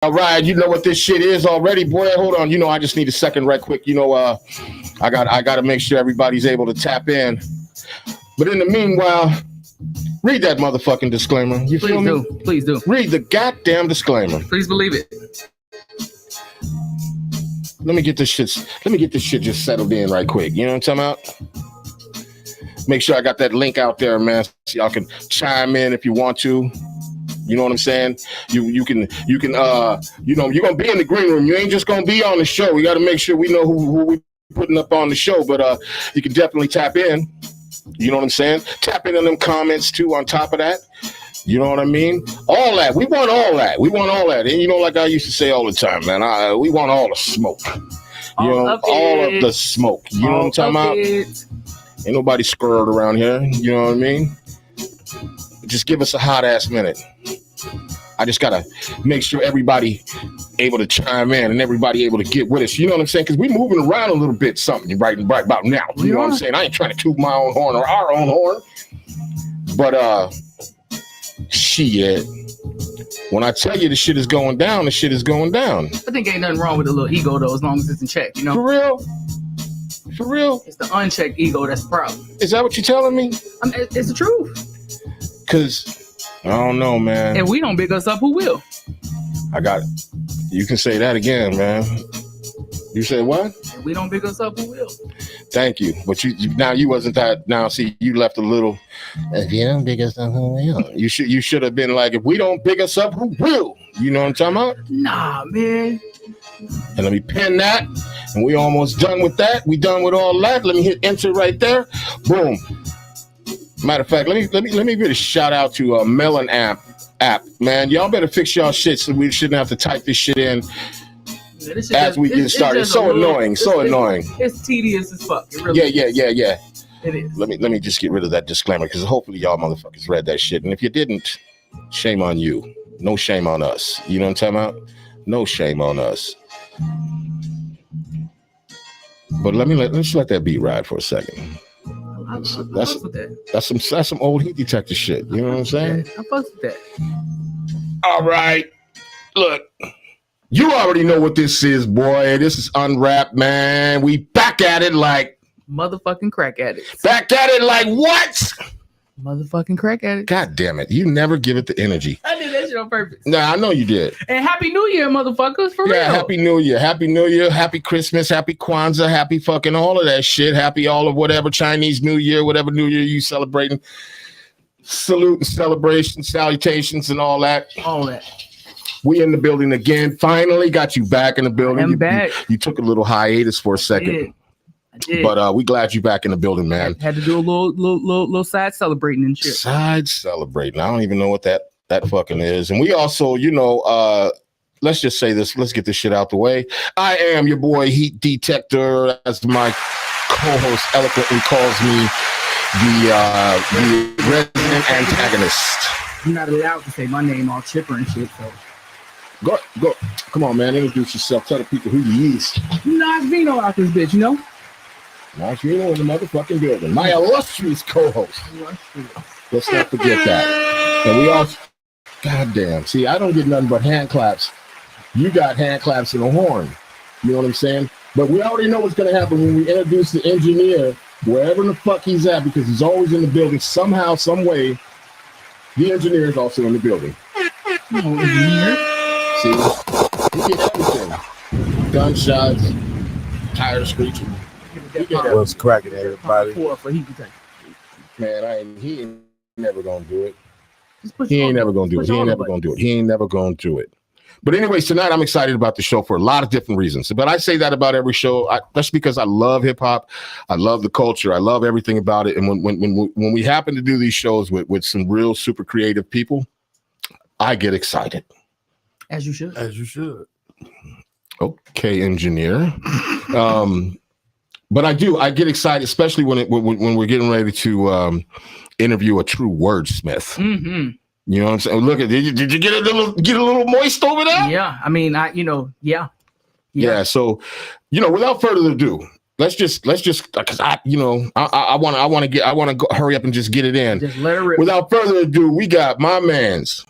All right, you know what this shit is already, boy. Hold on, I just need a second, right quick. I got to make sure everybody's able to tap in. But in the meanwhile, read that motherfucking disclaimer. You feel me? Please do. Read the goddamn disclaimer. Please believe it. Let me get this shit just settled in right quick. You know what I'm talking about? Make sure I got that link out there, man, so y'all can chime in if you want to. You know what I'm saying? You can you're gonna be in the green room. You ain't just gonna be on the show. We got to make sure we know who we putting up on the show. But you can definitely tap in. You know what I'm saying? Tap in on them comments too. On top of that, you know what I mean? All that. We want all that. And like I used to say all the time, man. We want all the smoke. All of the smoke. You know what I'm talking about? Ain't nobody squirreled around here. You know what I mean? Just give us a hot ass minute. I just gotta make sure everybody able to chime in and everybody able to get with us. You know what I'm saying? Because we moving around a little bit, something right about now. You know what I'm saying? I ain't trying to toot my own horn or our own horn, but shit. When I tell you the shit is going down, the shit is going down. I think ain't nothing wrong with a little ego though, as long as it's in check. You know? For real. It's the unchecked ego that's the problem. Is that what you're telling me? It's the truth. Because I don't know, man. If we don't big us up, who will? I got it. You can say that again, man. You said what? If we don't big us up, who will? Thank you. But you wasn't that. Now, see, you left a little. If you don't big us up, who will? You should have been like, if we don't big us up, who will? You know what I'm talking about? Nah, man. And let me pin that. And we almost done with that. We done with all that. Let me hit enter right there. Boom. Matter of fact, let me give a shout out to Melon app. Man, y'all better fix y'all shit so we shouldn't have to type this shit in as we get started. It's so annoying. It's tedious as fuck. It really Yeah. It is. Let me just get rid of that disclaimer because hopefully y'all motherfuckers read that shit. And if you didn't, shame on you. No shame on us. You know what I'm talking about? No shame on us. But let's let that beat ride for a second. That's some old heat detector shit. You know what I'm saying? I fucks with that. All right. Look, you already know what this is, boy. This is Unwrapped, man. We back at it like motherfucking crack addicts. Back at it like what? Motherfucking crack addicts. God damn it. You never give it the energy. I did that shit on purpose. Nah, I know you did. And Happy New Year, motherfuckers, for real. Yeah, Happy New Year. Happy New Year. Happy Christmas. Happy Kwanzaa. Happy fucking all of that shit. Happy all of whatever Chinese New Year, whatever New Year you celebrating. Salute and celebration, salutations and all that. All that. We in the building again. Finally got you back in the building. I'm back. You took a little hiatus for a second. I did. But we glad you back in the building, man. Had to do a little side celebrating and shit. Side celebrating. I don't even know what that fucking is. And we also, let's just say this. Let's get this shit out the way. I am your boy Heat Detector, as my co-host eloquently calls me, the resident antagonist. I'm not allowed to say my name all chipper and shit, so. Go. Come on, man. Introduce yourself. Tell the people who you is. Nas Vino out this bitch, you know? Nas Vino in the motherfucking building. My illustrious co-host. Let's not forget that. And we all, goddamn. See, I don't get nothing but hand claps. You got hand claps and a horn. You know what I'm saying? But we already know what's going to happen when we introduce the engineer, wherever the fuck he's at, because he's always in the building somehow, some way. The engineer is also in the building. See, he get everything. Gunshots, tires screeching. What's cracking, everybody? Man, he ain't never gonna do it. He ain't never gonna do it. But anyways, tonight I'm excited about the show for a lot of different reasons. But I say that about every show. That's because I love hip hop. I love the culture. I love everything about it. And when we happen to do these shows with some real super creative people, I get excited. As you should. Okay, engineer. But I get excited, especially when we're getting ready to interview a true wordsmith. Mm-hmm. You know what I'm saying? Look, did you get a little moist over there? Yeah, I mean, yeah. So, without further ado, let's just because I want to go hurry up and just get it in. Just let it rip. Without further ado, we got my man's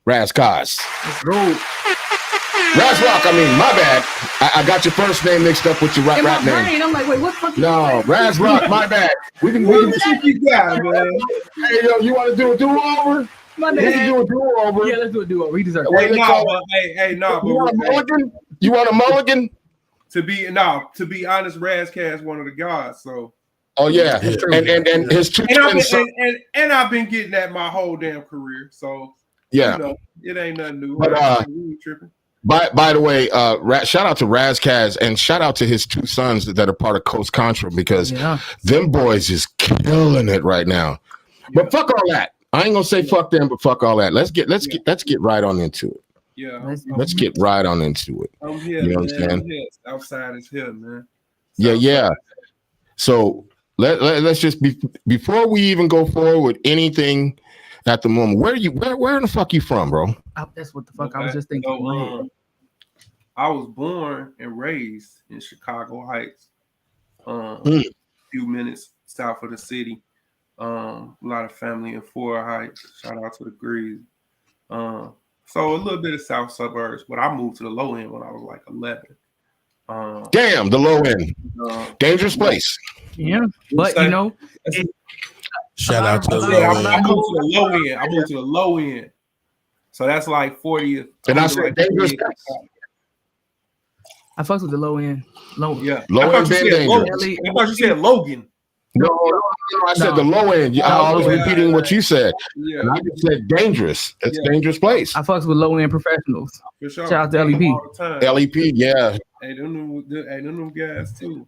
RasRok. Let's go. RasRok, I mean, my bad. I got your first name mixed up with your rap name. I'm like, wait, what the fuck? No, RasRok, my bad. We can What you got, man? Hey, yo, you want to do a do-over? My We can do a do-over. Yeah, let's do a do-over. We deserve Hey, it. no, You want a mulligan? You want a mulligan? To be honest, Razcast one of the gods. So. Oh yeah, and his two twins. And I've been getting that my whole damn career. So yeah, it ain't nothing new. But by the way, shout out to Razcast and shout out to his two sons that are part of Coast Contra because them boys is killing it right now. Yeah. But fuck all that. I ain't gonna say fuck them, but fuck all that. Let's get right on into it. Yeah, let's get right on into it. I'm here. You know what I'm saying? Outside is here, man. Yeah. So let's just before we even go forward with anything at the moment. Where the fuck you from, bro? That's what the fuck I was just thinking. So, I was born and raised in Chicago Heights, a few minutes south of the city. A lot of family in Ford Heights. Shout out to the Grease. So a little bit of south suburbs, but I moved to the low end when I was like 11. Damn, the low end, dangerous place. Yeah, but you know, shout out to the low end. I moved to the low end. I moved to the low end, so that's like 40. And I said dangerous. I fucked with the low end. Low end been dangerous. I thought you said Logan. No, I said the low end. I was repeating what you said. Yeah. And I just said dangerous. It's a dangerous place. I fucks with low end professionals. For sure. Shout out to LEP. LEP, yeah. Hey, them guys too.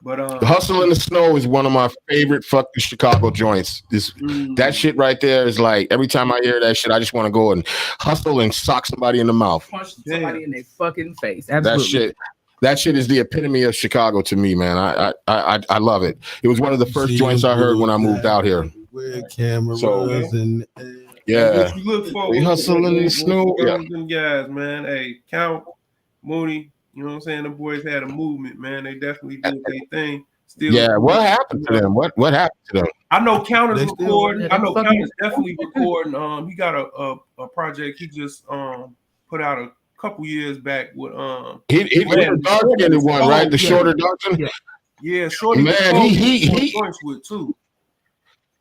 But Hustle in the Snow is one of my favorite fucking Chicago joints. That shit right there is like every time I hear that shit, I just want to go and hustle and sock somebody in the mouth. Punch somebody in their fucking face. Absolutely. That shit is the epitome of Chicago to me, man. I love it. It was one of the first joints I heard when I moved out here. Yeah. We hustle in the snow. Them guys, man. Hey, Count, Mooney, you know what I'm saying? The boys had a movement, man. They definitely did their thing. Still, what happened to them? What happened to them? I know Count is recording. I know Count is definitely recording. He got a project he just put out a couple years back with he the dark-skinned one, right? The shorter dark-skinned. Yeah, shorty. Man, he with too.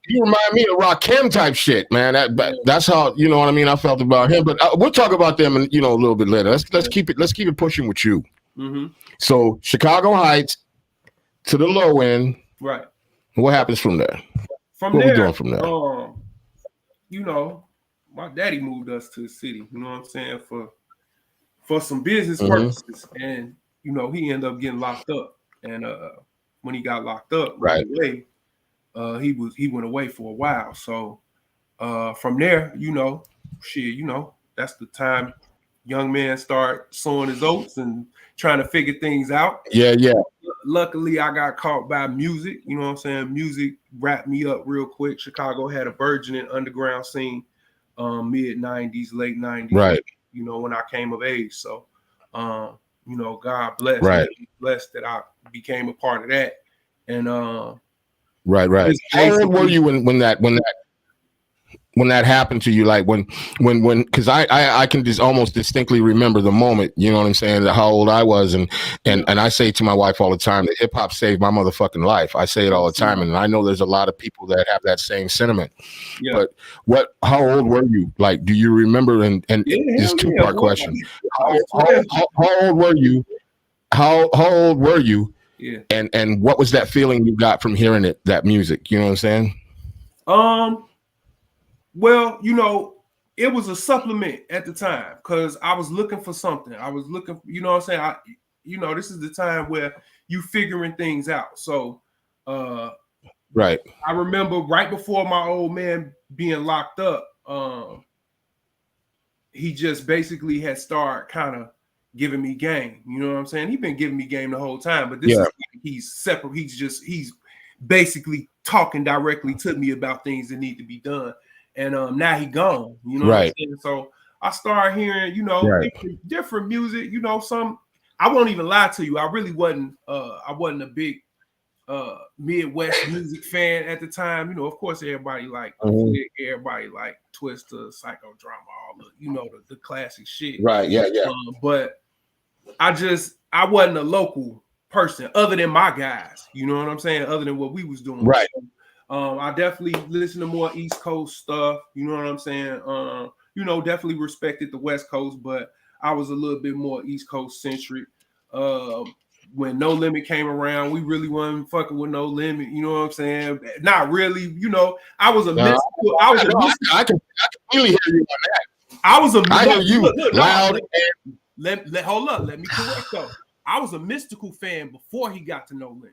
He remind me of Rakim type shit, man. That's how, you know what I mean. I felt about him, but we'll talk about them, a little bit later. Let's keep it pushing with you. Mm-hmm. So Chicago Heights to the low end, right? What happens from there? What we doing from there? My daddy moved us to the city. You know what I'm saying, for some business purposes, and he ended up getting locked up. And when he got locked up, right away, he went away for a while. So from there, that's the time young man start sowing his oats and trying to figure things out. Yeah. Luckily, I got caught by music. You know what I'm saying? Music wrapped me up real quick. Chicago had a burgeoning underground scene, mid 90s, late 90s. Right. When I came of age. So, God bless. Right. Blessed that I became a part of that. And right. How old were you when that happened to you? Like when because I can just almost distinctly remember the moment, you know what I'm saying, how old I was, and I say to my wife all the time that hip hop saved my motherfucking life. I say it all the time, and I know there's a lot of people that have that same sentiment. Yeah. But how old were you? Like, do you remember? And it's a two-part question. How old were you? How old were you? Yeah. And what was that feeling you got from hearing that music? You know what I'm saying? Well, it was a supplement at the time because I was looking for something. I was looking, you know what I'm saying? This is the time where you figuring things out. So, right. I remember right before my old man being locked up, he just basically had started kind of giving me game. You know what I'm saying? He's been giving me game the whole time, but this is like he's separate. He's basically talking directly to me about things that need to be done. And now he gone. You know what I'm saying? So I started hearing, different music. Some I won't even lie to you. I really wasn't a big Midwest music fan at the time. You know, of course, everybody like Twister, Psychodrama, all the classic shit. Right. Yeah. Yeah. But I wasn't a local person other than my guys. You know what I'm saying? Other than what we was doing. Right. So, I definitely listened to more East Coast stuff. You know what I'm saying? Definitely respected the West Coast, but I was a little bit more East Coast centric. When No Limit came around, we really wasn't fucking with No Limit. You know what I'm saying? Not really. I was a mystical. I can really hear you on that. I hear you loud. Hold up. Let me correct though. I was a Mystical fan before he got to No Limit.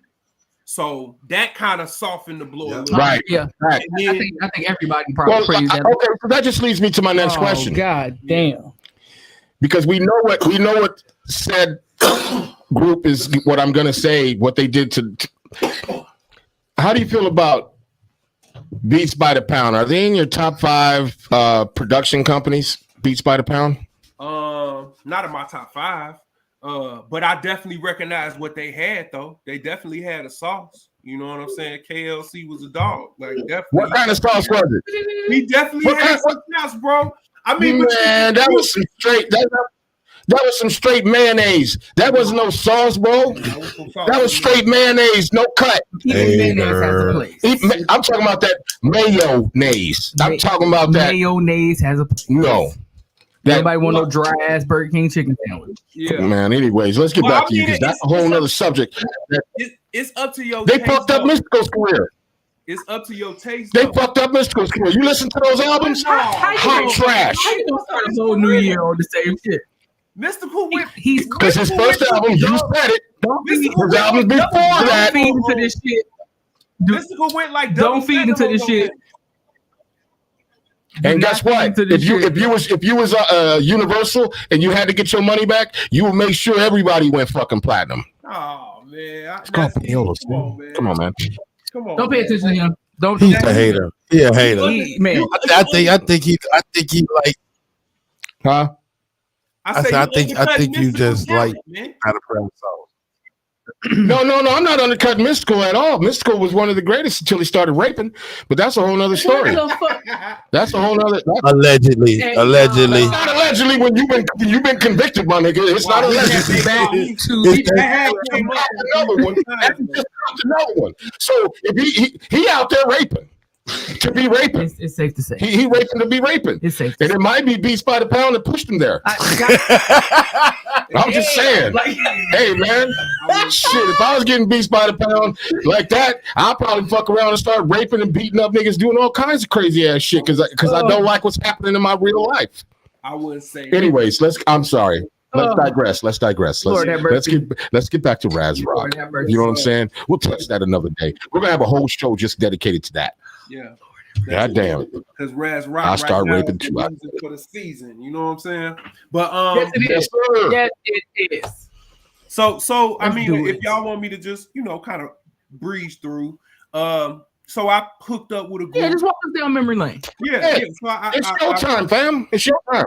So that kind of softened the blow a little. Right. Yeah. Right. I think everybody probably praised that. Okay, so that just leads me to my next question. God damn. Because we know what said group is what I'm gonna say, what they did to how do you feel about Beats by the Pound? Are they in your top 5 production companies? Beats by the Pound? Not in my top 5. But I definitely recognize what they had, though. They definitely had a sauce. You know what I'm saying? KLC was a dog. Like, definitely. What kind of sauce was it? He definitely had some sauce, bro. I mean, man, that was some straight. That was some straight mayonnaise. That was no sauce, bro. That was straight mayonnaise, no cut. Mayonnaise has a place. I'm talking about that mayonnaise. I'm talking about that. Mayonnaise has a place. No. Everybody want no dry ass Burger King chicken sandwich. Yeah, man. Anyways, let's get back to you because that's a whole nother subject. It's up to your. They fucked up Mystico's career. It's up to your taste. They fucked up Mystico's career. You listen to those albums? Hot trash. How you gonna start a whole new year on the same shit? Mystical went. He's because his first album, you said it. His albums before that. Don't feed into this shit. Mystical went like. Don't feed into this shit. And guess what? If you was Universal and you had to get your money back, you would make sure everybody went fucking platinum. Oh man, come on, man. Come on. Don't pay attention to him. Don't. He's a hater. He a hater. Man, I think he like. Huh? I think you just like out of press sauce. No, I'm not undercutting Mystical at all. Mystical was one of the greatest until he started raping, but that's a whole nother story. That's a whole nother. Allegedly. It's not allegedly when you've been convicted, my nigga. It's not allegedly. Another one. So if he out there raping. To be raping, it's safe to say he raping to be raping. It's safe, and it might be Beats by the Pound that pushed him there. I'm just saying, hey man, shit. If I was getting Beats by the Pound like that, I'd probably fuck around and start raping and beating up niggas, doing all kinds of crazy ass shit because I don't like what's happening in my real life. I would say. Anyways, I'm sorry. Let's digress. Let's get back to RasRok. You know what I'm saying? We'll touch that another day. We're gonna have a whole show just dedicated to that. Yeah. God damn. Because RasRok I start raping too for the season. You know what I'm saying? But yes, it is. So I mean, if y'all want me to just kind of breeze through, so I hooked up with a group. Yeah, just walk us down memory lane. Yeah. So it's your time, fam. It's your time.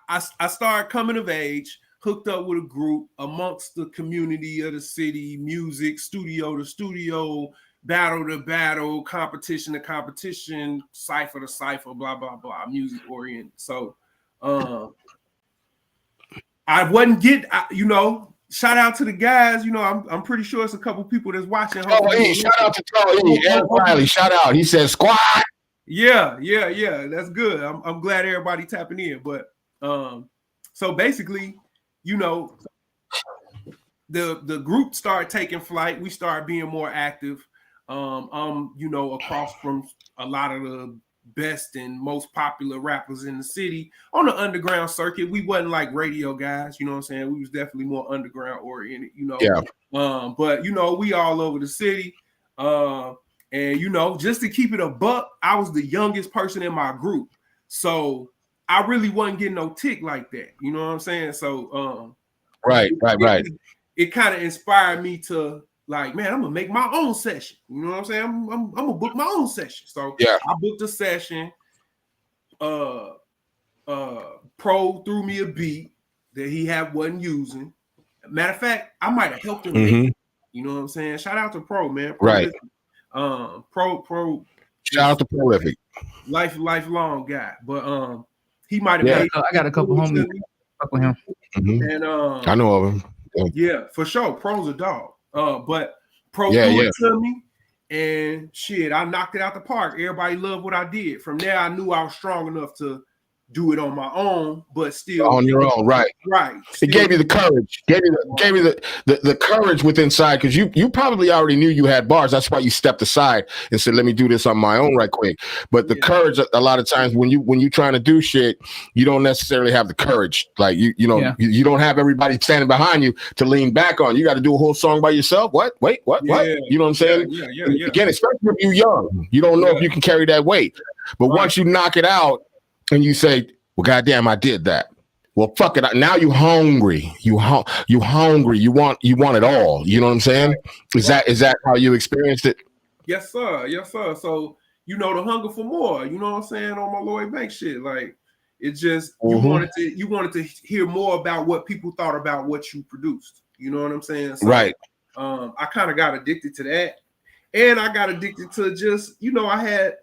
I started coming of age, hooked up with a group amongst the community of the city, music, studio to studio, battle to battle, competition to competition, cipher to cipher, blah, blah, blah, music oriented. So I wasn't shout out to the guys. I'm pretty sure it's a couple people that's watching. Shout out to Eric Riley. Shout out. He said squad. Yeah. That's good. I'm glad everybody tapping in. But so basically, the group started taking flight. We started being more active. Across from a lot of the best and most popular rappers in the city on the underground circuit. We wasn't like radio guys, you know what I'm saying? We was definitely more underground oriented, Yeah. But we all over the city. And just to keep it a buck, I was the youngest person in my group. So I really wasn't getting no tick like that. You know what I'm saying? So right. It kind of inspired me to like, man, I'm gonna make my own session. You know what I'm saying? I'm gonna book my own session. So yeah, I booked a session. Pro threw me a beat that he wasn't using. Matter of fact, I might have helped him. You know what I'm saying? Shout out to Pro, man. Right. Pro. Shout out to Prolific. Lifelong guy, but he might have. Yeah, I got a couple homies. Fuck with him. Mm-hmm. And I know of him. Yeah, for sure. Pro's a dog. But Pro threw it to me, and shit, I knocked it out the park. Everybody loved what I did. From there, I knew I was strong enough to do it on my own, but still on your own, right? It gave you the courage. Gave you the courage within inside, because you probably already knew you had bars. That's why you stepped aside and said, "Let me do this on my own right quick." But the courage, a lot of times when you trying to do shit, you don't necessarily have the courage. Like you don't have everybody standing behind you to lean back on. You got to do a whole song by yourself. What? Wait, what? What? You know what I'm saying? Yeah. Again, especially if you're young, you don't know if you can carry that weight. But once you knock it out, and you say, "Well, goddamn, I did that." Well, fuck it. Now you hungry. You hungry. You want it all. You know what I'm saying? Is that how you experienced it? Yes, sir. So the hunger for more. You know what I'm saying? On my Lloyd Banks shit, like it's just you wanted to hear more about what people thought about what you produced. You know what I'm saying? So, right. I kind of got addicted to that, and I got addicted to just I had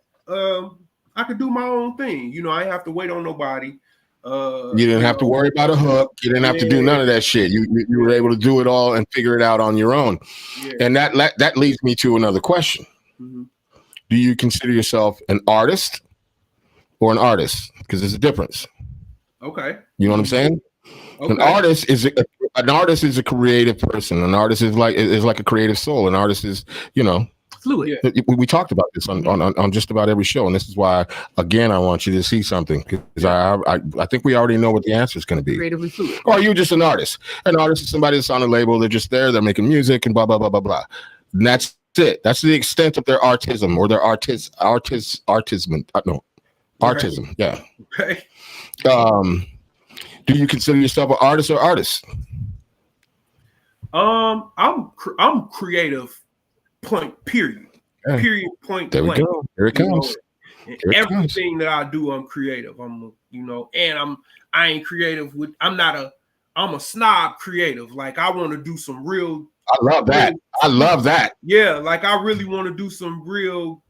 I could do my own thing. I didn't have to wait on nobody. You didn't have to worry about a hook. You didn't have to do none of that shit. You were able to do it all and figure it out on your own. Yeah. And that leads me to another question. Mm-hmm. Do you consider yourself an artist or an artist? Because there's a difference. Okay. You know what I'm saying? Okay. An artist is a creative person. An artist is like a creative soul. An artist is, fluid. Yeah. We talked about this on just about every show, and this is why, again, I want you to see something, because I think we already know what the answer is going to be. Creatively fluid. Or are you just an artist? An artist is somebody that's on a label. They're just there. They're making music and blah blah blah blah blah. And that's it. That's the extent of their artism or their artism. Artism. Yeah. Okay. Do you consider yourself an artist or artist? I'm creative. Point. Period. Yeah. Period. Point. There we blank. go. Here it comes. Everything that I do, I'm creative. And I ain't creative with. I'm a snob creative. Like I want to do some real. I love that. Yeah, like I really want to do some real,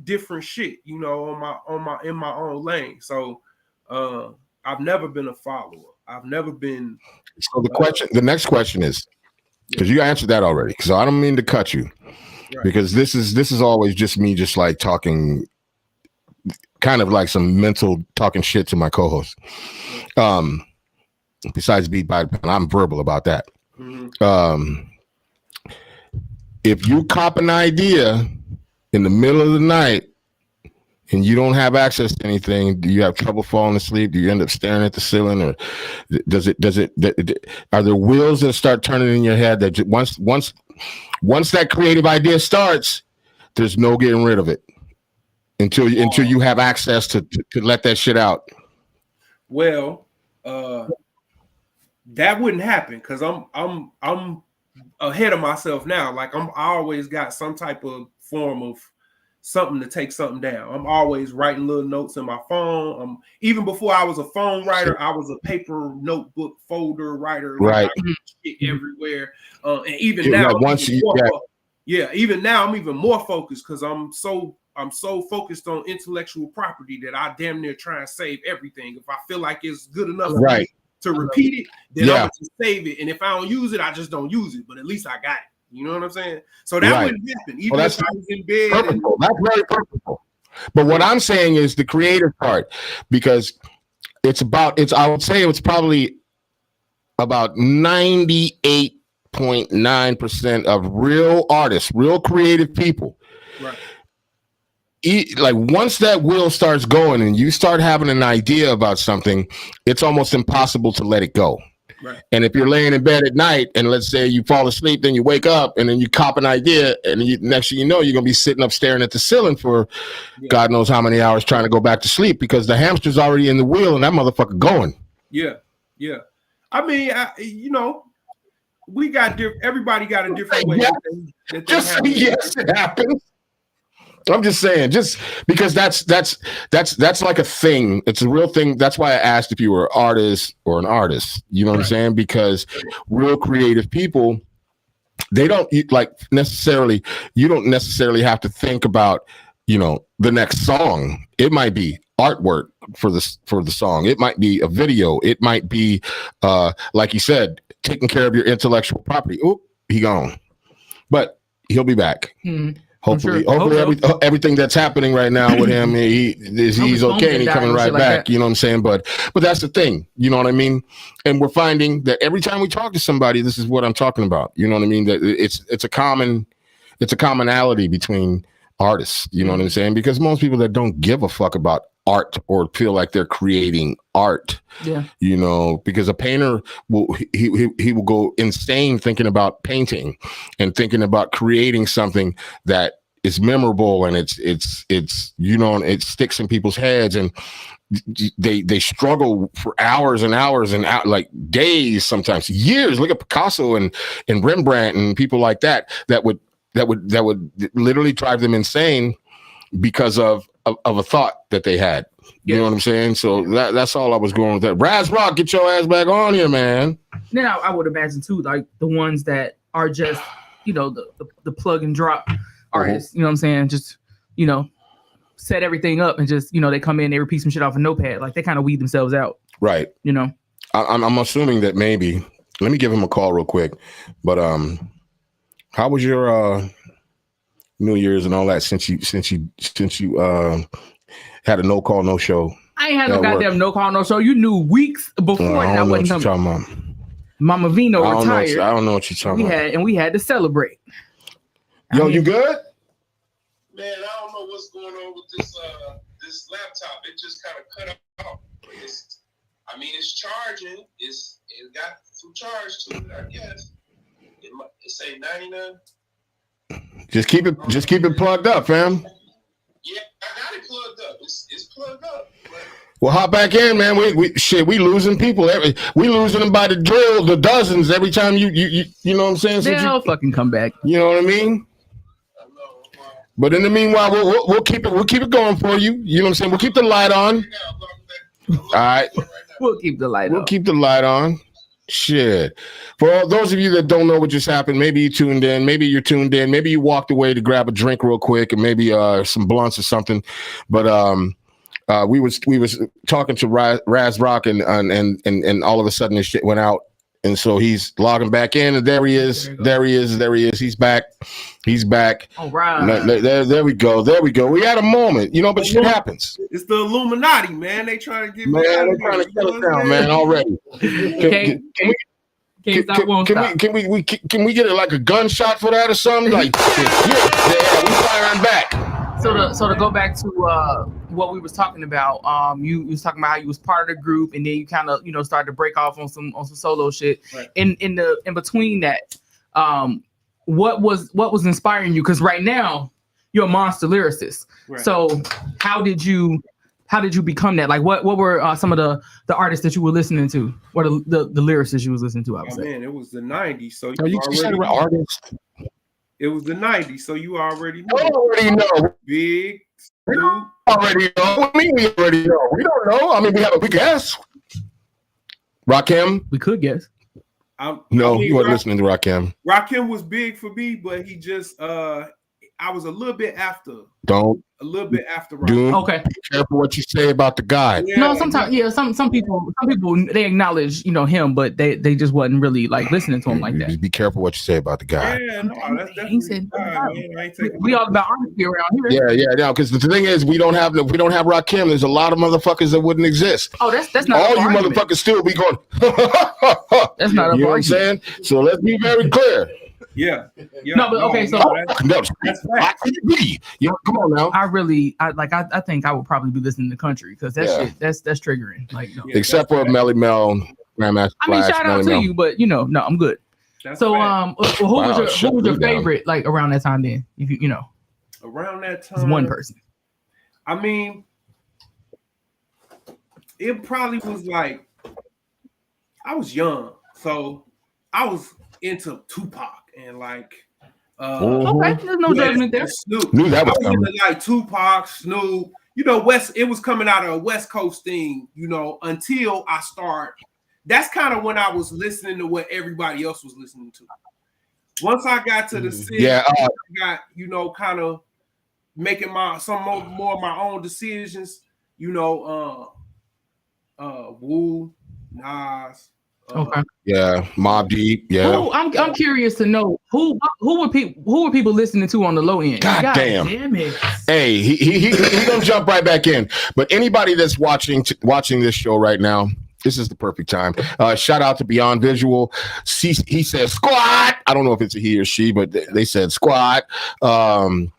different shit. In my own lane. So, I've never been a follower. I've never been. So the next question is. Because you answered that already. So I don't mean to cut you, because this is always just me, just like talking, kind of like some mental talking shit to my co-host. Besides beat by pen, I'm verbal about that. Mm-hmm. If you cop an idea in the middle of the night and you don't have access to anything, do you have trouble falling asleep? Do you end up staring at the ceiling, or are there wheels that start turning in your head that once that creative idea starts, there's no getting rid of it until you have access to let that shit out? Well, that wouldn't happen because I'm ahead of myself now. Like I always got some type of form of something to take something down. I'm always writing little notes in my phone. Even before I was a phone writer, I was a paper notebook folder writer. Right. Shit everywhere. And even now, even now I'm even more focused because I'm so focused on intellectual property that I damn near try and save everything. If I feel like it's good enough for me to repeat it, then I'm going to save it. And if I don't use it, I just don't use it. But at least I got it. You know what I'm saying? So that wouldn't happen. Even if I was in bed. That's very purposeful. But what I'm saying is the creative part, because I would say it's probably about 98.9% of real artists, real creative people. Right. Like once that wheel starts going and you start having an idea about something, it's almost impossible to let it go. Right. And if you're laying in bed at night and let's say you fall asleep, then you wake up and then you cop an idea, and next thing you know, you're going to be sitting up staring at the ceiling for God knows how many hours trying to go back to sleep because the hamster's already in the wheel and that motherfucker going. Yeah. Yeah. I mean, we got everybody got a different way. Yes, it happens. I'm just saying, just because that's like a thing. It's a real thing. That's why I asked if you were an artist or an artist. You know what I'm saying? Because real creative people they don't like necessarily. You don't necessarily have to think about, the next song. It might be artwork for the song. It might be a video. It might be, like you said, taking care of your intellectual property. Oop, he gone, but he'll be back. Hopefully, everything that's happening right now with him, he's okay and he's coming right back. You know what I'm saying? But that's the thing. You know what I mean? And we're finding that every time we talk to somebody, this is what I'm talking about. You know what I mean? That it's a commonality between artists. You know what I'm saying? Because most people that don't give a fuck about art or feel like they're creating art, because a painter he will go insane thinking about painting and thinking about creating something that is memorable, and it's it sticks in people's heads, and they struggle for hours and hours and like days, sometimes years. Look at Picasso and Rembrandt and people like that would literally drive them insane because of a thought that they had. You know what I'm saying? So that's all I was going with that. RasRok, get your ass back on here, man. Then I would imagine too, like the ones that are just, the plug and drop artists, you know what I'm saying? Just, set everything up and just, they come in, they repeat some shit off a notepad. Like they kind of weed themselves out. Right. I'm assuming that maybe, let me give him a call real quick. But how was your New Year's and all that since you had a no call, no show? I ain't had no goddamn no call, no show. You knew weeks before that I wasn't coming. Mama Vino retired. I don't know what you're talking about. We had to celebrate. You good? Man, I don't know what's going on with this laptop. It just kind of cut off. It's charging. It got some charge to it, I guess. It say 99. Just keep it plugged up, fam. Yeah, I got it plugged up. It's plugged up. Well, hop back in, man. We losing people. We losing them by the dozens every time you know what I'm saying? They'll fucking come back. You know what I mean? But in the meanwhile, we'll keep it going for you. You know what I'm saying? We'll keep the light on. All right. We'll keep the light on. We'll keep the light on. Shit. For all those of you that don't know what just happened, maybe you tuned in, maybe you're tuned in, maybe you walked away to grab a drink real quick and maybe some blunts or something. But we was talking to RasRok and all of a sudden this shit went out. And so he's logging back in, and there he is. He's back. All right. There we go. We had a moment, but shit happens. It's the Illuminati, man. They trying to get they're trying to shut us down, man, already. Can we get like a gunshot for that or something? Like, yeah, we firing back. So to go back to what we was talking about, you was talking about how you was part of the group, and then you kind of started to break off on some solo shit. Right. In between that, what was inspiring you? Because right now you're a monster lyricist. Right. So how did you become that? Like what were some of the artists that you were listening to, or the lyricists you was listening to? I would say. Man, it was the 90s. So you said artists. It was the 90s, so you already know. We already know. Big. We already know. What do you mean we already know? We don't know. I mean, we guess. Rakim? We could guess. You weren't listening to Rakim. Rakim was big for me, but he just I was a little bit after. Dude, okay. Be careful what you say about the guy. Yeah, no, sometimes, some people they acknowledge, him, but they just wasn't really like listening to him like that. Be careful what you say about the guy. Yeah, no, that's definitely we all about honesty around here. Yeah. Because the thing is, we don't have Rakim. There's a lot of motherfuckers that wouldn't exist. Oh, that's not all you argument. Motherfuckers still be going. That's not a you know what I'm saying? So let's be very clear. Yeah. No, but okay, so that's right. Come on now. I think I would probably be listening to country because that shit that's triggering. Like, no. Except for Melly Mel, Grandmaster Flash. Shout out to you, but no, I'm good. That's so right. Who was your favorite like around that time then? If you know. Around that time. One person. I mean, it probably was like I was young, so I was into Tupac and like okay, there's no judgment there. Snoop. Knew that was I was into like Tupac, Snoop, it was coming out of a West Coast thing, until I start. That's kind of when I was listening to what everybody else was listening to. once I got to the city, I got, you know, kind of making some more of my own decisions, you know, Wu, Nas, okay. Yeah, Mobb Deep. Yeah. I'm curious to know who were people listening to on the low end. God damn it. Hey, he gonna jump right back in. But anybody that's watching this show right now, this is the perfect time. Shout out to Beyond Visual. He says squat. I don't know if it's a he or she, but they said squat. Jump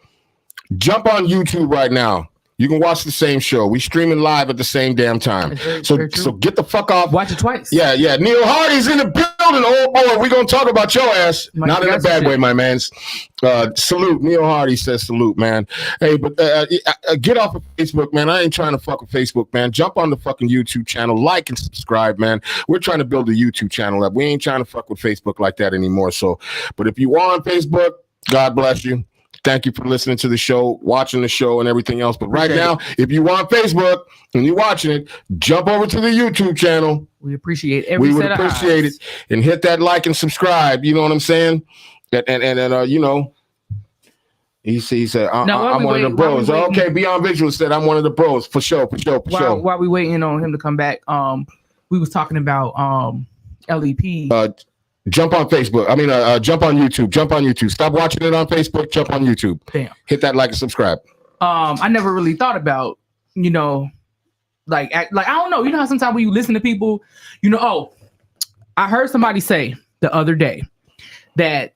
on YouTube right now. You can watch the same show. We streaming live at the same damn time. So get the fuck off. Watch it twice. Yeah. Neil Hardy's in the building. Oh boy, we're gonna talk about your ass. Not in a bad way, my mans. Salute. Neil Hardy says salute, man. Hey, but get off of Facebook, man. I ain't trying to fuck with Facebook, man. Jump on the fucking YouTube channel, like and subscribe, man. We're trying to build a YouTube channel up. We ain't trying to fuck with Facebook like that anymore. So, but if you are on Facebook, God bless you. Thank you for listening to the show, watching the show, and everything else. But right now, if you want Facebook and you're watching it, jump over to the YouTube channel. We appreciate every set of eyes. We would appreciate it, and hit that like and subscribe. You know what I'm saying? And you know, he said, I'm one of the bros. Okay, Beyond Visual said I'm one of the bros for sure. While we waiting on him to come back, we was talking about LEP. Jump on Facebook. I mean, jump on YouTube. Jump on YouTube. Stop watching it on Facebook. Jump on YouTube. Damn. Hit that like and subscribe. I never really thought about, you know, like I don't know. You know how sometimes when you listen to people, you know, I heard somebody say the other day that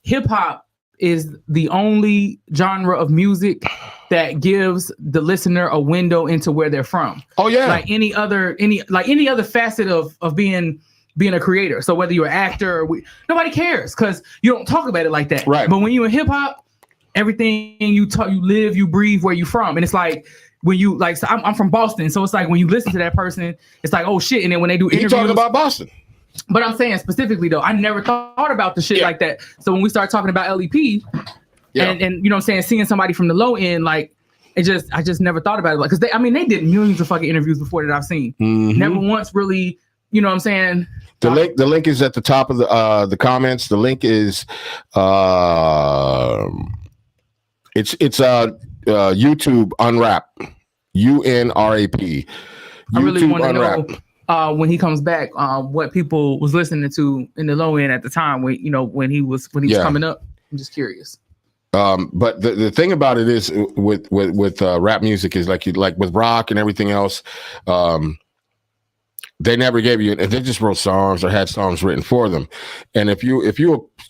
hip hop is the only genre of music that gives the listener a window into where they're from. Oh yeah. Like any other facet of being a creator. So whether you're an actor or nobody cares because you don't talk about it like that. Right. But when you're in hip hop, everything you talk, you live, you breathe where you from. And it's like when you like, so I'm from Boston. So it's like when you listen to that person, it's like, oh shit. And then when they do interviews. You talking about Boston. But I'm saying specifically though, I never thought about the shit like that. So when we start talking about LEP and you know what I'm saying, seeing somebody from the low end, like I just never thought about it. Like, cause they did millions of fucking interviews before that I've seen. Mm-hmm. Never once really, you know what I'm saying? The link is at the top of the comments. The link is it's YouTube Unwrap. UNRAP. I really want to know when he comes back, what people was listening to in the low end at the time when he was coming up. I'm just curious. But the thing about it is with rap music is like with rock and everything else, they never gave you, they just wrote songs or had songs written for them. And if you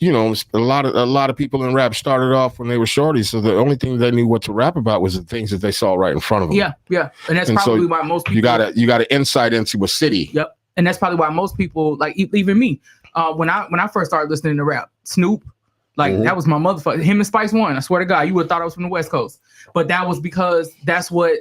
know, a lot of people in rap started off when they were shorties, so the only thing they knew what to rap about was the things that they saw right in front of them. Yeah, and that's probably why most people you got an insight into a city. Yep, and that's probably why most people, like even me, when I first started listening to rap, Snoop, like that was my motherfucker. Him and Spice One. I swear to God, you would have thought I was from the West Coast, but that was because that's what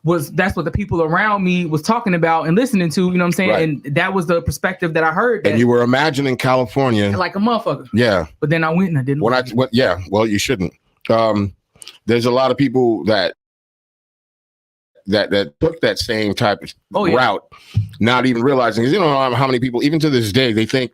the people around me was talking about and listening to, you know what I'm saying? Right. And that was the perspective that I heard. And you were imagining California like a motherfucker. Yeah. But then I went and I didn't. Well, you shouldn't. There's a lot of people that took that same type of route, not even realizing, because you know how many people, even to this day, they think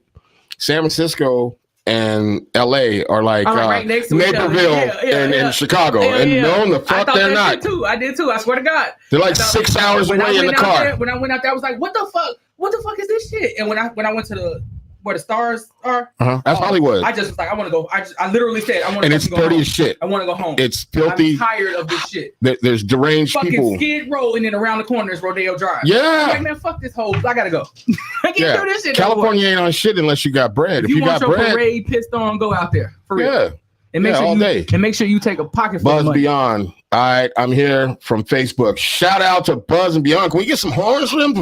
San Francisco and LA are like right next to Naperville and Chicago. No, the fuck they're not. I did too. I swear to God. They're like 6 hours away in the car. When I went out there, I was like, what the fuck? What the fuck is this shit? And when I went to where the stars are, that's Hollywood. I just was like, I want to go. I literally said, I want to go home. And it's dirty as shit. I want to go home. It's filthy. I'm tired of this shit. There's deranged fucking people. Skid Row, and then around the corner is Rodeo Drive. Yeah. I'm like, man, fuck this whole. I gotta go. I can't do this shit. California ain't on shit unless you got bread. If you got bread, parade pissed on, go out there for real. Yeah. And make sure you take a pocket full Buzz of money. Beyond. All right, I'm here from Facebook. Shout out to Buzz and Beyond. Can we get some horns for them?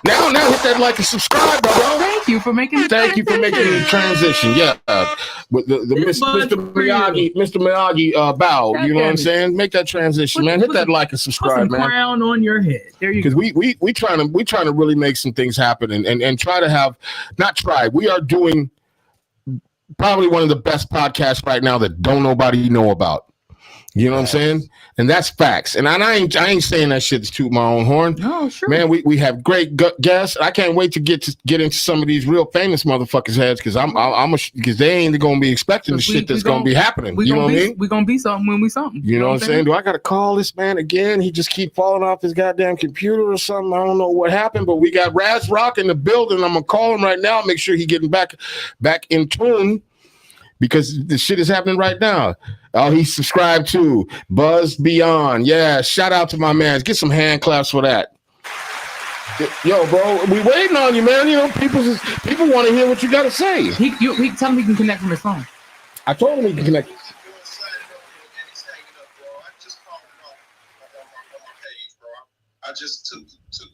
Now hit that like and subscribe, bro. Thank you for making the transition. Yeah. With the Mr. Miyagi bow. You know what I'm saying? Make that transition, man. Hit that like and subscribe, man. Crown on your head. There you go. Because we trying to really make some things happen and try to have we are doing probably one of the best podcasts right now that don't nobody know about. You know what I'm saying? And that's facts. And I ain't saying that shit to toot my own horn. No, sure. Man, we have great guests. I can't wait to get into some of these real famous motherfuckers' heads because because they ain't gonna be expecting the shit that's gonna be happening. You know what I mean? We're gonna be something when we something. You know what I'm saying? Do I gotta call this man again? He just keep falling off his goddamn computer or something. I don't know what happened, but we got RasRok in the building. I'm gonna call him right now, make sure he getting back in tune. Because the shit is happening right now. Oh, he's subscribed to Buzz Beyond. Yeah, shout out to my man. Get some hand claps for that. Yo, bro, we waiting on you, man. You know, people want to hear what you got to say. He tell him he can connect from his phone. I told him he can connect. I just took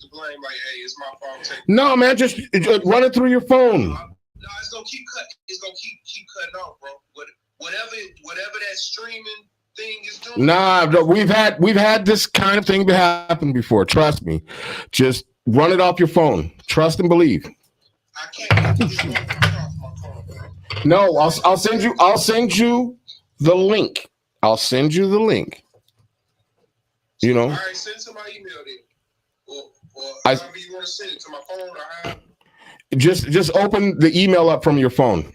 the blame. Like, hey, it's my fault. No, man, just run it through your phone. No, it's gonna keep cutting. It's gonna keep cutting off, bro. Whatever that streaming thing is doing. Nah, bro, we've had this kind of thing happen before. Trust me. Just run it off your phone. Trust and believe. I can't get this off my phone, bro. No, I'll send you the link. I'll send you the link. You know. All right, send it to my email then, or however you want to send it to my phone or how. Just open the email up from your phone.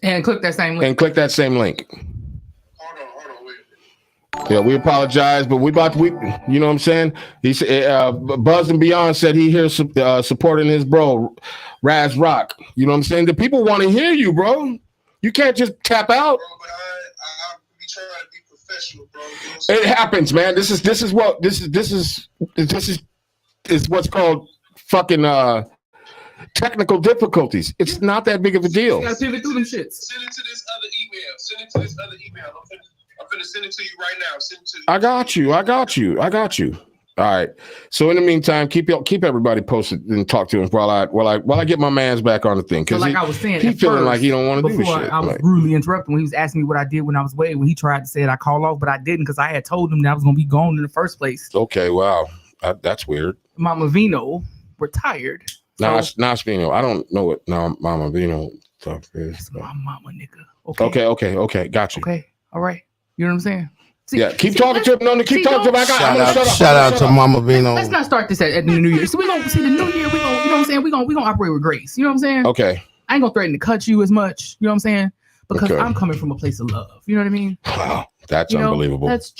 And click that same link. Hold on, wait. Yeah, we apologize, but you know what I'm saying? He said, Buzz and Beyond said he here supporting his bro, RasRok. You know what I'm saying? The people want to hear you, bro. You can't just tap out. Bro, but I be trying to be professional, bro. You know it happens, man. This is what's called fucking technical difficulties. It's not that big of a deal. You gotta pivot through them shits. Send it to this other email. I'm finna send it to you right now. Send it to you. I got you. All right. So in the meantime, keep everybody posted and talk to him while I get my man's back on the thing. Because I was saying, he feeling like he don't want to do this shit. I was rudely interrupting when he was asking me what I did when I was away. When he tried to say it, I called off, but I didn't because I had told him that I was gonna be gone in the first place. Okay, wow, that's weird. Mama Vino retired. Nas Vino. I don't know what Mama Vino stuff is. That's my mama, nigga. Okay. Got you. Okay. All right. You know what I'm saying? Keep talking to him. No, keep talking to him. Shout out to Mama Vino. Let's not start this at the New Year. So we gonna see the New Year. We gonna, you know what I'm saying? We gonna operate with grace. You know what I'm saying? Okay. I ain't gonna threaten to cut you as much. You know what I'm saying? Because I'm coming from a place of love. You know what I mean? Wow, that's unbelievable. Let's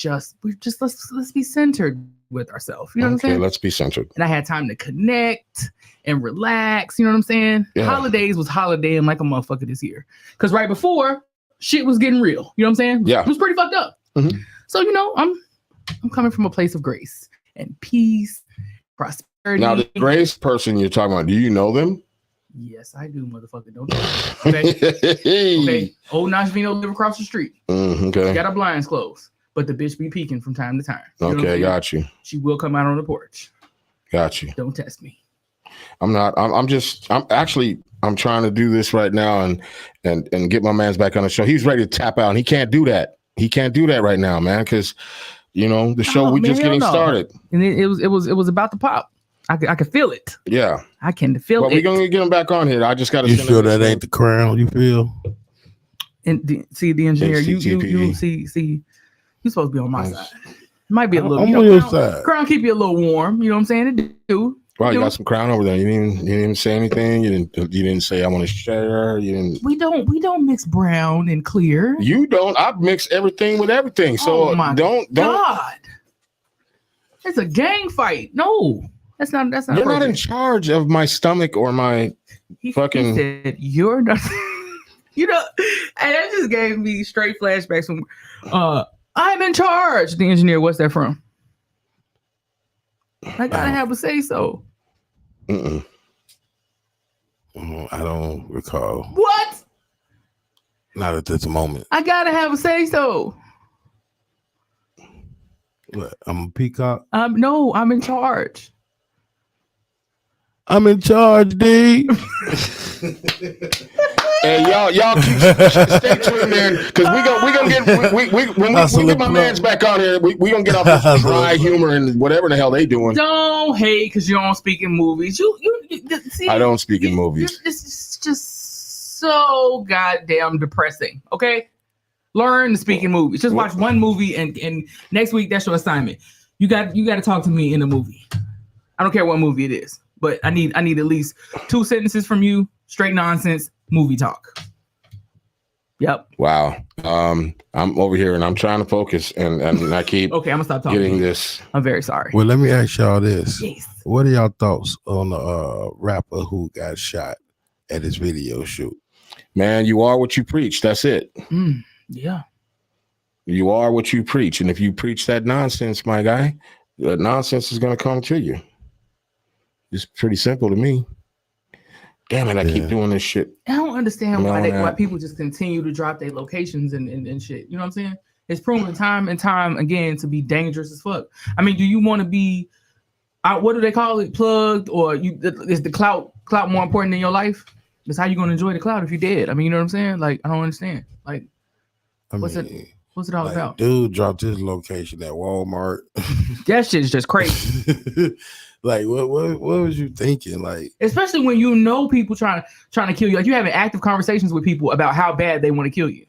be centered with ourselves. You know what I'm saying? Let's be centered. And I had time to connect and relax. You know what I'm saying? Yeah. Holidays was holidaying like a motherfucker this year. Because right before, shit was getting real. You know what I'm saying? Yeah. It was pretty fucked up. Mm-hmm. So, you know, I'm coming from a place of grace and peace, prosperity. Now, the grace person you're talking about, do you know them? Yes, I do, motherfucker. Don't you? Okay. Old Nash Vino live across the street. Okay. Got our blinds closed, but the bitch be peeking from time to time. Okay, got you. She will come out on the porch. Got you. Don't test me. I'm not. I'm trying to do this right now and get my man's back on the show. He's ready to tap out, and he can't do that. He can't do that right now, man, because you know the show just getting started. And it was about to pop. I could feel it. Yeah, I can feel it. We're gonna get him back on here. I just got to. You feel that ain't the crown? You feel? And see the engineer. You see. You're supposed to be on my side. It might be a little. I'm on your side. Crown keep you a little warm. You know what I'm saying? It do. Wow, you got some crown over there. You didn't say anything. You didn't say I want to share. You didn't. We don't mix brown and clear. You don't. I mix everything with everything. So don't. God, it's a gang fight. No, that's not. You're not in charge of my stomach or my fucking. He said you're not. You know, and that just gave me straight flashbacks from. I'm in charge. The engineer. What's that from? I gotta have a say so. I don't recall. What? Not at this moment. I gotta have a say so. What? I'm a peacock? No, I'm in charge. I'm in charge, D. Hey, y'all keep stay tuned, man, because we gonna get when we get my man's back on here, we gonna get off this dry humor and whatever the hell they doing. Don't hate because you don't speak in movies. You see, I don't speak in movies. It's just so goddamn depressing. Okay, Learn to speak in movies. Just watch one movie, and next week that's your assignment. You got to talk to me in the movie. I don't care what movie it is, but I need at least 2 sentences from you. Straight nonsense movie talk. Yep. Wow. I'm over here and I'm trying to focus and I keep okay. I'm gonna stop talking. Getting this. I'm very sorry. Well, let me ask y'all this. Yes. What are y'all thoughts on the rapper who got shot at his video shoot? Man, you are what you preach. That's it. Yeah. You are what you preach. And if you preach that nonsense, my guy, that nonsense is going to come to you. It's pretty simple to me. Damn it, I keep doing this shit. I don't understand why people just continue to drop their locations and shit. You know what I'm saying? It's proven time and time again to be dangerous as fuck. I mean, do you want to be, what do they call it, plugged? Or is the clout more important than your life? That's how you going to enjoy the clout if you're dead. I mean, you know what I'm saying? Like, I don't understand. Like, what's it all about? Dude dropped his location at Walmart. That shit is just crazy. Like, what was you thinking? Like, especially when you know people trying to kill you. Like, you having active conversations with people about how bad they want to kill you.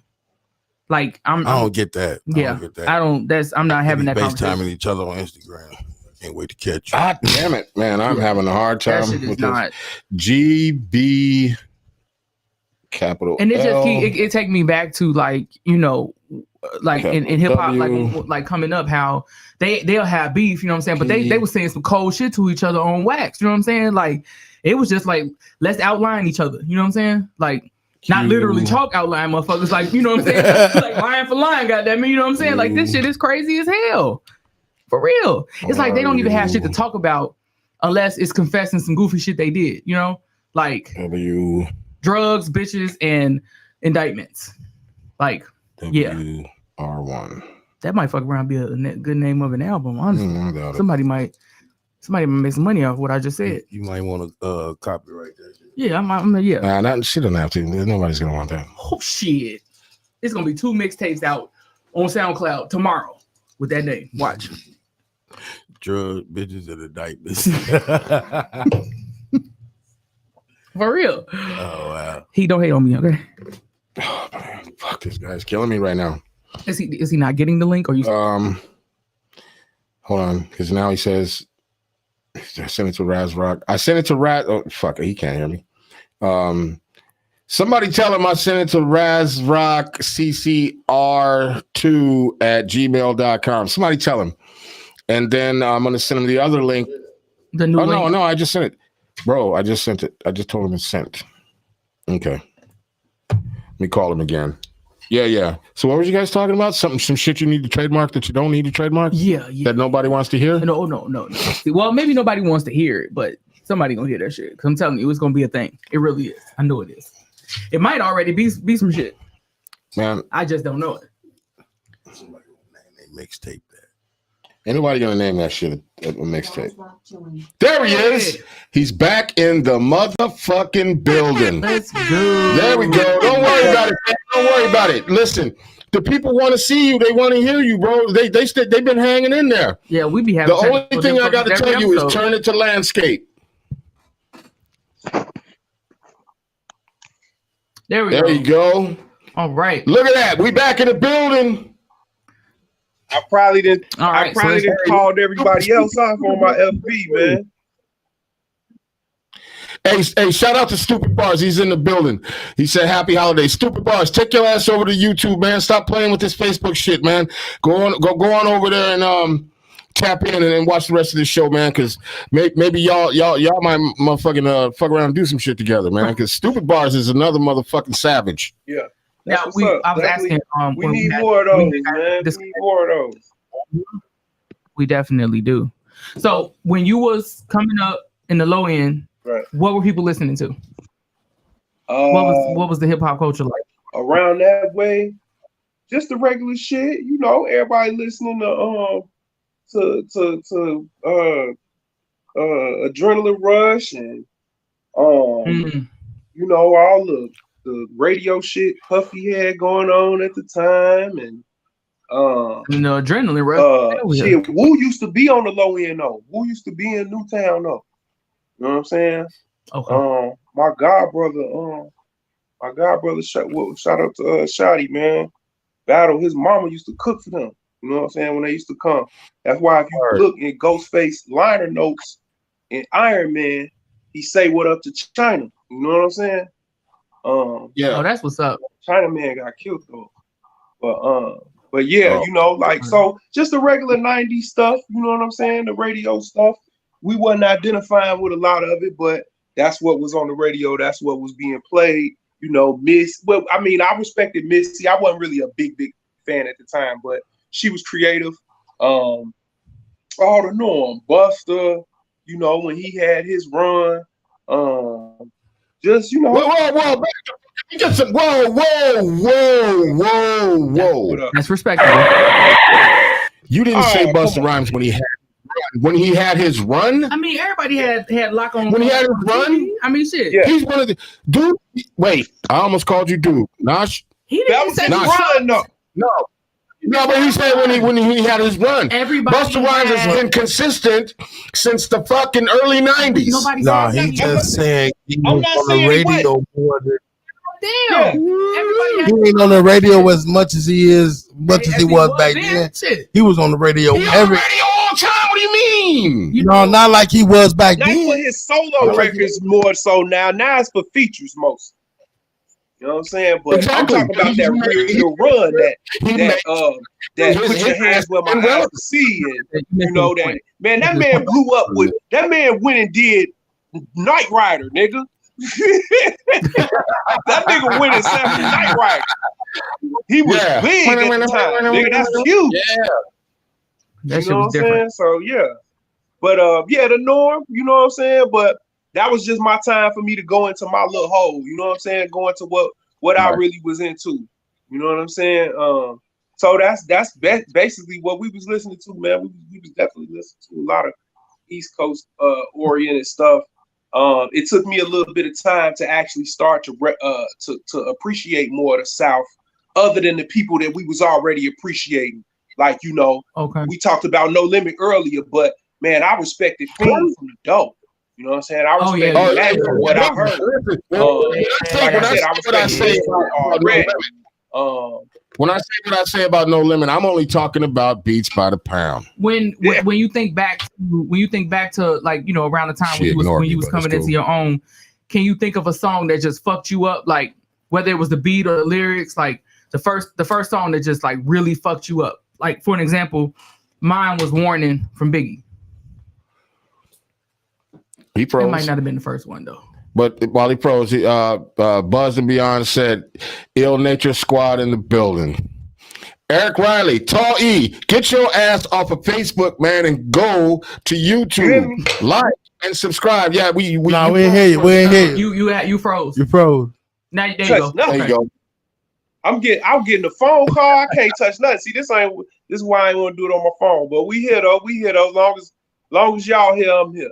Like, I don't get that. I'm not having that conversation. FaceTiming each other on Instagram. I can't wait to catch you. God damn it, man! I'm having a hard time that shit is with not this. GB capital. And it take me back to like, you know, like in hip hop, like coming up, how they'll have beef, you know what I'm saying? But they were saying some cold shit to each other on wax, you know what I'm saying? Like, it was just like, let's outline each other, you know what I'm saying? Like, not literally chalk outline motherfuckers, like, you know what I'm saying? Like line for line, goddamn me, you know what I'm saying? Like, this shit is crazy as hell. For real. It's like they don't even have shit to talk about unless it's confessing some goofy shit they did, you know? Like drugs, bitches, and indictments. Like, WR1. That might fuck around be a good name of an album, honestly. Somebody might make some money off what I just said. You might want to copyright that shit. Yeah, yeah. She doesn't have to. Nobody's gonna want that. Oh shit! It's gonna be 2 mixtapes out on SoundCloud tomorrow with that name. Watch. Drug, bitches, and indictments. For real. Oh wow. He don't hate on me, okay? Oh man, fuck, this guy's killing me right now. Is he not getting the link, or you? Hold on, because now he says I sent it to RasRok. I sent it to Oh fuck, he can't hear me. Somebody tell him I sent it to RasRok CCR2@gmail.com. Somebody tell him, and then I'm gonna send him the other link. The new link? No, I just sent it, bro. I just sent it. I just told him it's sent. Okay. Let me call him again. Yeah. So what were you guys talking about? Some shit you need to trademark that you don't need to trademark? Yeah. That nobody wants to hear? No. Well, maybe nobody wants to hear it, but somebody gonna hear that shit. Cause I'm telling you, it's gonna be a thing. It really is. I know it is. It might already be some shit. Man, I just don't know it. Somebody gonna name a mixtape that. Ain't nobody gonna name that shit a mixtape. There he is. He's back in the motherfucking building. Let's go. There we go. Don't worry about it, man. Don't worry about it. Listen, the people want to see you. They want to hear you, bro. They've been hanging in there. Yeah, we be having. The only thing I got to tell you is turn it to landscape. There you go. All right. Look at that. We back in the building. I probably didn't. All right, didn't called everybody else off on my FB, man. Hey, shout out to Stupid Bars. He's in the building. He said, "Happy holidays, Stupid Bars. Take your ass over to YouTube, man. Stop playing with this Facebook shit, man. Go on over there and tap in and watch the rest of the show, man. Because maybe y'all might motherfucking fuck around and do some shit together, man. Because Stupid Bars is another motherfucking savage. Yeah. Now I was asking. We need more of those, man. We need more of those. We definitely do. So when you was coming up in the low end, right, what were people listening to? What was the hip hop culture like around that way? Just the regular shit, you know. Everybody listening to Adrenaline Rush and you know, all the radio shit Puffy had going on at the time, and Adrenaline Rush. Shit, Wu used to be on the low end though. Wu used to be in Newtown though. You know what I'm saying? Okay. My god brother, shout out to Shotty, man. battle, his mama used to cook for them. You know what I'm saying? When they used to come. That's why if you look in Ghostface liner notes in Iron Man, he say what up to China. You know what I'm saying? Yeah. Oh, that's what's up. China man got killed though. But yeah, you know, like, so just the regular 90s stuff, you know what I'm saying? The radio stuff. We wasn't identifying with a lot of it, but that's what was on the radio. That's what was being played. You know, well, I mean, I respected Missy. I wasn't really a big fan at the time, but she was creative. All the Norm, Buster, you know, when he had his run, just, you know. Whoa. That's respectable. You didn't say Busta Rhymes when he had his run. I mean, everybody had lock on when he had his run. I mean, shit. Yeah. He's one of the dude. Wait, I almost called you dude. Nash. He didn't say run. No, but he said when he had his run. Busta Rhymes has been consistent since the fucking early 90s. Nah, he just saying he was on the radio more than. Damn. He ain't on the radio as much as he was back then. Shit. He was on the radio He on the radio all the time. What do you mean? No, not like he was back Not then. for his solo records more so now. Now it's for features most. You know what I'm saying? But Exactly. I'm talking about that real run that put your hands where my eyes can see, and you know that man. That man blew up with that man went and did Knight Rider, nigga. That nigga went and sampled Knight Rider. He was big at the time, nigga. That's huge. Yeah, that you know was what I'm saying? So yeah, but the Norm, you know what I'm saying? But that was just my time for me to go into my little hole. You know what I'm saying? Go into what I really was into. You know what I'm saying? So that's basically what we was listening to, man. We was definitely listening to a lot of East Coast oriented stuff. It took me a little bit of time to actually start to appreciate more of the South, other than the people that we was already appreciating. Like, you know, we talked about No Limit earlier, but man, I respected Fiend from the dope. You know what I'm saying? I respect that from what I heard. When I say what I say about No Limit, I'm only talking about Beats by the Pound. When you think back to like, you know, around the time when you was coming into your own, can you think of a song that just fucked you up? Like whether it was the beat or the lyrics, like the first song that just like really fucked you up. Like for an example, mine was Warning from Biggie. He froze. It might not have been the first one though. But while he froze, Buzz and Beyond said, "Ill Nature Squad in the building." Eric Riley, Tall E, get your ass off of Facebook, man, and go to YouTube, like and subscribe. Yeah, we ain't hear you. We ain't hear you. You froze. You froze. Now there you go. There you go. I'm getting a phone call. I can't touch nothing. See, this is why I ain't want to do it on my phone. But we here though. Long as y'all here, I'm here.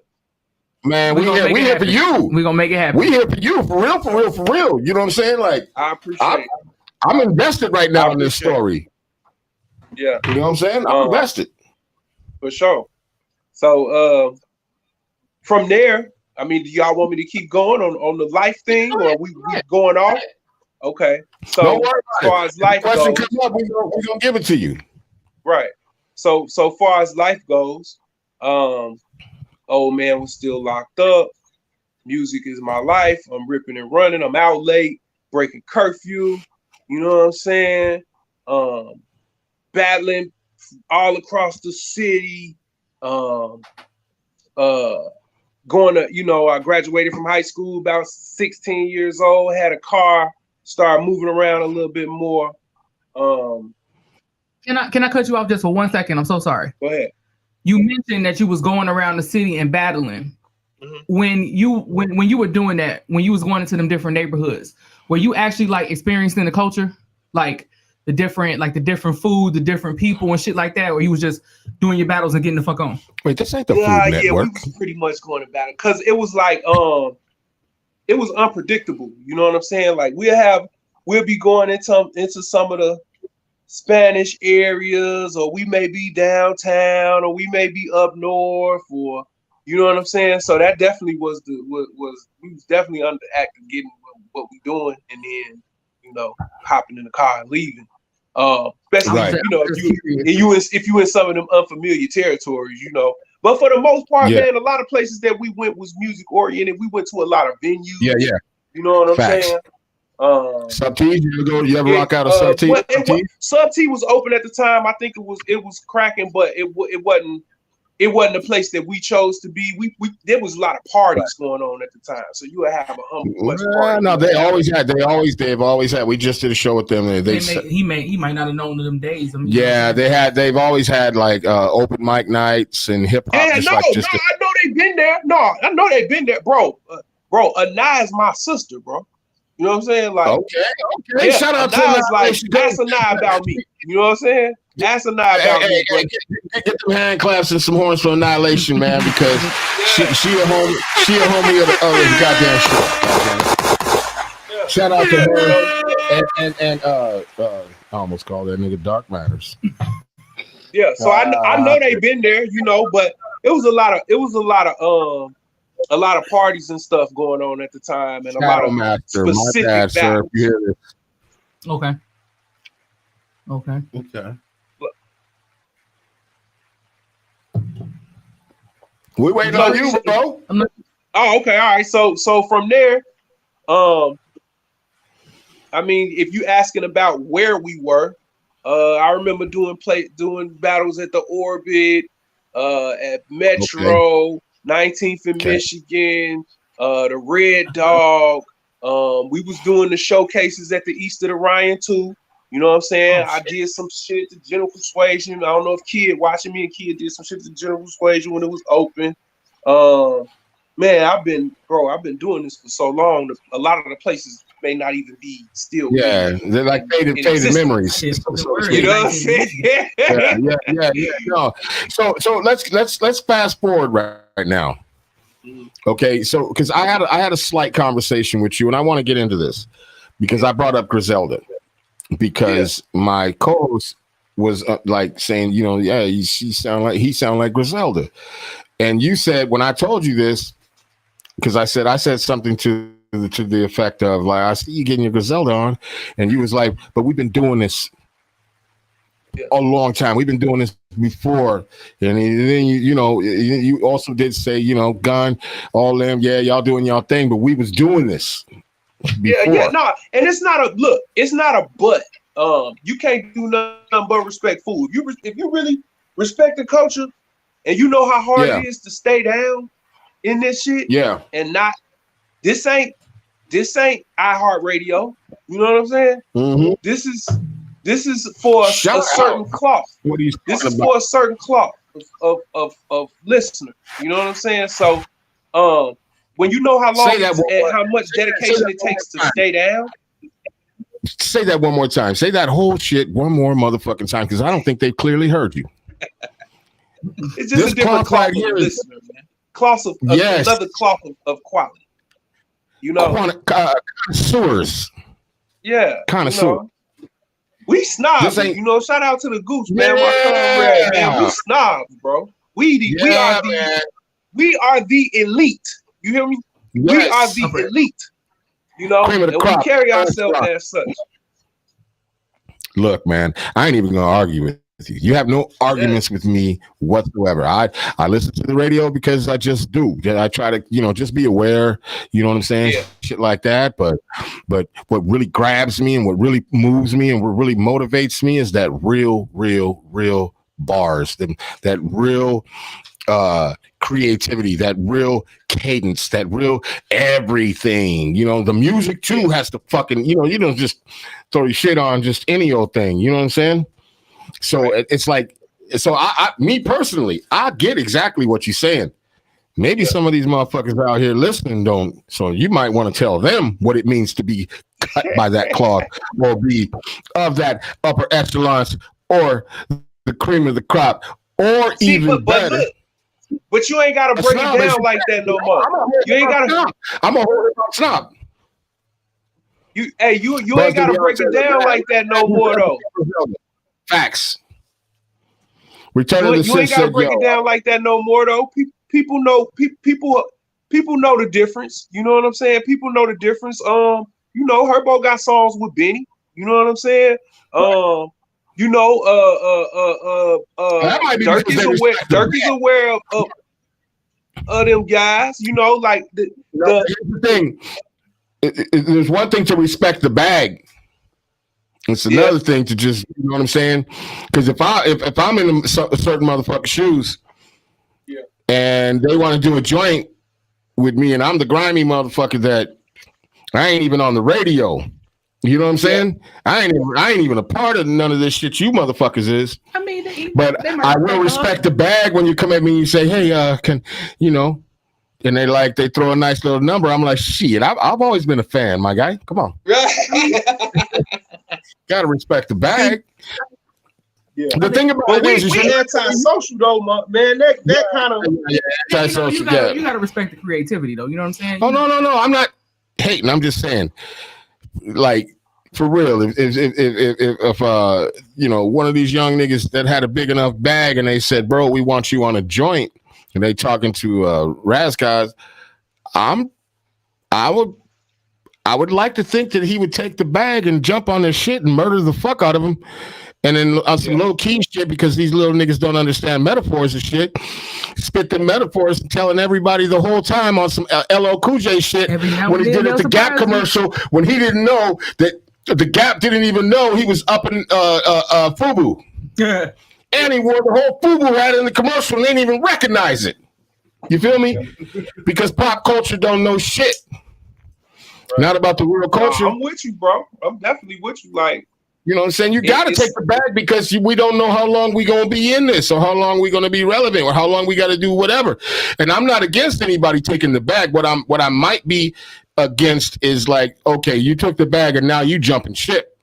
Man, we here for you. We're gonna make it happen. We here for you, for real. You know what I'm saying? Like, I appreciate it. I'm invested right now in this story. Yeah. You know what I'm saying? I'm invested. For sure. So from there, I mean, do y'all want me to keep going on the life thing, or we going off? Okay. So as far as life goes, question comes up, we're gonna give it to you. Right. So far as life goes, old man was still locked up. Music is my life. I'm ripping and running. I'm out late, breaking curfew. You know what I'm saying? Battling all across the city. Going to, you know, I graduated from high school about 16 years old, had a car, started moving around a little bit more. Can I cut you off just for 1 second? I'm so sorry. Go ahead. You mentioned that you was going around the city and battling. Mm-hmm. When you were doing that, when you was going into them different neighborhoods, were you actually like experiencing the culture, like the different food, the different people and shit like that, or you was just doing your battles and getting the fuck on? Wait, this ain't the Food Network. Yeah, we was pretty much going to battle because it was like it was unpredictable. You know what I'm saying? Like we'll be going into some of the Spanish areas, or we may be downtown, or we may be up north, or you know what I'm saying. So that definitely we was definitely under active getting what we doing, and then hopping in the car and leaving. Especially Right. if you in some of them unfamiliar territories, But for the most part, man, a lot of places that we went was music oriented. We went to a lot of venues. Yeah. You know what I'm Facts. saying? Sub-T, you ever rock out a Sub-T? Sub-T was open at the time. I think it was cracking, but it wasn't a place that we chose to be. There was a lot of parties going on at the time, so you would have a humble party. No, they've always had. We just did a show with them. He might not have known of them days. They've always had like open mic nights and hip hop. Yeah, I know they've been there. No, I know they've been there, bro. Anai is my sister, bro. You know what I'm saying? Like, okay. Yeah, Shout out to Anai. Like, ask Anai about me. You know what I'm saying? Ask Anai about me. Get some hand claps and some horns for Annihilation, man, because she a homie of the goddamn show. Yeah. Shout out to her and I almost called that nigga Dark Matters. Yeah, so I know they've been there, but it was a lot of parties and stuff going on at the time, and a lot of specific battles. Okay. We waiting on you, bro. Oh, okay, all right. So from there, I mean, if you asking about where we were, I remember doing battles at the Orbit, at Metro, 19th in Michigan, the Red Dog. We was doing the showcases at the East of the Ryan too. You know what I'm saying? I did some shit to General Persuasion. I don't know if Kid watching me and Kid did some shit to General Persuasion when it was open. Man, I've been doing this for so long. A lot of the places may not even be still. Yeah, they're like faded memories. You know what I'm saying? Yeah. No. So let's fast forward right now. Okay, so because I had a slight conversation with you, and I want to get into this because I brought up Griselda because my co-host was like saying, he sound like Griselda, and you said when I told you this, because I said something to the effect of like, I see you getting your Griselda on, and you was like, but we've been doing this a long time. We've been doing this before, and then you also did say, Gun, all them, y'all doing y'all thing, but we was doing this before. No, and it's not a but. You can't do nothing but respect food. If you really respect the culture, and you know how hard it is to stay down in this shit, and not this ain't iHeartRadio. You know what I'm saying? Mm-hmm. This is for a certain cloth. What are you This is for a certain cloth of listener. You know what I'm saying? So, when you know how long and how much dedication it takes to stay down. Say that one more time. Say that whole shit one more motherfucking time, because I don't think they clearly heard you. It's just a different cloth of listener, man. Another cloth of quality. Connoisseurs. Yeah. Connoisseurs. We snobs, shout out to the Goose, man. My comrade, man. We snobs, bro. We are the elite. You hear me? Yes. We are the elite. And we carry ourselves as such. Look, man, I ain't even gonna argue with you. You have no arguments with me whatsoever. I listen to the radio because I just do. I try to, just be aware, you know what I'm saying? Yeah. Shit like that. But what really grabs me and what really moves me and what really motivates me is that real bars, that real creativity, that real cadence, that real everything. The music too has to fucking, you don't just throw your shit on just any old thing. You know what I'm saying? So it's like, me personally, I get exactly what you're saying. Maybe some of these motherfuckers out here listening don't. So you might want to tell them what it means to be cut by that cloth or be of that upper echelons or the cream of the crop or even better. But you ain't got to break it down like that no more. You ain't got to. I'm a whole snob. You ain't got to break it down like that no more though. Facts. Return of the you ain't got to break it down like that no more though. People know the difference. You know what I'm saying? People know the difference. Herbo got songs with Benny. You know what I'm saying? you know, That might be Dirk because is they aware. respect the Dirk is aware of them guys. You know, like here's the thing. There's one thing to respect the bag. It's another thing to just, you know what I'm saying? Because if I'm in a certain motherfucker's shoes, and they want to do a joint with me, and I'm the grimy motherfucker that I ain't even on the radio. You know what I'm saying? I ain't even a part of none of this shit you motherfuckers is. I mean, but I will respect the bag when you come at me and you say, "Hey, can you know?" And they throw a nice little number. I'm like, shit. I've always been a fan, my guy. Come on, gotta respect the bag. Yeah. The thing about it is, we anti-social though, man. That kind of you gotta respect the creativity though. You know what I'm saying? Oh no, I'm not hating. I'm just saying, like, for real. If one of these young niggas that had a big enough bag and they said, "Bro, we want you on a joint," and they talking to Raz guys, I would like to think that he would take the bag and jump on this shit and murder the fuck out of him. And then on some low key shit, because these little niggas don't understand metaphors and shit, spit the metaphors and telling everybody the whole time on some LL Cool J shit when he did it the Gap commercial, when he didn't know that the Gap didn't even know he was up in FUBU. Yeah. And he wore the whole FUBU hat in the commercial and they didn't even recognize it. You feel me? Because pop culture don't know shit. Right. Not about the real culture. No, I'm with you, bro. I'm definitely with you. Like, you know what I'm saying? You got to take the bag because we don't know how long we going to be in this or how long we going to be relevant or how long we got to do whatever. And I'm not against anybody taking the bag. What I might be against is like, okay, you took the bag and now you jumping ship.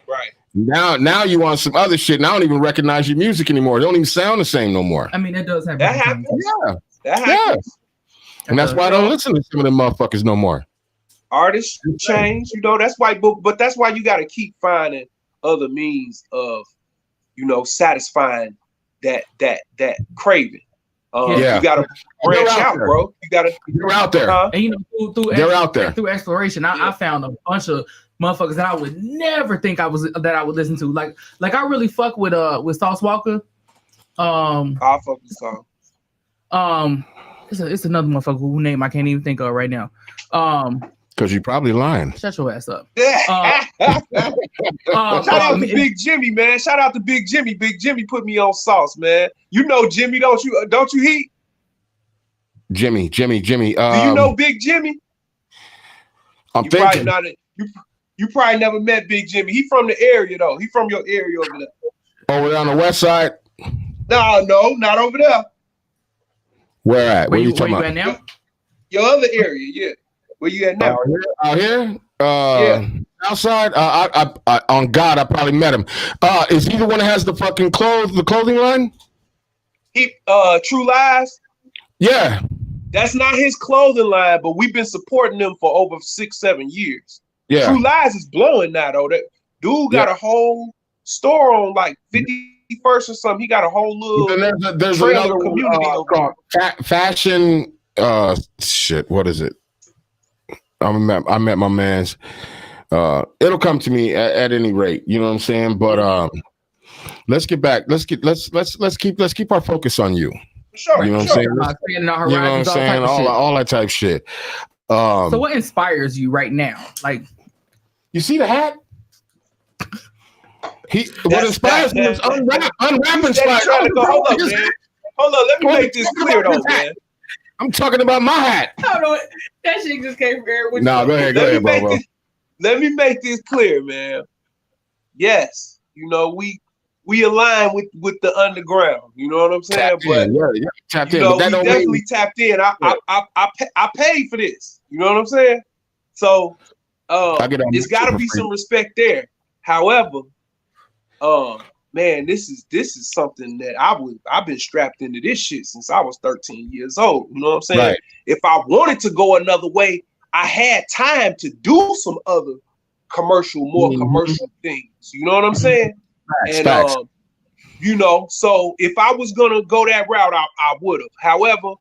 Right. Now you want some other shit and I don't even recognize your music anymore. It don't even sound the same no more. I mean, that does happen. That happens. Yeah. That happens. Yeah. And that's why I don't listen to some of them motherfuckers no more. Artists change, you know. That's why, but that's why you got to keep finding other means of, you know, satisfying that craving. You got to branch out, bro. You got to. They're out there, and you know, they're out there through exploration. I found a bunch of motherfuckers that I would never think I would listen to. Like I really fuck with Sauce Walker. I fuck with Sauce. It's another motherfucker whose name I can't even think of right now. Because you're probably lying. Shut your ass up. Shout out to Big Jimmy, man. Shout out to Big Jimmy. Big Jimmy put me on Sauce, man. You know Jimmy, don't you? Don't you, Heat? Jimmy. Do you know Big Jimmy? I'm thinking. You probably never met Big Jimmy. He from the area though. He from your area over there. Over there on the west side? No, not over there. Where at? Where you talking about? At now? Your other area, yeah. Where you at now? Out here? Outside? On God, I probably met him. Is he the one that has the fucking clothing line? He True Lies? Yeah. That's not his clothing line, but we've been supporting them for over 6-7 years. Yeah. True Lies is blowing now though. That dude got a whole store on like 51st or something. He got a whole little there's another community called Fashion shit. What is it? I met my man's. It'll come to me at any rate. You know what I'm saying? But let's get back. Let's keep our focus on you. Sure. You know what I'm saying? You know what I'm saying? All that type shit. So what inspires you right now? Like, you see the hat? What inspires me is unwrap inspires. Hold up, man. Hold up. Let me make this clear though, man. I'm talking about my hat. I don't know. That shit just came from Eric. No, go ahead, bro. Let me make this clear, man. Yes, you know, we align with the underground. You know what I'm saying? Tapped in. We definitely tapped in. I paid for this. You know what I'm saying? So there's got to be some respect there. However, man, this is something that I've been strapped into this shit since I was 13 years old. You know what I'm saying? Right. If I wanted to go another way, I had time to do some other more commercial things. You know what I'm saying? Facts. You know, so if I was gonna go that route, I would have. However,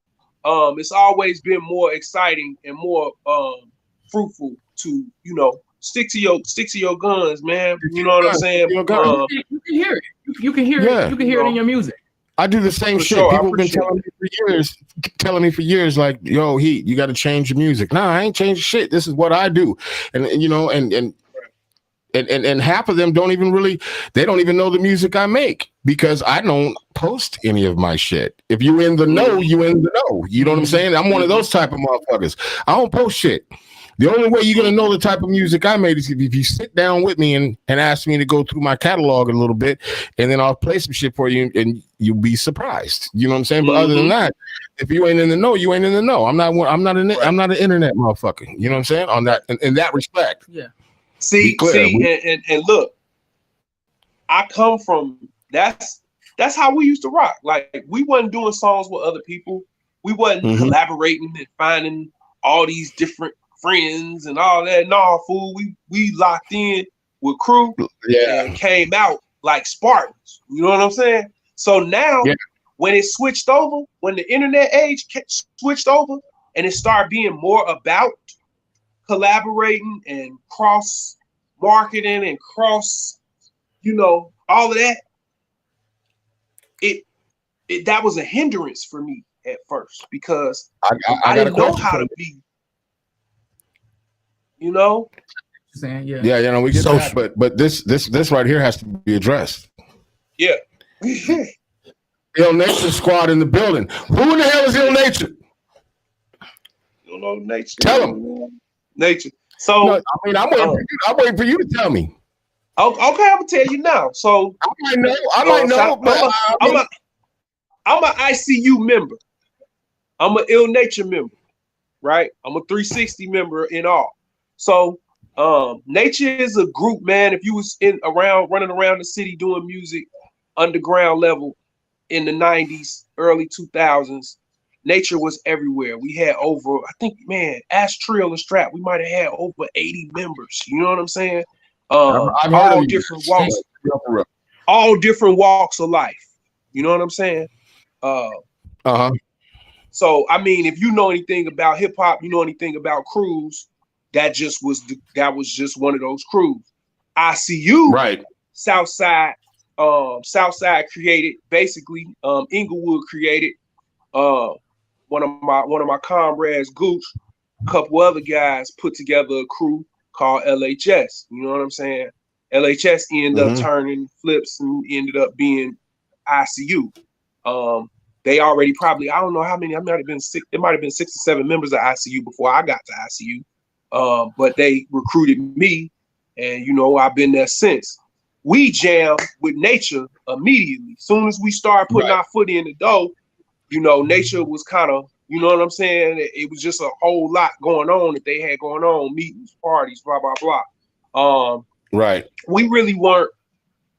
it's always been more exciting and more fruitful to, you know, stick to your guns, man. You know what I'm saying? You can hear it. You can hear it. You can hear it in your music. I do the same shit. Sure, People have been telling me for years, like, yo, Heat, you got to change your music. No, I ain't changing shit. This is what I do. And you know, and half of them don't even know the music I make because I don't post any of my shit. If you in the know, you in the know. You know what I'm saying? I'm one of those type of motherfuckers. I don't post shit. The only way you're gonna know the type of music I made is if you sit down with me and ask me to go through my catalog a little bit, and then I'll play some shit for you, and you'll be surprised. You know what I'm saying? But other than that, if you ain't in the know, you ain't in the know. I'm not an internet motherfucker. You know what I'm saying? On that, in that respect. Yeah. See, and look, I come from that's how we used to rock. Like we wasn't doing songs with other people. We wasn't collaborating and finding all these different friends and all that. No, fool. We locked in with crew and came out like Spartans. You know what I'm saying? So now when it switched over, when the internet age switched over and it started being more about collaborating and cross marketing and cross, you know, all of that, it that was a hindrance for me at first because I didn't know how to be, you know. Saying we get that, but this right here has to be addressed. Yeah. Ill Nature Squad in the building. Who in the hell is Ill Nature? You don't know Nature. Tell them. Nature. So no, I mean, I'm waiting for you to tell me. Okay, I'm gonna tell you now. So I might know, but I'm an ICU member. I'm an Ill Nature member, right? I'm a 360 member in all. So Nature is a group, man. If you was running around the city doing music underground level in the 90s, early 2000s, Nature was everywhere. We had over, I think, man, Ash Trill and Strap, we might have had over 80 members. You know what I'm saying? All different walks, of life. You know what I'm saying? So I mean, if you know anything about hip hop, you know anything about crews, that was just one of those crews. ICU, right? Southside created, basically. Inglewood created. One of my comrades, Gooch, a couple other guys put together a crew called LHS. You know what I'm saying? LHS ended up turning flips and ended up being ICU. They already probably, I don't know how many, it might have been 6 or 7 members of ICU before I got to ICU. But they recruited me, and you know, I've been there since. We jammed with Nature immediately. As soon as we started putting our foot in the door, you know, Nature was kind of, you know what I'm saying? It was just a whole lot going on that they had going on, meetings, parties, blah, blah, blah. Right. We really weren't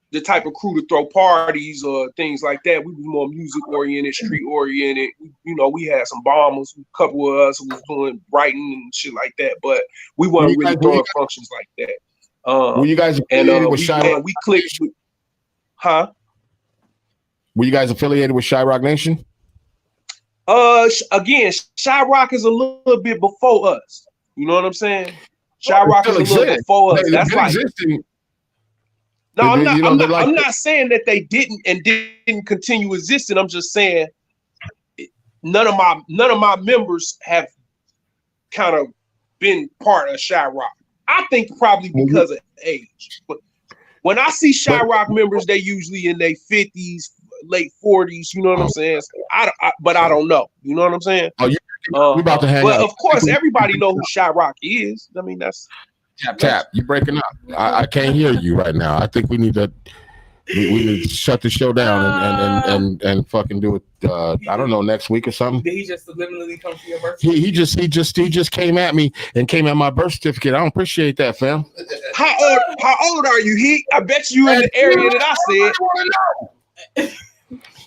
the type of crew to throw parties or things like that. We was more music oriented, street oriented. You know, we had some bombers, a couple of us who was doing writing and shit like that, but we weren't really throwing functions like that. Were you guys affiliated with Shyrock? We clicked with, Were you guys affiliated with Shyrock Nation? Again, Shyrock is a little bit before us. You know what I'm saying? Shyrock is a little before us. That's like existing. No, I'm not saying that they didn't continue existing. I'm just saying none of my members have kind of been part of Shyrock. I think probably because of age. But when I see Shyrock members, they usually in their 50s, late 40s. You know what I'm saying? But I don't know. You know what I'm saying? Oh, we about to hang out. But of course, everybody know who Shyrock is. I mean, that's tap. You breaking up? I can't hear you right now. I think we need to shut the show down and fucking do it. I don't know, next week or something. Did he just subliminally come to your birthday? He just came at me and came at my birth certificate. I don't appreciate that, fam. How old are you, Heat? I bet you in the area that I said.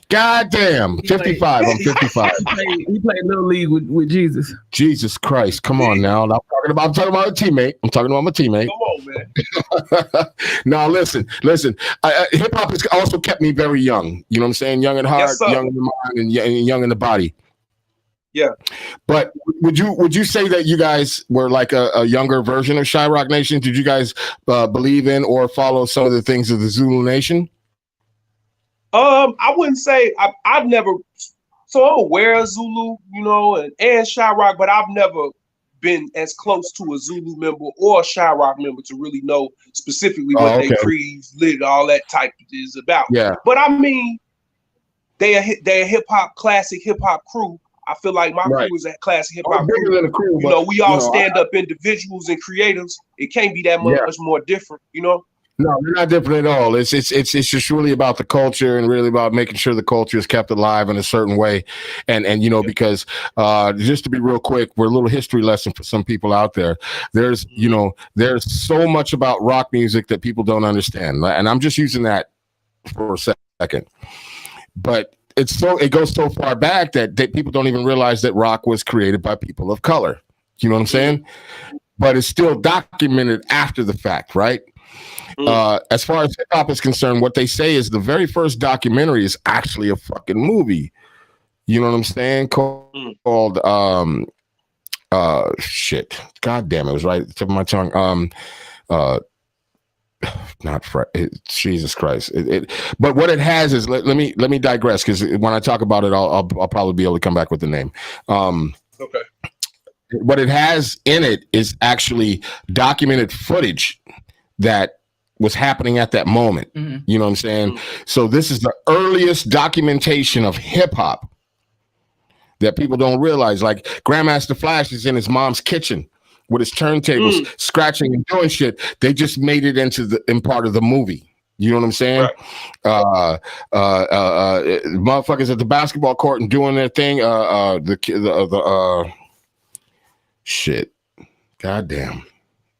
God damn, 55. I'm 55. He played Little League with Jesus. Jesus Christ, come on now. I'm talking about a teammate. I'm talking about my teammate. Come on, man. Now listen. Hip hop has also kept me very young. You know what I'm saying? Young at heart, young in the mind, and young in the body. Yeah. But would you say that you guys were like a younger version of Shyrock Nation? Did you guys believe in or follow some of the things of the Zulu Nation? I wouldn't say I've never. So I'm aware of Zulu, you know, and Shyrock, but I've never been as close to a Zulu member or a Shyrock member to really know specifically what they creeds, lit, all that type is about. Yeah. But I mean, they a hip hop, classic hip hop crew. I feel like my crew is a classic hip hop crew. Bigger than a crew, you know, we all stand up individuals and creatives. It can't be that much more different, you know. No, they're not different at all. It's just really about the culture and really about making sure the culture is kept alive in a certain way. And you know, because just to be real quick, we're a little history lesson for some people out there. There's so much about rock music that people don't understand. And I'm just using that for a second. But it goes so far back that people don't even realize that rock was created by people of color. You know what I'm saying? But it's still documented after the fact, right? As far as hip hop is concerned, what they say is the very first documentary is actually a fucking movie. You know what I'm saying? Called shit. God damn it was right at the tip of my tongue. Jesus Christ. But what it has is let me digress, because when I talk about it, I'll probably be able to come back with the name. Okay. What it has in it is actually documented footage that was happening at that moment. Mm-hmm. You know what I'm saying? Mm-hmm. So this is the earliest documentation of hip hop that people don't realize. Like Grandmaster Flash is in his mom's kitchen with his turntables, scratching and doing shit. They just made it in part of the movie. You know what I'm saying? Right. Motherfuckers at the basketball court and doing their thing. Shit. Goddamn.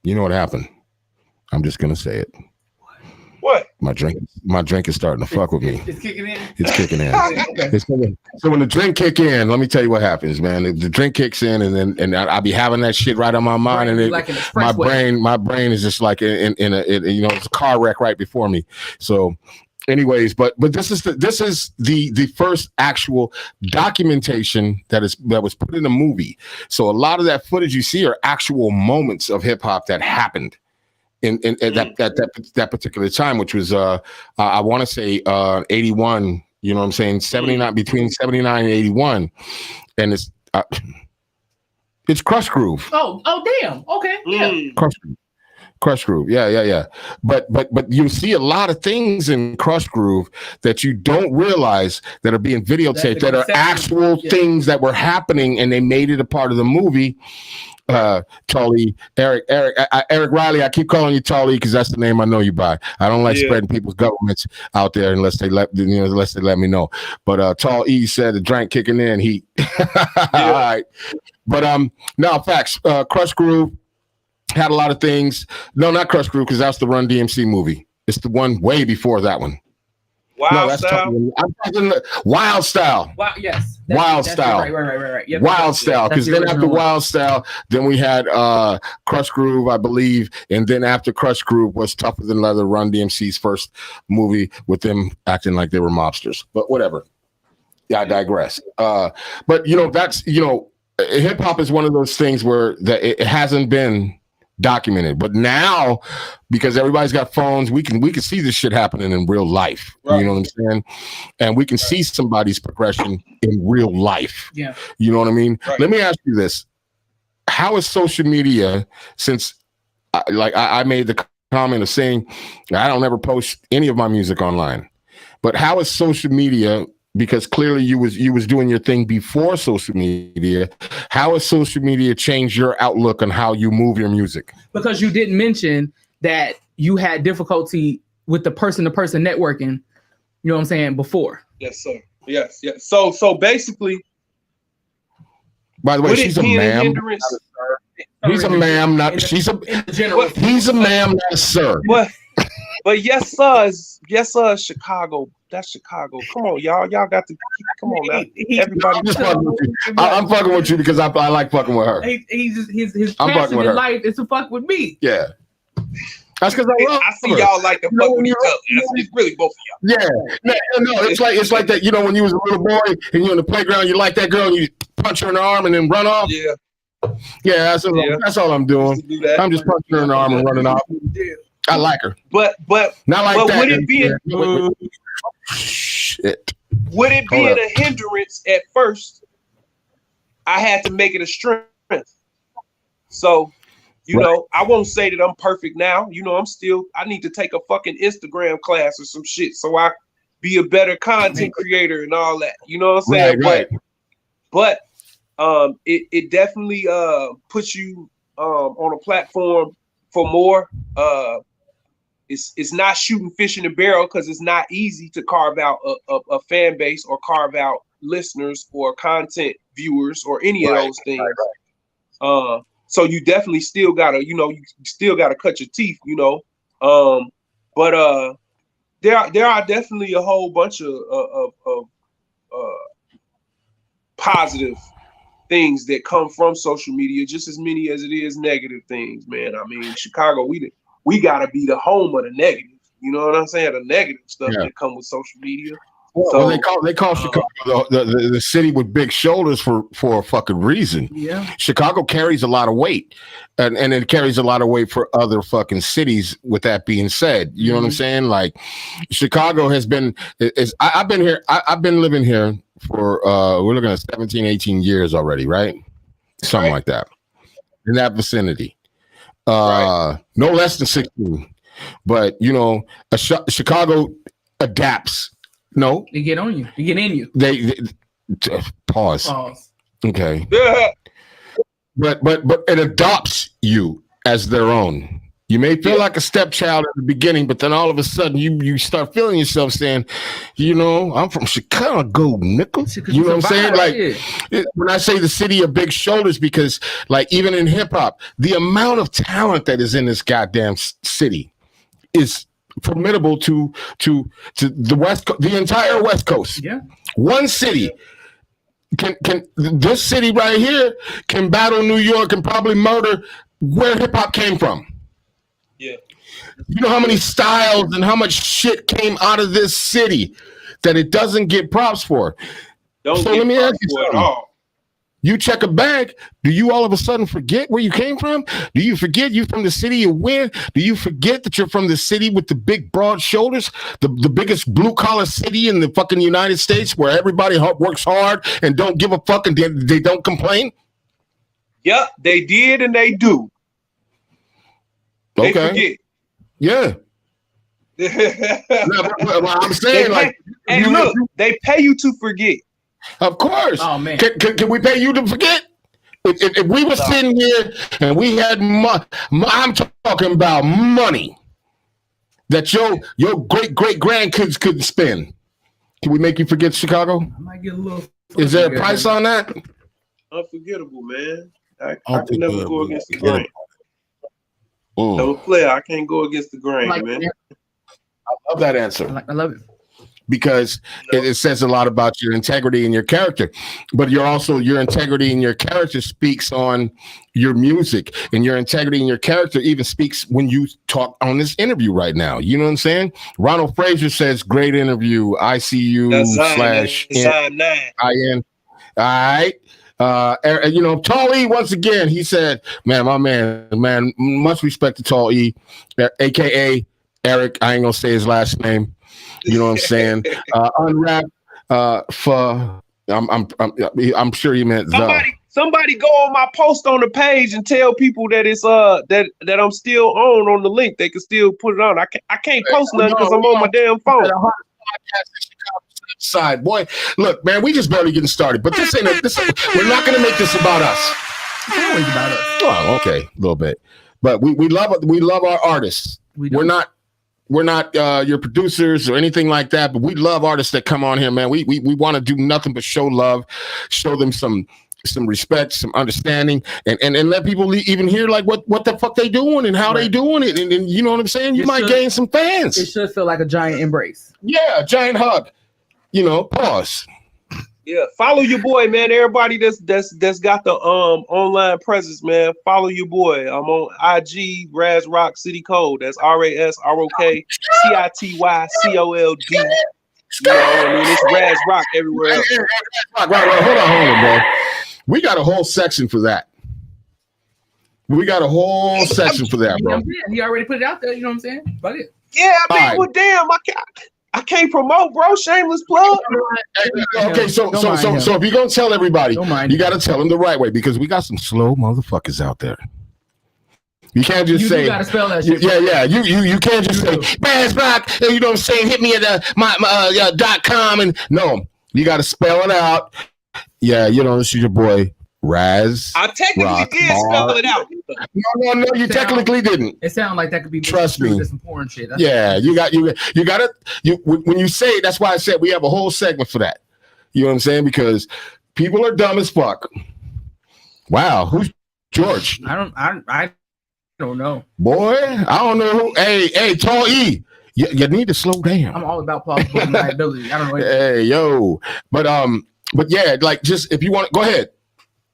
You know what happened? I'm just gonna say it. What? My drink is starting to fuck with me. It's kicking in. It's kicking in. So when the drink kick in, let me tell you what happens, man. The drink kicks in, and I'll be having that shit right on my mind, and my brain is just like in a it's a car wreck right before me. So, anyways, but this is the first actual documentation that was put in a movie. So a lot of that footage you see are actual moments of hip hop that happened in that particular time, which was I want to say 81. You know what I'm saying? 79, between 79 and 81, and it's Crush Groove. Oh damn. Okay. Yeah. Crush Groove. Yeah. But you see a lot of things in Crush Groove that you don't realize that are being videotaped, that are actual things that were happening, and they made it a part of the movie. Tully, Eric Riley. I keep calling you Tully because that's the name I know you by. I don't like spreading people's governments out there unless they let me know. But Tall E said the drink kicking in. All right. But no, facts. Crush Groove had a lot of things. No, not Crush Groove, because that's the Run DMC movie. It's the one way before that one. Wild Style. I'm talking Wild Style. Yes. Wild Style. Right. Yep, Wild Style. Because then after Wild Style, then we had Crush Groove, I believe. And then after Crush Groove was Tougher Than Leather, Run DMC's first movie with them acting like they were mobsters. But whatever. Yeah, I digress. But that's hip hop is one of those things where it hasn't been documented, but now because everybody's got phones, we can see this shit happening in real life. Right. You know what I'm saying? And we can see somebody's progression in real life. Yeah. You know what I mean? Right. Let me ask you this: how is social media? Since I made the comment of saying I don't ever post any of my music online, but how is social media? Because clearly you was doing your thing before social media. How has social media changed your outlook on how you move your music? Because you didn't mention that you had difficulty with the person-to-person networking. You know what I'm saying? Before. Yes, sir. Yes. So basically. By the way, she's a ma'am. He's a ma'am, not she's a. He's a ma'am, not a sir. But yes, sir. Chicago. That's Chicago. Come on, y'all. Y'all got to come on now. Everybody. I'm fucking with you because I like fucking with her. His passion in life is to fuck with me. Yeah. That's because I see y'all like to fuck with each other. It's really both of y'all. Yeah. No, it's like that. When you was a little boy and you're in the playground, you like that girl and you punch her in the arm and then run off? Yeah. Yeah, that's all I'm doing. Do that. I'm just punching her in the arm and running off. I like her. But Not like that. would it be shit? Would it be a hindrance at first? I had to make it a strength. So, you know, I won't say that I'm perfect now. You know, I need to take a fucking Instagram class or some shit so I be a better content creator and all that. You know what I'm saying? Right. But it definitely puts you on a platform for more. It's not shooting fish in a barrel because it's not easy to carve out a fan base or carve out listeners or content viewers or any of those things. So you definitely still gotta, you cut your teeth, you know. But there are definitely a whole bunch of positive things that come from social media, just as many as it is negative things, man. I mean, Chicago, we gotta be the home of the negative. You know what I'm saying? The negative stuff that come with social media. Well, they call Chicago the city with big shoulders for a fucking reason. Yeah, Chicago carries a lot of weight, and it carries a lot of weight for other fucking cities. With that being said, you know what I'm saying? Like, Chicago has been. I've been here. I've been living here for we're looking at 17, 18 years already, right? Something like that, in that vicinity. No less than 16. But you know, Chicago adapts. No, they get on you. They get in you. They pause. Okay. Yeah. But it adopts you as their own. You may feel like a stepchild at the beginning, but then all of a sudden you start feeling yourself saying, you know, I'm from Chicago, nickel. You know what I'm saying? Like, when I say the city of big shoulders, because like even in hip hop, the amount of talent that is in this goddamn city is formidable to the West Coast, the entire West Coast. Yeah, one city can this city right here can battle New York and probably murder where hip hop came from. Yeah, you know how many styles and how much shit came out of this city that it doesn't get props for. So let me ask you something. You check a bag, do you all of a sudden forget where you came from? Do you forget you from the city you win? Do you forget that you're from the city with the big broad shoulders, the biggest blue collar city in the fucking United States where everybody works hard and don't give a fuck and they don't complain? Yep, they did and they do. They forget. Yeah. Well, I'm saying they pay you to forget. Of course. Oh man, can we pay you to forget? If we were sitting here and we had I'm talking about money that your great grandkids couldn't spend. Can we make you forget Chicago? I might get a little. Is there a price on that? Unforgettable, man. I can never go against the grain. I'm a player. I can't go against the grain, man. I love that answer. I love it. Because it says a lot about your integrity and your character, but your integrity and your character speaks on your music, and your integrity and your character even speaks when you talk on this interview right now. You know what I'm saying? Ronald Fraser says, "Great interview. ICU/IN." All right. You know, Tall E once again. He said, "Man, my man, much respect to Tall E, aka Eric. I ain't gonna say his last name." You know what I'm saying? Unwrap for I'm sure you meant somebody go on my post on the page and tell people that it's that I'm still on the link. They can still put it on. I can't post nothing because I'm on my damn phone. Side boy, look, man, we just barely getting started, but this ain't we're not gonna make this about us. It's always about us. Oh, okay, a little bit. But we love our artists. We're not your producers or anything like that, but we love artists that come on here, man. We want to do nothing but show love, show them some respect, some understanding, and let people even hear like what the fuck they doing and how they doing it, and you know what I'm saying. You might gain some fans. It should feel like a giant embrace. Yeah, a giant hug. You know, pause. Yeah, follow your boy, man. Everybody that's got the online presence, man. Follow your boy. I'm on IG, RasRok City Code. That's RasRok CITYCOLD. You know, I mean, it's RasRok everywhere else. Right. Hold on, bro. We got a whole section for that. We got a whole section for that, bro. He already put it out there. You know what I'm saying? Fuck it. Yeah, I mean, All right. well, damn, I can't promote, bro. Shameless plug. Okay, so if you're gonna tell everybody, you got to tell them the right way because we got some slow motherfuckers out there. You can't just say. You gotta spell that shit. Yeah. You can't just say RasRok. You know what I'm saying? Hit me at my .com and no, you got to spell it out. Yeah, you know this is your boy Raz. I technically did spell it out. No, you technically didn't. It sounds like that could be. Trust me. Some porn shit. Yeah, you got to. When you say it, that's why I said we have a whole segment for that. You know what I'm saying? Because people are dumb as fuck. Wow, who's George? I don't know. Boy, I don't know who. Hey, Tall E, you need to slow down. I'm all about plausible liability. I don't know. Hey, yo, but yeah, like just if you want, go ahead.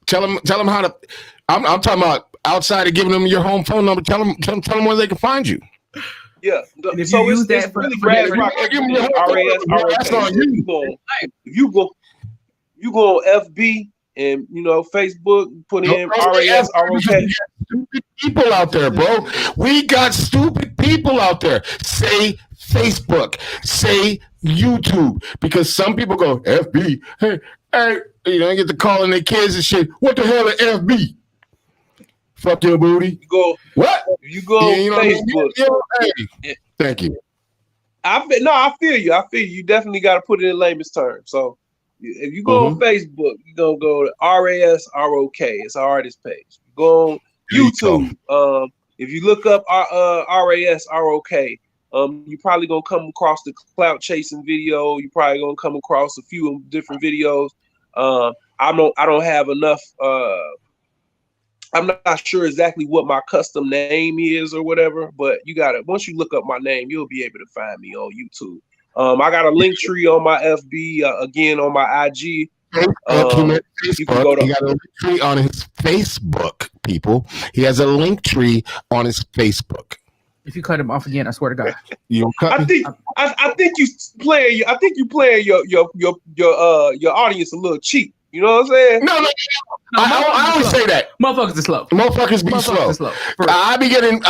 Tell them how to. I'm talking about outside of giving them your home phone number. Tell them where they can find you. Yeah. If So you use it's that really for RasRok. You go on FB and Facebook, put in RasRok. Stupid people out there, bro. We got stupid people out there. Say Facebook. Say YouTube. Because some people go FB. Hey, get to calling their kids and shit. What the hell is FB? Fuck your booty. You go. What? You go on Facebook. Hey, thank you. I feel you. You definitely got to put it in layman's terms. So if you go on Facebook, you're going to go to RasRok. It's our artist page. You go on YouTube. If you look up RasRok, you're probably going to come across the clout chasing video. You're probably going to come across a few different videos. I don't have enough. I'm not sure exactly what my custom name is or whatever, but once you look up my name, you'll be able to find me on YouTube. I got a link tree on my FB, again on my IG. You can go to. He got a link tree on his Facebook, people. He has a link tree on his Facebook. If you cut him off again, I swear to God. You don't cut me? I think you playing your audience a little cheap. You know what I'm saying? No. I always say that. Motherfuckers are slow. Motherfuckers be slow. I be getting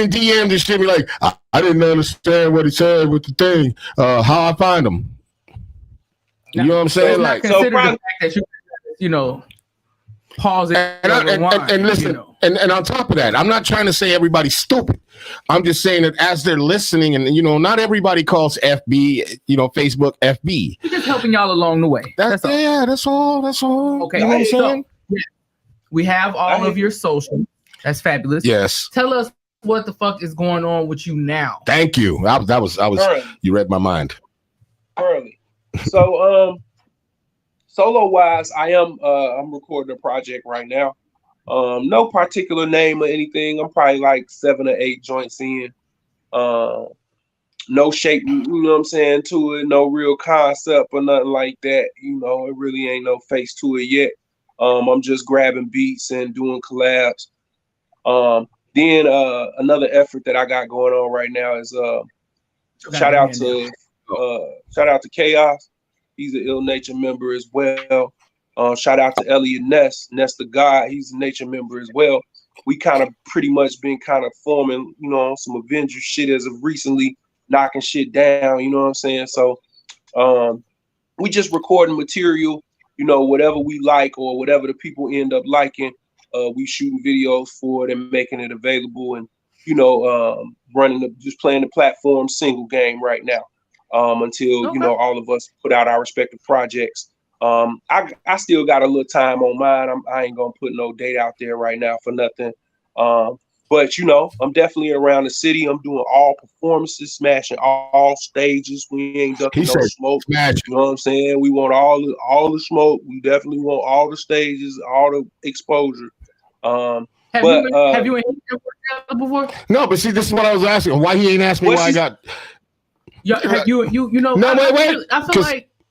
DMs and shit. Be like, I didn't understand what he said with the thing. How I find them? You know what I'm saying? Like, consider the fact that you pause it and listen. And on top of that, I'm not trying to say everybody's stupid. I'm just saying that as they're listening, and not everybody calls FB, Facebook FB. We're just helping y'all along the way. That's all. Yeah, that's all. Okay, you know what I'm saying? Yeah. We have all of your social. That's fabulous. Yes. Tell us what the fuck is going on with you now. Thank you. That was early. You read my mind. Early. So solo wise, I'm recording a project right now. No particular name or anything. I'm probably like 7 or 8 joints in. No shape, you know what I'm saying, to it. No real concept or nothing like that. It really ain't no face to it yet. I'm just grabbing beats and doing collabs. Then another effort that I got going on right now is shout out to Chaos. He's an Ill Nature member as well. Shout out to Elliot Ness the God. He's a Nature member as well. We kind of pretty much been kind of forming, some Avengers shit as of recently, knocking shit down. You know what I'm saying? So we just recording material, whatever we like or whatever the people end up liking. We shooting videos for it and making it available, and just playing the platform single game right now until all of us put out our respective projects. I still got a little time on mine. I ain't gonna put no date out there right now for nothing. But I'm definitely around the city. I'm doing all performances, smashing all stages. We ain't ducking no smoke. Smash. You know what I'm saying? We want all the smoke. We definitely want all the stages, all the exposure. Have you before? No, but see, this is what I was asking. Why he ain't asked me why I got? No, wait.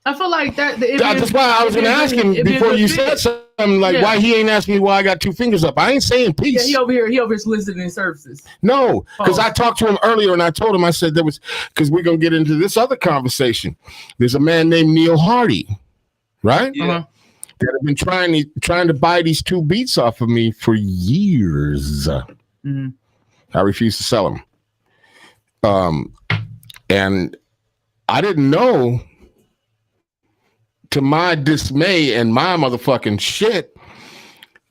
I feel like that. That's why I was going to ask him before you said something like why he ain't asked me why I got 2 fingers up. I ain't saying peace. Yeah, he over here soliciting services. No, because I talked to him earlier and I told him, I said because we're going to get into this other conversation. There's a man named Neil Hardy, right? Yeah. that have been trying to buy these 2 beats off of me for years. Mm-hmm. I refuse to sell them. And I didn't know, to my dismay and my motherfucking shit,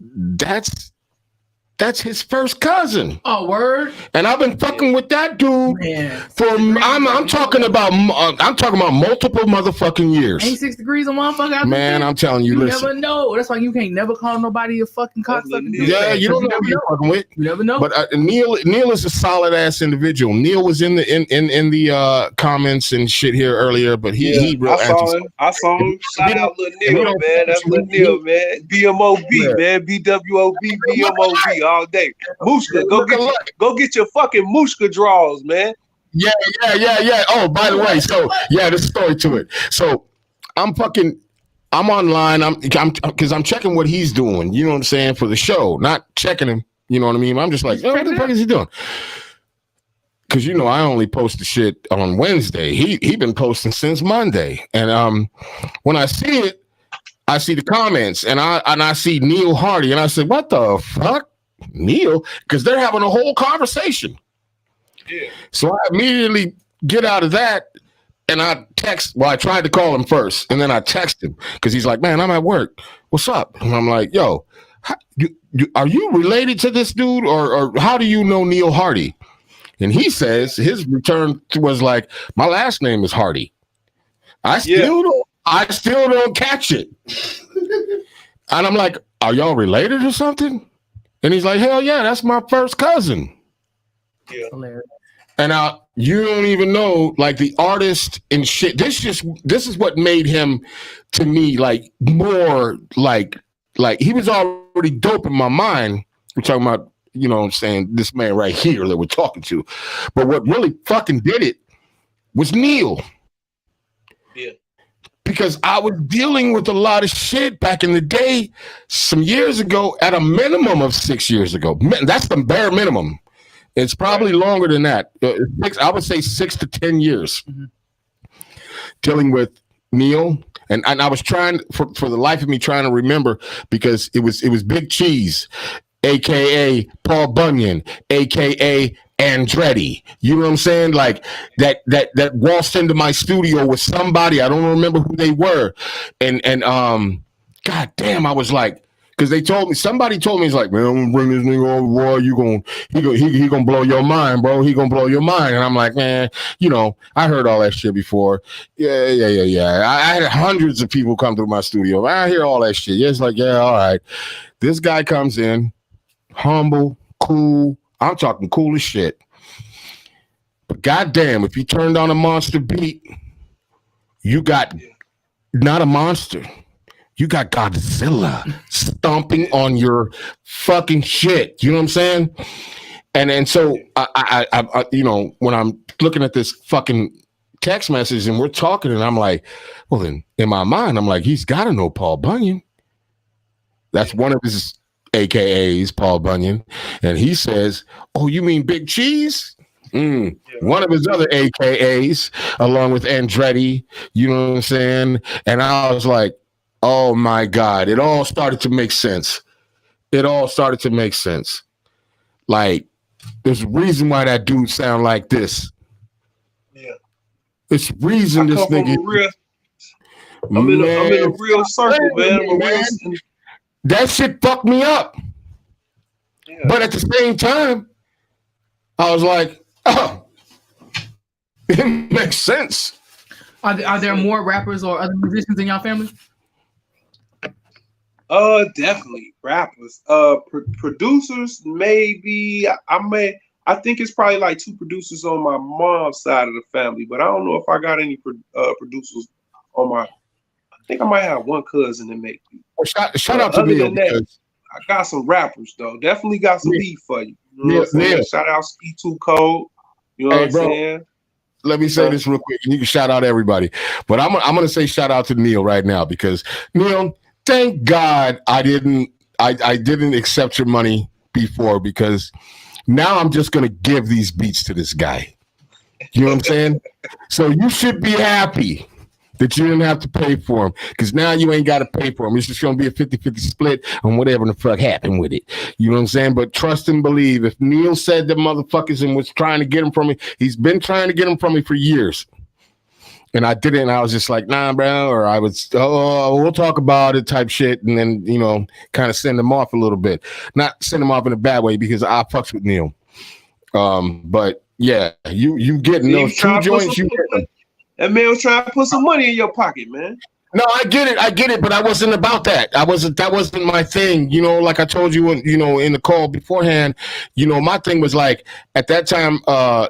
that's his first cousin. Oh, word! And I've been fucking with that dude for I'm talking about multiple motherfucking years. Ain't 6 degrees a motherfucker. Man, I'm telling you, you listen. never know. That's why you can't never call nobody a fucking cocksucker. Yeah, you don't know who you're fucking with. You never know. But Neil is a solid ass individual. Neil was in the comments and shit here earlier, but he real I saw him. Shout out Lil Neil, man. That's Lil Neil, man. BMOB, man. BWOB, BMOB all day. Mushka, go get your fucking Mushka draws, man. Yeah. Oh, by the way, so yeah, there's a story to it. So I'm online. Because I'm checking what he's doing. You know what I'm saying, for the show, not checking him. You know what I mean? I'm just like, what the fuck is he doing? Because I only post the shit on Wednesday. He been posting since Monday, and when I see it, I see the comments, and I see Neil Hardy, and I said, what the fuck? Neil, because they're having a whole conversation. Yeah. So I immediately get out of that and I text. Well, I tried to call him first and then I text him because he's like, man, I'm at work. What's up? And I'm like, yo, are you related to this dude or how do you know Neil Hardy? And he says his return was like, my last name is Hardy. I still don't catch it. And I'm like, are y'all related or something? And he's like, hell yeah, that's my first cousin. Yeah. And you don't even know, like, the artist and shit. This is what made him, to me, like, more like he was already dope in my mind. We're talking about, you know what I'm saying, this man right here that we're talking to. But what really fucking did it was Neil. Yeah. Because I was dealing with a lot of shit back in the day, some years ago, at a minimum of 6 years ago. That's the bare minimum. It's probably longer than that. I would say 6 to 10 years. Mm-hmm. Dealing with Neil. And I was trying, for the life of me, trying to remember, because it was Big Cheese, a.k.a. Paul Bunyan, a.k.a. Andretti. You know what I'm saying? Like that waltzed into my studio with somebody. I don't remember who they were. And God damn, I was like, because somebody told me, it's like, man, I'm gonna bring this nigga over, boy. He gonna blow your mind, bro. He gonna blow your mind. And I'm like, man, I heard all that shit before. Yeah. I had hundreds of people come through my studio. I hear all that shit. Yeah, it's like, yeah, all right. This guy comes in, humble, cool. I'm talking cool as shit. But goddamn, if you turned on a monster beat, you got not a monster. You got Godzilla stomping on your fucking shit. You know what I'm saying? And so I when I'm looking at this fucking text message and we're talking, and I'm like, well, then in my mind, I'm like, he's got to know Paul Bunyan. That's one of his AKAs, Paul Bunyan. And he says, oh, you mean Big Cheese? One of his other AKAs, along with Andretti. You know what I'm saying? And I was like, oh my God, it all started to make sense. Like, there's a reason why that dude sound like this. Yeah. It's reason this nigga. I'm in a real circle, man. That shit fucked me up. Yeah. But at the same time, I was like, oh, it makes sense. Are there more rappers or other musicians in your family? Definitely rappers. Producers, maybe. I think it's probably like 2 producers on my mom's side of the family, but I don't know if I got any producers on my. I think I might have 1 cousin that make beats. Well, shout out to Neil. I got some rappers though. Definitely got some beat for you. Shout out Ski 2 Code. You know what I'm saying? Let me say this real quick, and you can shout out everybody. But I'm gonna say shout out to Neil right now, because Neil, thank God I didn't accept your money before, because now I'm just gonna give these beats to this guy. You know what I'm saying? So you should be happy. that you didn't have to pay for them, because now you ain't got to pay for them. It's just going to be a 50-50 split on whatever the fuck happened with it. You know what I'm saying? But trust and believe, if Neil said the motherfuckers and was trying to get them from me, he's been trying to get them from me for years. And I did it, and I was just like, nah, bro, or I would, we'll talk about it type shit, and then, you know, kind of send them off a little bit. Not send them off in a bad way, because I fucks with Neil. But yeah, you getting those 2 joints, you get them. That man was trying to put some money in your pocket, man. No, I get it, but I wasn't about that. That wasn't my thing. You know, like I told you, you know, in the call beforehand, you know, my thing was like, at that time,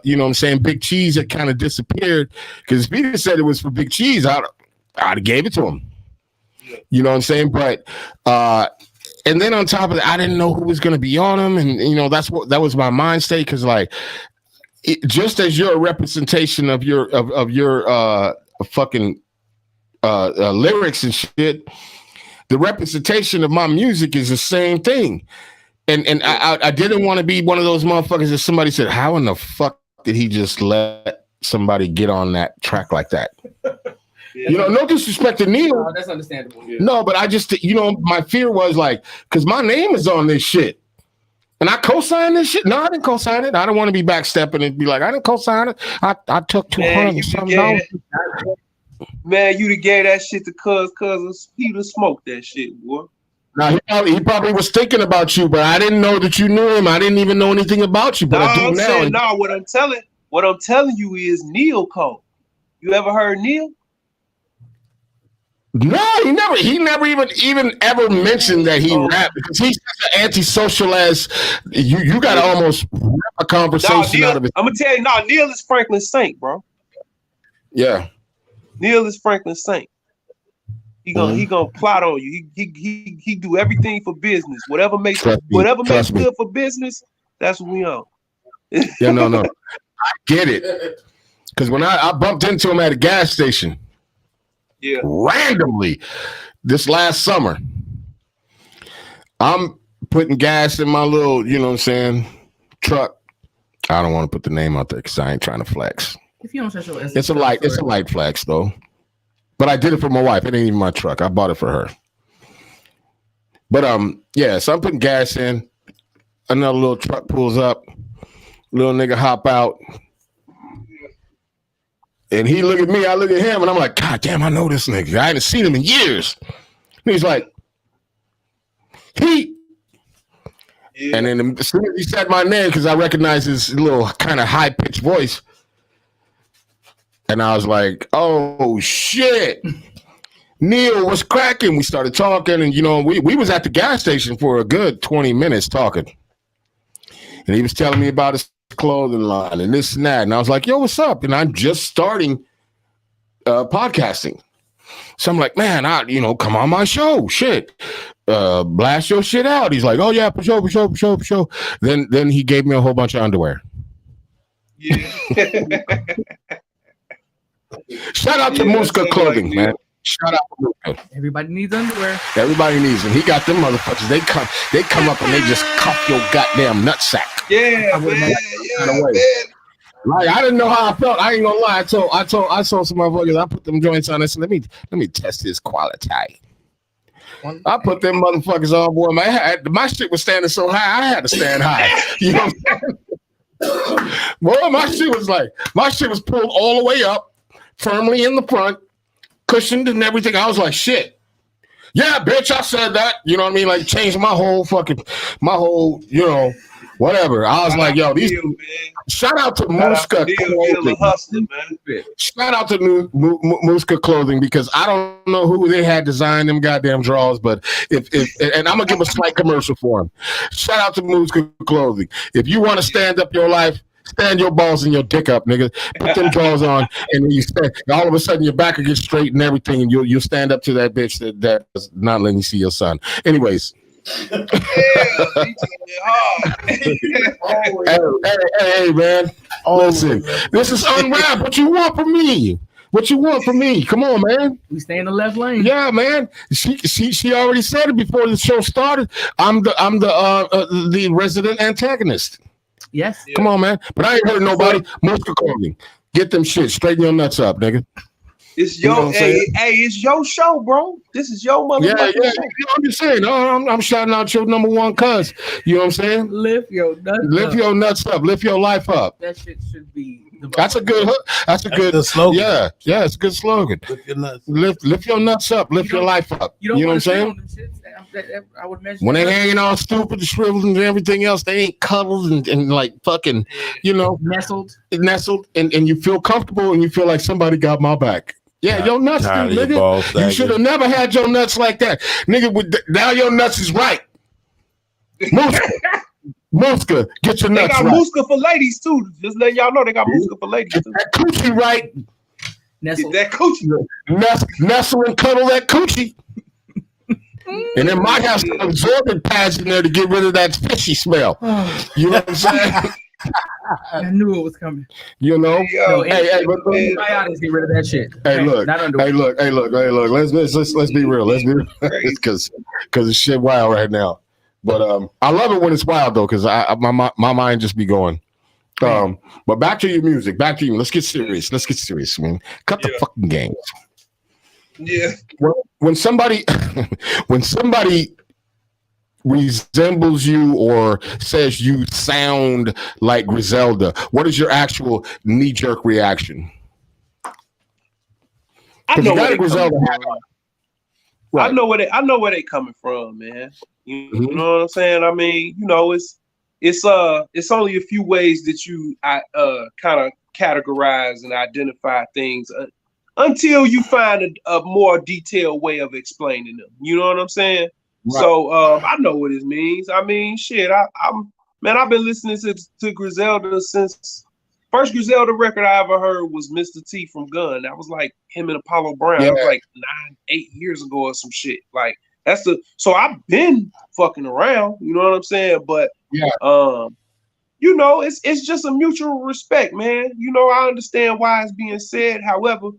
you know what I'm saying, Big Cheese had kind of disappeared, because if he said it was for Big Cheese, I'd have gave it to him. You know what I'm saying? But, and then on top of that, I didn't know who was going to be on him. And, you know, that was my mind state. Cause like, just as you're a representation of your fucking lyrics and shit, the representation of my music is the same thing. And I didn't want to be one of those motherfuckers that somebody said, how in the fuck did he just let somebody get on that track like that? You know, no disrespect to Neil. No, that's understandable. Yeah. No, but I just, you know, my fear was like, because my name is on this shit. And I co-signed this shit. No, I didn't co-sign it. I don't want to be backstepping and be like, I didn't co-sign it. I took $200. Man, you gave that shit to cuz he done smoked that shit, boy. Now he probably was thinking about you, but I didn't know that you knew him. I didn't even know anything about you, but I do now. Saying, no, what I'm telling you is Neil Cole. You ever heard Neil? No, he never even ever mentioned that he rapped, because he's such an antisocial as you gotta almost rap a conversation Neil, out of it. I'm gonna tell you, Neil is Franklin Saint, bro. Yeah. Neil is Franklin Saint. He gonna plot on you. He do everything for business. Whatever makes good for business, that's what we on. Yeah, no. I get it. Because when I bumped into him at a gas station. Yeah. Randomly this last summer, I'm putting gas in my little, you know what I'm saying, truck. I don't want to put the name out there because I ain't trying to flex. If you don't shut your it's a light flex though. But I did it for my wife. It ain't even my truck. I bought it for her. But yeah, so I'm putting gas in. Another little truck pulls up. Little nigga hop out. And he look at me, I look at him, and I'm like, God damn, I know this nigga. I haven't seen him in years. And he's like, he. Yeah. And then as soon as he said my name, because I recognized his little kind of high-pitched voice, and I was like, oh, shit. Neil was cracking. We started talking, and, you know, we was at the gas station for a good 20 minutes talking. And he was telling me about his clothing line and this and that, and I was like, yo, what's up? And I'm just starting podcasting, so I'm like, man, come on my show, shit, blast your shit out. He's like, oh yeah, for sure. Then he gave me a whole bunch of underwear. Yeah. Shout out to Muska Clothing, man. Shout out to Muska. Everybody needs underwear. Everybody needs them. He got them motherfuckers. They come up and they just cuff your goddamn nutsack. Yeah, man. Like, I didn't know how I felt. I ain't gonna lie. I told some motherfuckers. I put them joints on. I said, let me test this quality. I put them motherfuckers on, boy. Man, my shit was standing so high, I had to stand high. You know what I'm saying? Boy, my shit was pulled all the way up, firmly in the front, cushioned and everything. I was like, shit. Yeah, bitch, I said that. You know what I mean? Like, changed my whole, you know, whatever. I was like, yo, these. Shout out to Muska Clothing. Shout out to Muska Clothing, because I don't know who they had designed them goddamn drawers, but if and I'm gonna give a slight commercial for them. Shout out to Muska Clothing. If you want to stand up your life, stand your balls and your dick up, nigga. Put them drawers on, and then you stand. All of a sudden, your back will get straight and everything, and you'll stand up to that bitch that's not letting you see your son. Anyways. Hey, man. Listen, this is unwrapped. What you want from me? Come on, man. We stay in the left lane. Yeah, man. She already said it before the show started. I'm the resident antagonist. Yes. Come on, man. But I ain't heard nobody. Muska Clothing. Get them shit. Straighten your nuts up, nigga. It's You know your what I'm saying? hey, it's your show, bro. This is your motherfucking show. I'm just saying. I'm shouting out your number one cuz. You know what I'm saying? Lift your nuts Lift up. your nuts up. Lift your life up. That shit should be the That's a good hook. That's a good slogan. Yeah, it's a good slogan. Lift your nuts. Lift your nuts up. Lift your life up. You don't know what I'm want to saying? on them shits. I would mention When they hanging all stupid and shriveled and everything else, they ain't cuddled and like fucking, nestled, and you feel comfortable and you feel like somebody got my back. Yeah, your nuts, dude, nigga. You should have never had your nuts like that, nigga. Now your nuts is right. Muska, get your nuts right. They got Muska for ladies too. Just letting y'all know they got Muska for ladies too. That coochie right. Nestle. That coochie. Nestle and cuddle that coochie. And then might have some absorbent pads in there to get rid of that fishy smell. You know what I'm saying? I knew it was coming. You know? Hey, antibiotics get rid of that shit. Hey, look. Let's be real. Let's be real. Because it's shit wild right now. But I love it when it's wild though, because my mind just be going. But back to your music. Back to you. Let's get serious. Man. Cut the fucking games. Yeah. When somebody resembles you or says you sound like Griselda, what is your actual knee-jerk reaction? I know where they coming from, man. You know what I'm saying? I mean, it's only a few ways that you kind of categorize and identify things until you find a more detailed way of explaining them. You know what I'm saying? Right. So I know what it means. I mean, shit, I've been listening to Griselda since first Griselda record I ever heard was Mr. T from Gun. That was like him and Apollo Brown. Yeah. That was like 9-8 years ago or some shit. Like so I've been fucking around, you know what I'm saying? But it's just a mutual respect, man. I understand why it's being said. However,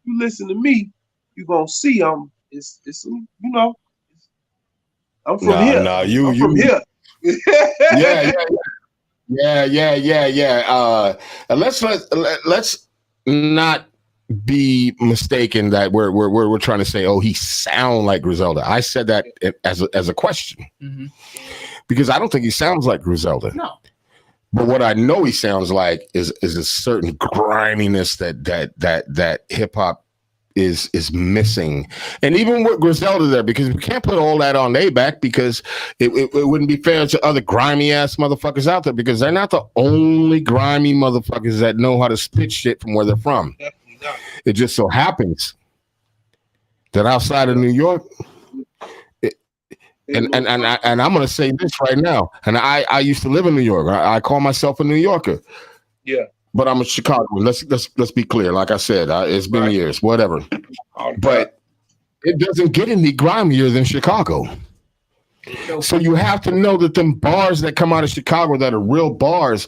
you listen to me, you're gonna see I'm from here. I'm from here. Yeah. Let's not be mistaken that we're trying to say, oh, he sound like Griselda. I said that as a question because I don't think he sounds like Griselda. No. But what I know he sounds like is a certain griminess that hip hop is missing, and even with Griselda there, because we can't put all that on their back because it wouldn't be fair to other grimy ass motherfuckers out there because they're not the only grimy motherfuckers that know how to spit shit from where they're from. It just so happens that outside of New York. And I'm gonna say this right now. And I used to live in New York. I call myself a New Yorker. Yeah. But I'm a Chicagoan. Let's be clear. Like I said, it's been years, whatever. But it doesn't get any grimier than Chicago. So you have to know that them bars that come out of Chicago that are real bars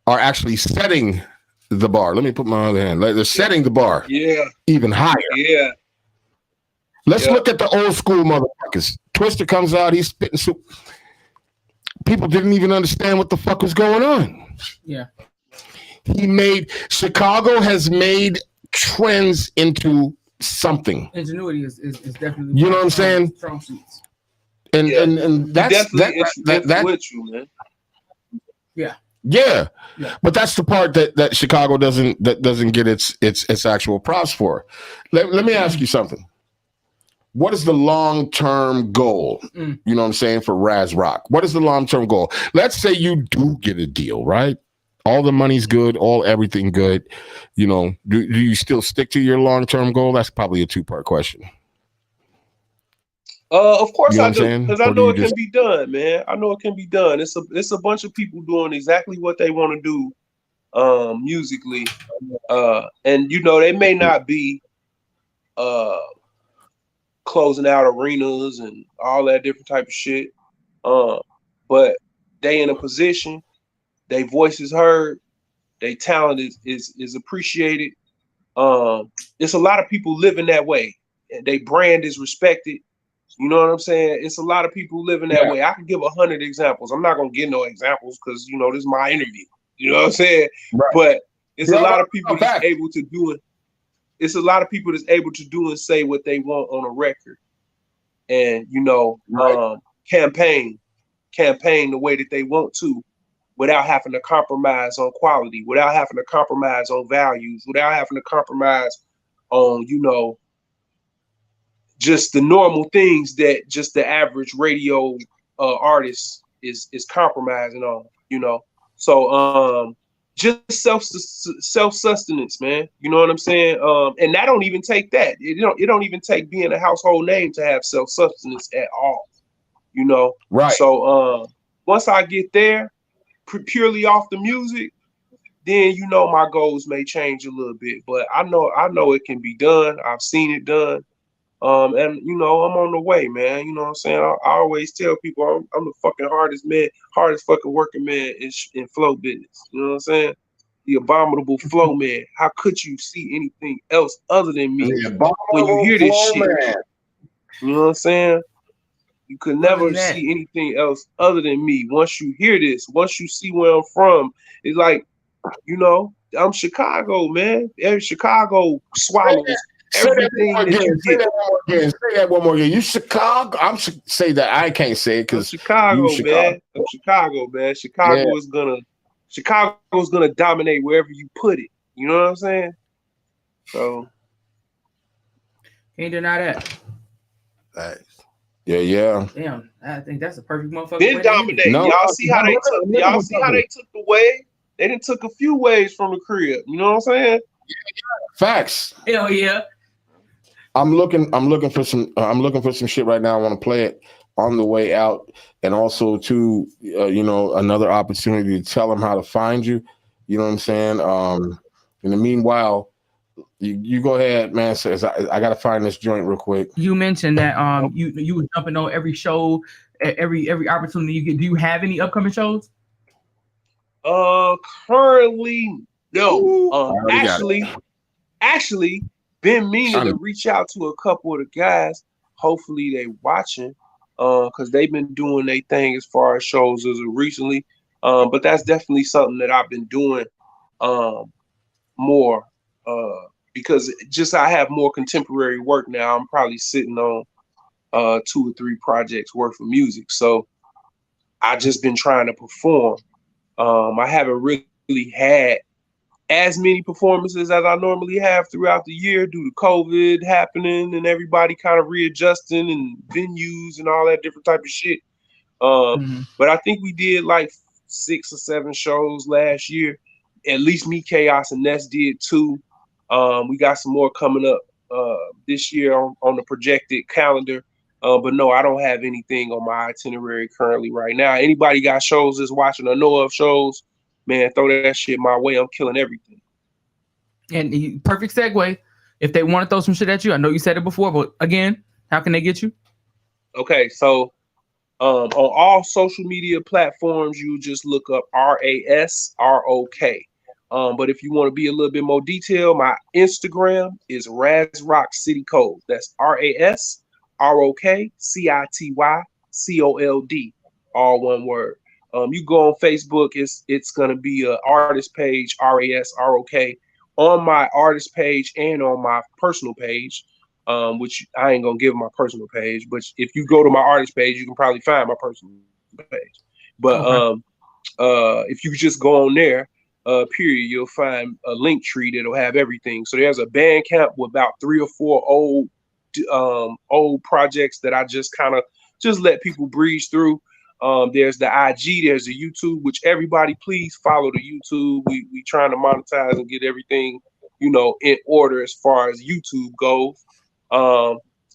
are actually setting the bar. Let me put my other hand. They're setting the bar. Yeah. Even higher. Yeah. Let's look at the old school motherfuckers. Twister comes out, he's spitting soup. People didn't even understand what the fuck was going on. Yeah. Chicago has made trends into something. Ingenuity is definitely. You know what I'm saying? Strong suits. And that's with you, man. Yeah. But that's the part that Chicago doesn't get its actual props for. Let me ask you something. What is the long-term goal? You know what I'm saying, for RasRok? What is the long-term goal? Let's say you do get a deal, right? All the money's good, everything good. Do you still stick to your long-term goal? That's probably a two-part question. Of course I do, because I know it can be done, man. I know it can be done. It's a bunch of people doing exactly what they want to do musically. And they may not be closing out arenas and all that different type of shit. But they in a position, their voice is heard, their talent is appreciated. It's a lot of people living that way. Their brand is respected. You know what I'm saying? It's a lot of people living that way. I can give 100 examples. I'm not gonna give no examples because this is my interview. You know what I'm saying? Right. But it's a lot of people that's able to do it. it's a lot of people that's able to do and say what they want on a record, and campaign the way that they want to, without having to compromise on quality, without having to compromise on values, without having to compromise on, just the normal things that just the average radio artist is compromising on, So just self-sustenance, man. You know what I'm saying? And that don't even take that. It don't even take being a household name to have self-sustenance at all, Right. So once I get there, purely off the music, then my goals may change a little bit. But I know it can be done. I've seen it done. And I'm on the way, man. You know what I'm saying? I always tell people I'm the fucking hardest fucking working man in flow business. You know what I'm saying? The abominable flow man. How could you see anything else other than me when you hear this shit? Man. You know what I'm saying? You could never see anything else other than me. Once you hear this, once you see where I'm from, it's like, I'm Chicago, man. Chicago swallows everything that you get. Say that one more again. You Chicago? Say that. I can't say it because Chicago, man. I'm Chicago, man. Chicago's gonna dominate wherever you put it. You know what I'm saying? So can't deny that. Nice. Yeah. Damn, I think that's a perfect motherfucker. Then dominate. No, y'all see how they took the wave? They done took a few waves from the crib. You know what I'm saying? Facts. Hell yeah. I'm looking for some shit right now. I want to play it on the way out, and also to another opportunity to tell them how to find you. You know what I'm saying? In the meanwhile, you go ahead, man. Says I got to find this joint real quick. You mentioned that you were jumping on every show, every opportunity you get. Do you have any upcoming shows? Currently no. Actually, been meaning to reach out to a couple of the guys. Hopefully they watching, because they've been doing their thing as far as shows as of recently. But that's definitely something that I've been doing more, because just I have more contemporary work now. I'm probably sitting on 2 or 3 projects worth of music. So I just been trying to perform. I haven't really had as many performances as I normally have throughout the year due to COVID happening and everybody kind of readjusting and venues and all that different type of shit. But I think we did like 6 or 7 shows last year. At least me, Chaos, and Ness did 2. We got some more coming up this year on the projected calendar. But no, I don't have anything on my itinerary currently right now. Anybody got shows that's watching or know of shows, man, throw that shit my way. I'm killing everything. And perfect segue. If they want to throw some shit at you, I know you said it before, but again, how can they get you? Okay, so on all social media platforms, you just look up RasRok. But if you want to be a little bit more detailed, my Instagram is RasRok City Code. That's RasRokCityCold, all one word. You go on Facebook, it's gonna be an artist page, RasRok, on my artist page and on my personal page, which I ain't gonna give my personal page, but if you go to my artist page, you can probably find my personal page. But if you just go on there, period, you'll find a link tree that'll have everything. So there's a Bandcamp with about 3 or 4 old projects that I just kind of just let people breeze through. There's the IG, there's the YouTube, which everybody please follow the YouTube. We trying to monetize and get everything, in order as far as YouTube goes.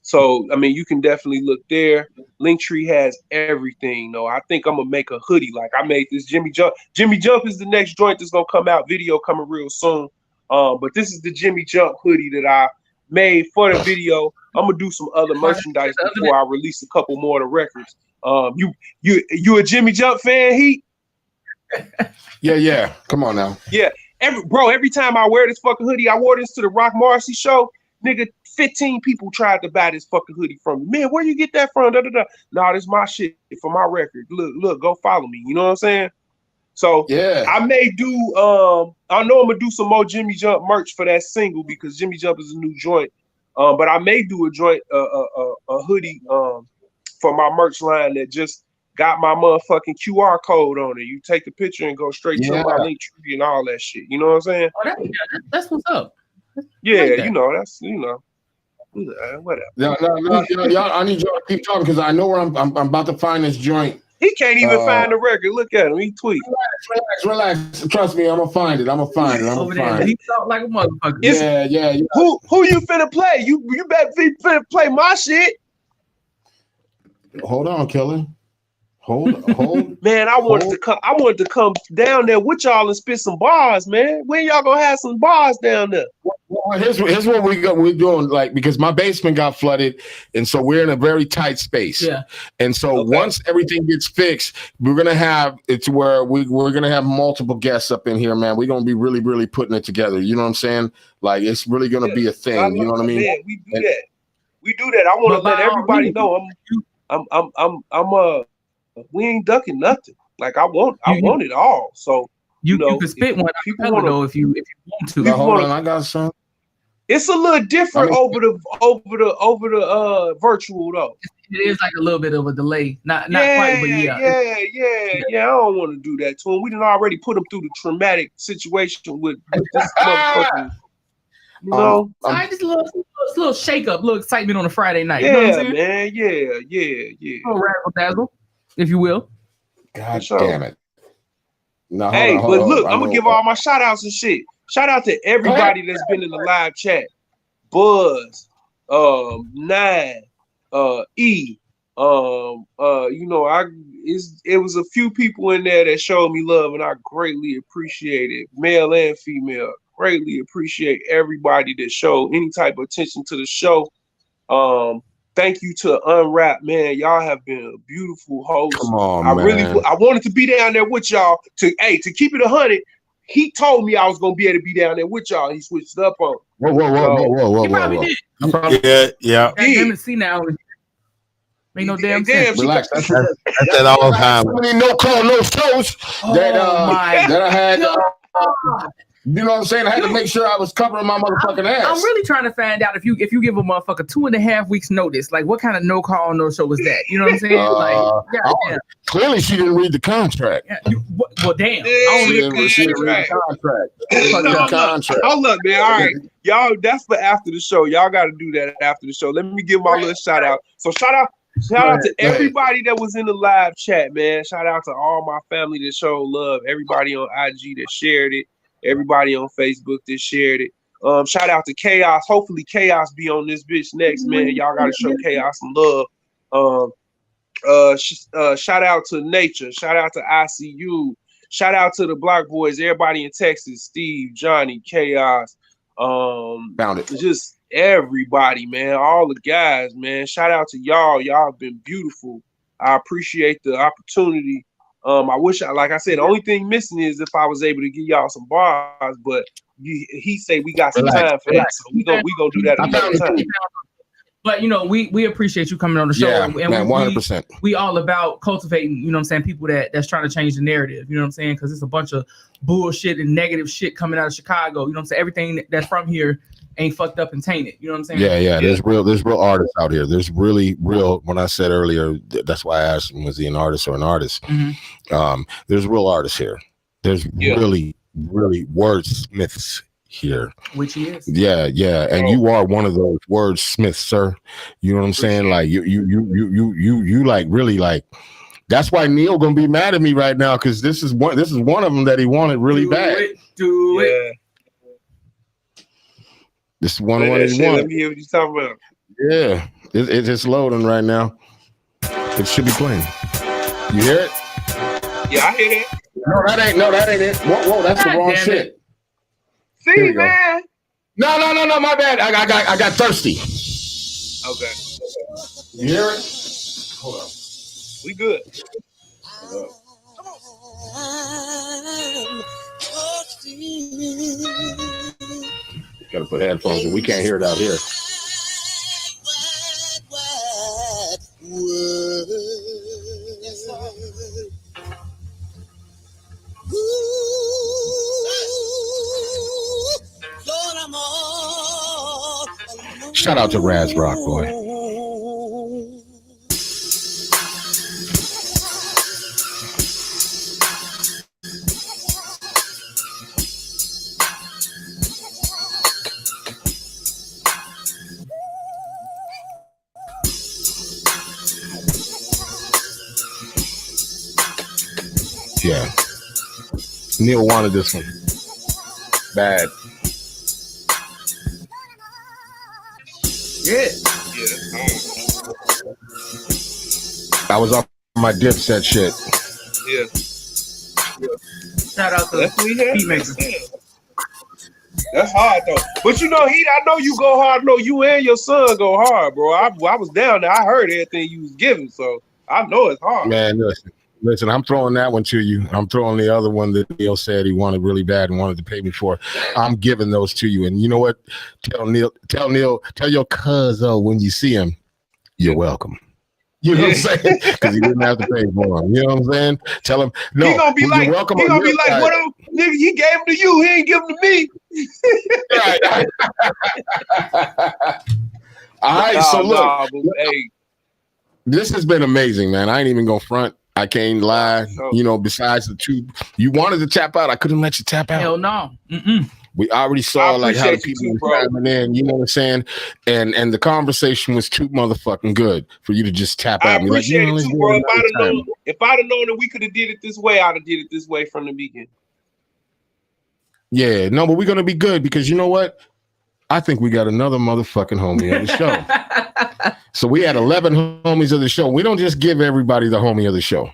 So I mean, you can definitely look there. Linktree has everything. though. I think I'm gonna make a hoodie. Like I made this Jimmy Jump. Jimmy Jump is the next joint that's gonna come out. Video coming real soon. But this is the Jimmy Jump hoodie that I made for the video. I'm gonna do some other merchandise before I release a couple more of the records. You a Jimmy Jump fan, Heat? Yeah. Come on now. Yeah. Every time I wear this fucking hoodie, I wore this to the Rock Marcy show. Nigga, 15 people tried to buy this fucking hoodie from me. Man, where you get that from? Nah, this my shit for my record. Look, go follow me. You know what I'm saying? So Yeah. I may do I know I'm gonna do some more Jimmy Jump merch for that single because Jimmy Jump is a new joint. But I may do a joint a hoodie for my merch line that just got my motherfucking QR code on it. You take the picture and go straight to my link tree and all that shit. You know what I'm saying? Oh, that's what's up. Yeah, like that. you know, that's whatever. Y'all, I need y'all to keep talking because I know where I'm about to find this joint. He can't even find the record. Look at him. He tweet. Relax. Trust me, I'm gonna find it. Over there, he felt like a motherfucker. Yeah. Who you finna play? You better be finna play my shit. Hold on, Killer. Hold. Man, I wanted to come down there with y'all and spit some bars, man. When y'all gonna have some bars down there? Well, here's what we're doing, like, because my basement got flooded, and so we're in a very tight space. Yeah. And so once everything gets fixed, we're gonna have it to where we're gonna have multiple guests up in here, man. We're gonna be really, really putting it together. You know what I'm saying? Like, it's really gonna be a thing. You know what I mean? Man, we do that. I want to let everybody know I'm we ain't ducking nothing. Like I want it all. So you can spit one. People want to know if you want to. Hold on, I got some. It's a little different over the virtual though. It is like a little bit of a delay. Not quite, but yeah. I don't want to do that to him. We done already put him through the traumatic situation with this motherfucker. You know, just a little shake up, little excitement on a Friday night. Yeah, you know what I'm saying? Man. Yeah. A little razzle dazzle, if you will. God damn it. No, hold on, look, I'm gonna give all my shout outs and shit. Shout out to everybody that's been in the live chat. Buzz, Nine, E. You know, it was a few people in there that showed me love, and I greatly appreciate it, male and female. Greatly appreciate everybody that showed any type of attention to the show. Thank you to Unwrap, man. Y'all have been a beautiful host. Come on, man. I wanted to be down there with y'all to keep it 100. He told me I was gonna be able to be down there with y'all. He switched it up on. Whoa. He probably did. Yeah. Damn it, see now. Ain't no damn sense. Relax. That's at all times. So many no shows that I had. You know what I'm saying? I had to make sure I was covering my motherfucking ass. I'm really trying to find out if you give a motherfucker 2.5 weeks notice, like what kind of no call, no show was that? You know what I'm saying? Clearly she didn't read the contract. Yeah, well, damn. She didn't read the contract. Hold up, man. All right. Y'all, that's for after the show. Y'all got to do that after the show. Let me give my little shout out. So shout out to everybody that was in the live chat, man. Shout out to all my family that showed love. Everybody on IG that shared it. Everybody on Facebook that shared it. Shout out to Chaos. Hopefully Chaos be on this bitch next, man. Y'all gotta show Chaos some love. Shout out to Nature. Shout out to ICU. Shout out to the Block Boys. Everybody in Texas. Steve, Johnny, Chaos. Found it. Just everybody, man. All the guys, man. Shout out to y'all. Y'all have been beautiful. I appreciate the opportunity. I wish, like I said, the only thing missing is if I was able to give y'all some bars, but he said we got some time for that, so we gonna do that another time. But you know, we appreciate you coming on the show. Yeah, and man, 100%. We all about cultivating, you know what I'm saying, people that's trying to change the narrative, you know what I'm saying? Because it's a bunch of bullshit and negative shit coming out of Chicago. You know what I'm saying? Everything that's from here ain't fucked up and tainted. You know what I'm saying? Yeah. There's real artists out here. There's really real. When I said earlier, that's why I asked him, was he an artist or an artist? Mm-hmm. There's real artists here. There's really wordsmiths here. Which he is. Yeah. And you are one of those wordsmiths, sir. You know what I'm saying? Like you like really like. That's why Neil gonna be mad at me right now because this is one of them that he wanted really bad. Do it. This is one of what he wanted. Let me hear what you're talking about. Yeah, it's just loading right now. It should be playing. You hear it? Yeah, I hear it. No, that ain't it. Whoa, that's the wrong shit. See, man. No, my bad. I got thirsty. Okay. You hear it? Hold on. We good. Gotta put headphones in. We can't hear it out here. Shout out to RasRok, boy. Yeah. Neil wanted this one. Bad. Yeah. I was off my Dipset shit. Shout out to That's what he had. Beat Maker. That's hard though. But you know, Heat, I know you go hard. I know you and your son go hard, bro. I was down there. I heard everything you was giving, so I know it's hard. Man, listen, I'm throwing that one to you. I'm throwing the other one that Neil said he wanted really bad and wanted to pay me for. I'm giving those to you. And you know what? Tell Neil, tell your cousin when you see him, you're welcome. You know what I'm saying? Because he didn't have to pay for him. You know what I'm saying? Tell him, no. He gonna be like, welcome. He gonna be like, what up, nigga? He gave him to you. He ain't give him to me. Right. All right. So look, hey, this has been amazing, man. I ain't even gonna front. I can't lie. You know, besides the two, you wanted to tap out. I couldn't let you tap out. Hell no. Mm-mm. We already saw like how the people were chiming in. You know what I'm saying? And the conversation was too motherfucking good for you to just tap out. I appreciate it too, bro. If I'd have known that we could have did it this way, I'd have did it this way from the beginning. Yeah, no, but we're gonna be good because you know what? I think we got another motherfucking homie on the show. So we had 11 homies of the show. We don't just give everybody the homie of the show.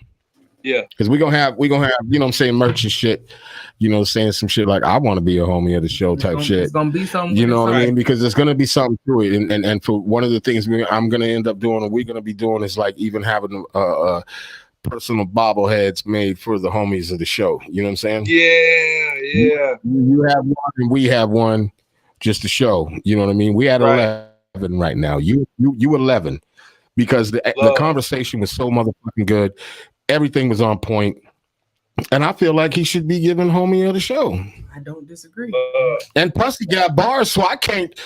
Yeah. Because we're gonna have, you know what I'm saying, merch and shit, you know, saying some shit like I want to be a homie of the show type shit. It's gonna be something. You know what I mean? Because there's gonna be something to it. And for one of the things I'm gonna end up doing, or we're gonna be doing, is like even having personal bobbleheads made for the homies of the show. You know what I'm saying? Yeah. You have one and we have one just to show. You know what I mean? We had 11 right now. You 11 because the conversation was so motherfucking good. Everything was on point. And I feel like he should be given homie of the show. I don't disagrry. And plus he got bars, so I can't.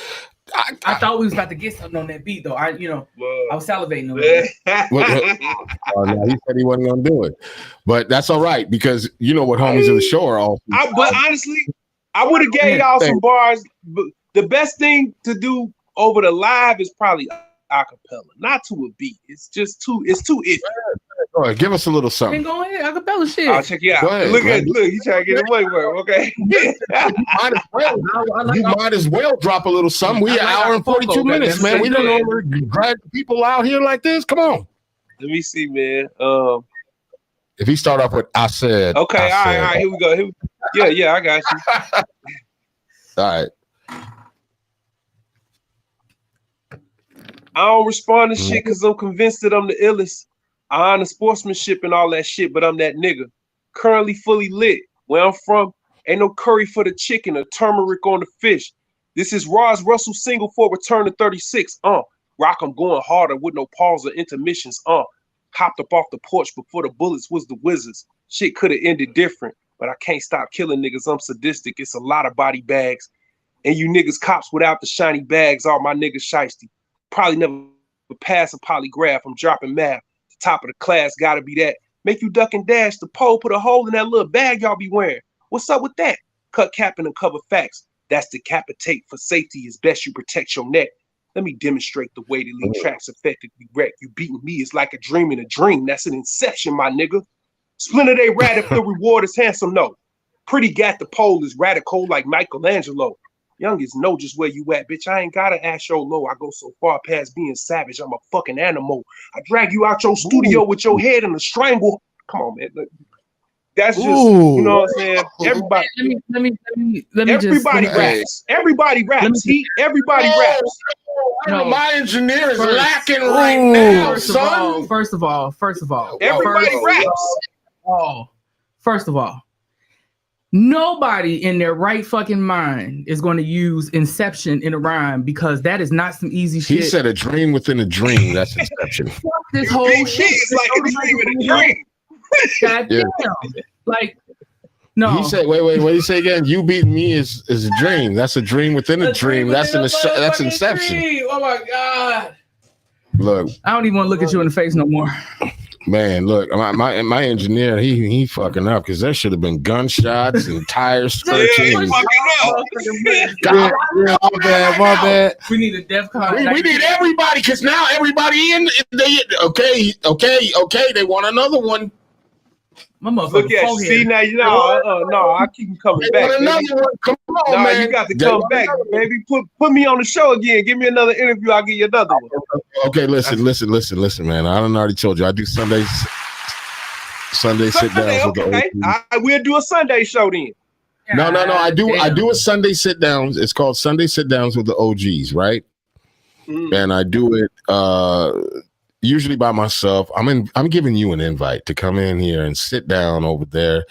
I thought we was about to get something on that beat though. I was salivating a little bit. No, he said he wasn't gonna do it, but that's all right because you know what homies of the show are all. But honestly, I would have gave y'all some bars. But the best thing to do over the live is probably acapella, not to a beat. It's just too iffy. Go ahead, give us a little something. Go ahead, acapella shit. I'll check you out. Look, he trying to get the money work. Okay. You might as well drop a little something. We an hour and 42 minutes, man. We don't know drag people out here like this. Come on. Let me see, man. If he start off with I said. Okay, all right. Here we go. Yeah, I got you. All right. I don't respond to shit because I'm convinced that I'm the illest. I honor sportsmanship and all that shit, but I'm that nigga. Currently fully lit. Where I'm from, ain't no curry for the chicken or turmeric on the fish. This is Roz Russell single for return to 36. Rock, I'm going harder with no pause or intermissions. Hopped up off the porch before the bullets was the Wizards. Shit could have ended different, but I can't stop killing niggas. I'm sadistic. It's a lot of body bags. And you niggas cops without the shiny bags. All my niggas shiesty. Probably never pass a polygraph. I'm dropping math. The top of the class gotta be that. Make you duck and dash. The pole put a hole in that little bag y'all be wearing. What's up with that? Cut capping and cover facts. That's decapitate for safety. It's best you protect your neck. Let me demonstrate the way to lead tracks effectively wreck. You beating me is like a dream in a dream. That's an inception, my nigga. Splinter they rat if the reward is handsome, no. Pretty gat the pole is radical like Michelangelo. Youngest know just where you at, bitch. I ain't gotta ask your low. I go so far past being savage. I'm a fucking animal. I drag you out your studio with your head in a strangle. Come on, man. That's just, you know what I'm saying? Everybody. Everybody raps. Everybody raps. Everybody raps. No, my engineer is lacking right now, son. First of all. Everybody raps. First of all. Nobody in their right fucking mind is going to use Inception in a rhyme because that is not some easy shit. He said a dream within a dream. That's Inception. Fuck this whole shit. It's like a dream in a dream. God damn. Like, No. He said, wait, what did he say again? You beating me is a dream. That's a dream within a dream. That's Inception. Dream. Oh my God. Look, I don't even want to look at you in the face no more. Man, look, my engineer, he fucking up because there should have been gunshots and tires scratching. Yeah, my bad. We need a DEFCON. We need everybody because now everybody okay, they want another one. My motherfucker. Look at you. See now, no, I keep coming back. Another one. Come on, man. You got to come back, baby. Put me on the show again. Give me another interview. I'll give you another one. Okay, listen, man. I already told you I do Sunday sit downs with the OGs. We'll do a Sunday show then. No. I do a Sunday sit downs. It's called Sunday sit downs with the OGs, right? And I do it usually by myself. I'm giving you an invite to come in here and sit down over there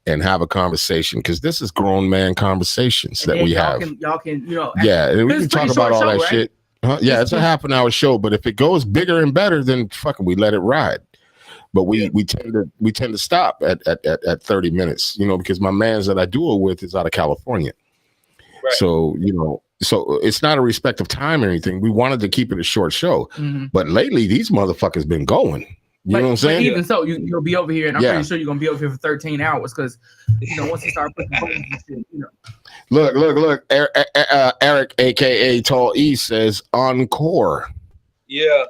and have a conversation because this is grown man conversations that we have. Y'all can, yeah, and we can talk about all that shit. Huh? Yeah, it's a half an hour show, but if it goes bigger and better, then fucking we let it ride. But we tend to stop at 30 minutes, because my man's that I do it with is out of California. Right. So, so it's not a respect of time or anything. We wanted to keep it a short show. But lately, these motherfuckers been going. You know what I'm saying? Even so, you'll be over here, and I'm pretty sure you're going to be over here for 13 hours because, once you start putting bones and shit, Look. Eric, a.k.a. Tall E, says encore. Yeah.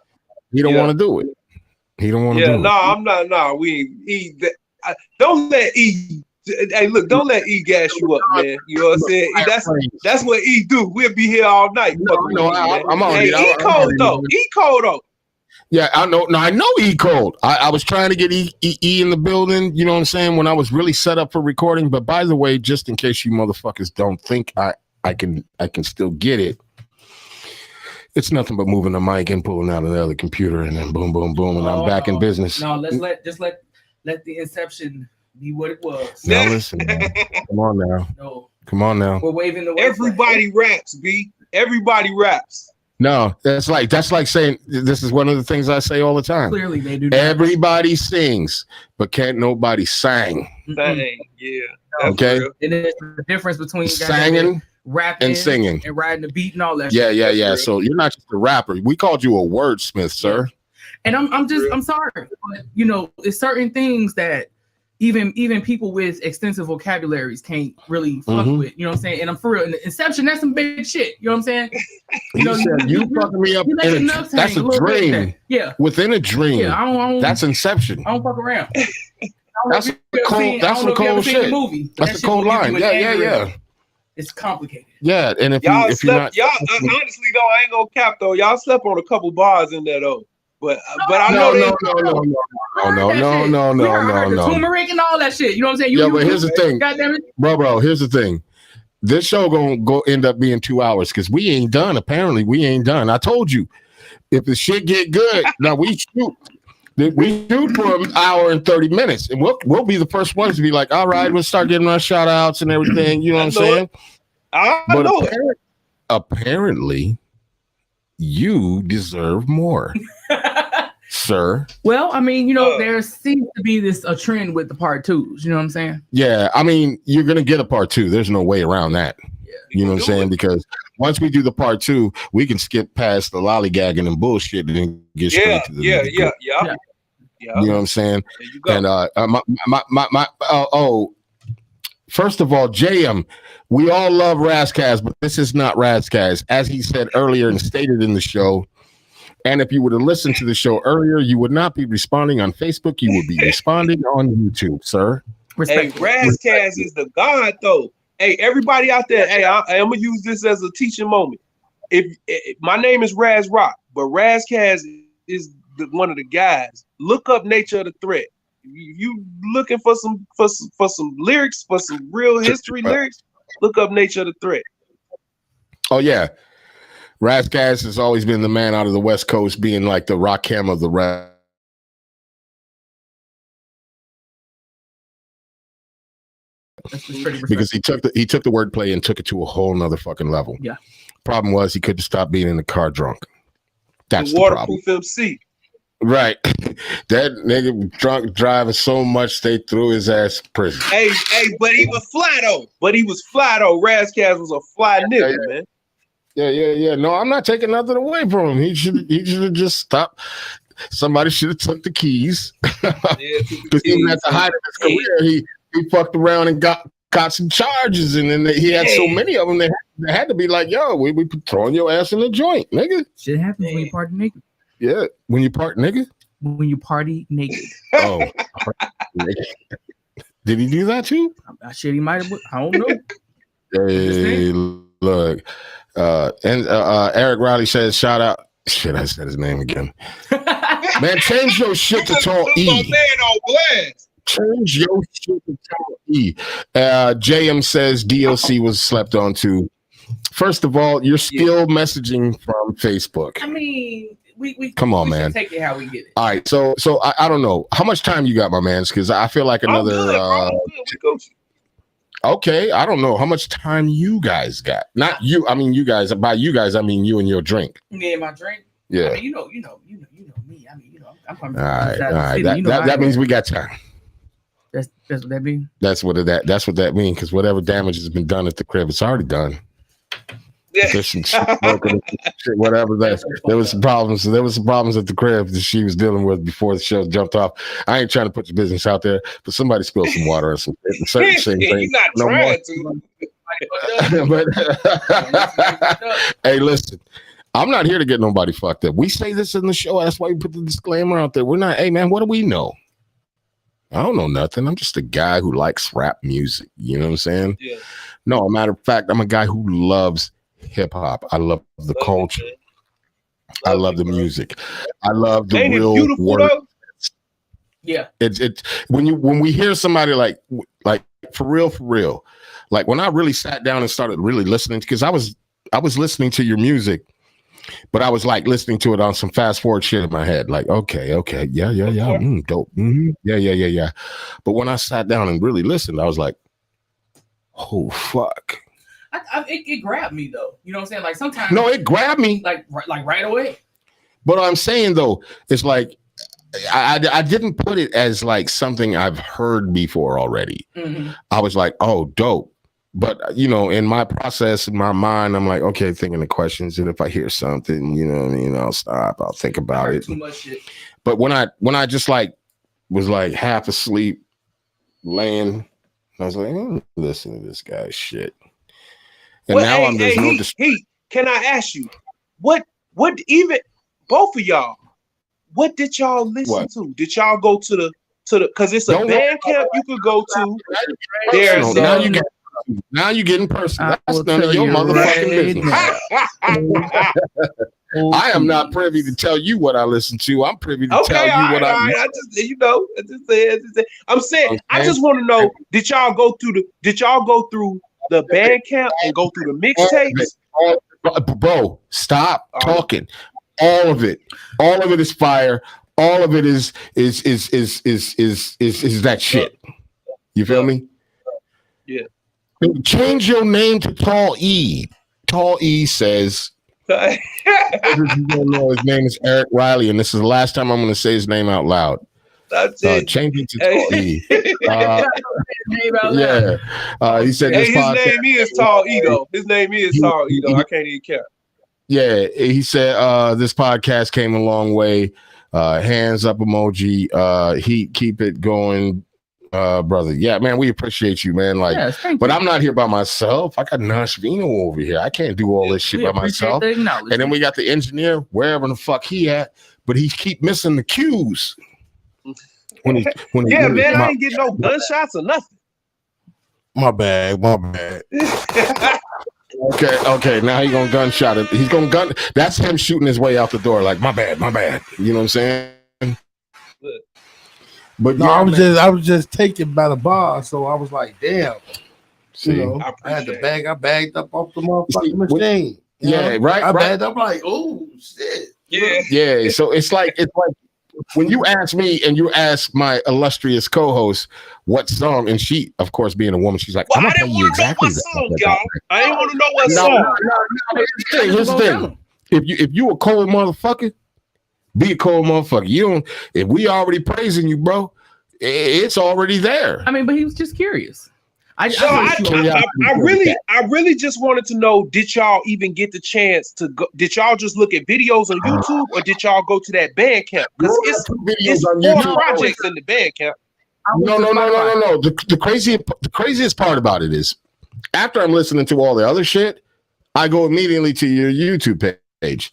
He don't want to do it. He don't want to do it. No, I'm not. No, don't let E. Hey, look, don't let E gas you up, man. You know what I'm saying? That's what E do. We'll be here all night. I'm on. Hey, E cold though. Yeah, I know. No, I know E cold. I was trying to get E in the building. You know what I'm saying? When I was really set up for recording. But by the way, just in case you motherfuckers don't think I can still get it. It's nothing but moving the mic and pulling out of the other computer, and then boom, boom, boom, and I'm back in business. No, let the inception be what it was. Now listen, man. Come on now. No. Come on now. We're waving the way. Everybody raps, B. Everybody raps. No, that's like saying this is one of the things I say all the time. Clearly, they do. Everybody sings, but can't nobody sing. Sing, yeah. Okay. And there's the difference between singing, rapping, and singing, and riding the beat and all that. Yeah. So you're not just a rapper. We called you a wordsmith, sir. And I'm sorry, but it's certain things that even people with extensive vocabularies can't really fuck with. You know what I'm saying? And I'm for real. And Inception, that's some big shit. You know what I'm saying? You fucking me up. That's a dream. Yeah. Within a dream. Yeah. I don't, that's Inception. I don't fuck around. That's some cold shit. That's a cold line. Yeah. It's complicated. Yeah, and if y'all you're slept, not, honestly though, I ain't gonna cap though. Y'all slept on a couple bars in there though. But I know no. Turmeric and all that shit. You know what I'm saying? But here's the thing, goddamn it, bro. Here's the thing. This show gonna end up being 2 hours because we ain't done. Apparently, we ain't done. I told you, if the shit get good, now we shoot. We shoot for an hour and 30 minutes, and we'll be the first ones to be like, all right, we'll start getting our shout outs and everything. You know what I'm saying? Apparently, you deserve more, sir. Well, I mean, there seems to be a trend with the part twos. You know what I'm saying? Yeah, I mean, you're gonna get a part two. There's no way around that. Yeah, you know what I'm saying? Because once we do the part two, we can skip past the lollygagging and bullshit and get straight to the yeah. You know what I'm saying? And first of all, JM, we all love RasCast, but this is not RasCast. As he said earlier and stated in the show, and if you would have listened to the show earlier, you would not be responding on Facebook. You would be responding on YouTube, sir. Hey, RasCast is the god, though. Hey, everybody out there, hey, I'm going to use this as a teaching moment. If my name is RasRok, but RasCast is one of the guys. Look up Nature of the Threat. You looking for some lyrics, for some real history lyrics, look up Nature of the Threat. Oh yeah, RasCast has always been the man out of the West Coast, being like the Rakim of the rap. Because he took the wordplay and took it to a whole nother fucking level. Yeah. Problem was he couldn't stop being in the car drunk. That's the waterproof problem. MC. Right. That nigga drunk driving so much they threw his ass in prison. Hey, but he was fly though. Razzcast was a fly nigga, man. Yeah. No, I'm not taking nothing away from him. He should have just stopped. Somebody should have took the keys. Because even at the height of his career, he fucked around and got some charges, and then he had so many of them that had to be like, yo, we throwing your ass in the joint, nigga. Shit happens when you party naked. Yeah, when you party naked. When you party naked. Oh, did he do that too? Shit, he might have. I don't know. Hey, look, and Eric Riley says, shout out. Shit, I said his name again. Man, change your shit to tall E. Change your shit to tall E. JM says DLC was slept on too. First of all, you're still messaging from Facebook. I mean, we come on, man. Take it how we get it. All right, so I don't know how much time you got, my man, because I feel like another. Okay, I don't know how much time you guys got. Not you. I mean, you guys. By you guys, I mean you and your drink. Me and my drink. Yeah. I mean, you know me. I mean, I'm from. All right. That means we got time. That's what that means. That's what that means. Because whatever damage has been done at the crib, it's already done. Yeah. Shit, whatever that. There was some problems. There was some problems at the crib that she was dealing with before the show jumped off. I ain't trying to put your business out there, but somebody spilled some water or some certain things. You're not trying to. But hey, listen. I'm not here to get nobody fucked up. We say this in the show. That's why we put the disclaimer out there. We're not, hey, man, what do we know? I don't know nothing. I'm just a guy who likes rap music. You know what I'm saying? Yeah. No, matter of fact, I'm a guy who loves hip hop. I love the culture. I love the music. I love the real word. Yeah. It's when we hear somebody like for real, like when I really sat down and started really listening, because I was listening to your music. But I was like listening to it on some fast forward shit in my head, like, okay, yeah, dope, yeah. But when I sat down and really listened, I was like, oh fuck. It grabbed me though. You know what I'm saying? Like sometimes. No, it grabbed me like right away. But I'm saying though, it's like I didn't put it as like something I've heard before already. Mm-hmm. I was like, oh, dope. But, you know, in my process, in my mind, I'm like, okay, thinking the questions. And if I hear something, you know what I mean, I'll stop. I'll think about it. Too much shit. But when I just like was like half asleep, laying, I was like, listen to this guy's shit. And well, now there's no Heat, can I ask you, what even both of y'all, what did y'all listen to? Did y'all go to the because it's a band camp you could go to. There's now you're getting personal. That's none of your motherfucking business. I am not privy to tell you what I listen to. I'm privy to tell you what I just say. I'm saying, okay. I just want to know, did y'all go through the band camp and go through the mixtapes? Bro, stop talking. All of it is fire. All of it is that shit. You feel me? Yeah. Change your name to Tall E. Tall E says, you don't know, his name is Eric Riley, and this is the last time I'm going to say his name out loud. That's it. Change it to Tall E. He said his name is Tall E, though. His name is Tall E, though. I can't even care. Yeah, he said this podcast came a long way. Hands up emoji. Keep it going. Brother, yeah, man, we appreciate you, man. Like, but I'm not here by myself. I got Nash Vino over here. I can't do all this shit by myself. And then we got the engineer, wherever the fuck he at, but he keep missing the cues. I ain't getting no gunshots or nothing. My bad. Okay. Now he's gonna gunshot it. He's gonna gun. That's him shooting his way out the door. Like, my bad. You know what I'm saying? But no, yeah, I was just taken by the bar, so I was like, damn. See, you know, I bagged up off the motherfucking machine. Right. I bagged up like, oh shit. Yeah. So it's like when you ask me and you ask my illustrious co-host what song, and she, of course, being a woman, she's like, I'm gonna tell you exactly what song, y'all. I didn't want to know what song. No. Here's the thing. If you a cold motherfucker, Be a cold motherfucker. You don't. If we already praising you, bro, it's already there. I mean, but he was just curious. I really just wanted to know, did y'all even get the chance to go? Did y'all just look at videos on YouTube, or did y'all go to that band camp? Because it's 4 projects in the band camp. No. The craziest part about it is, after I'm listening to all the other shit, I go immediately to your YouTube page,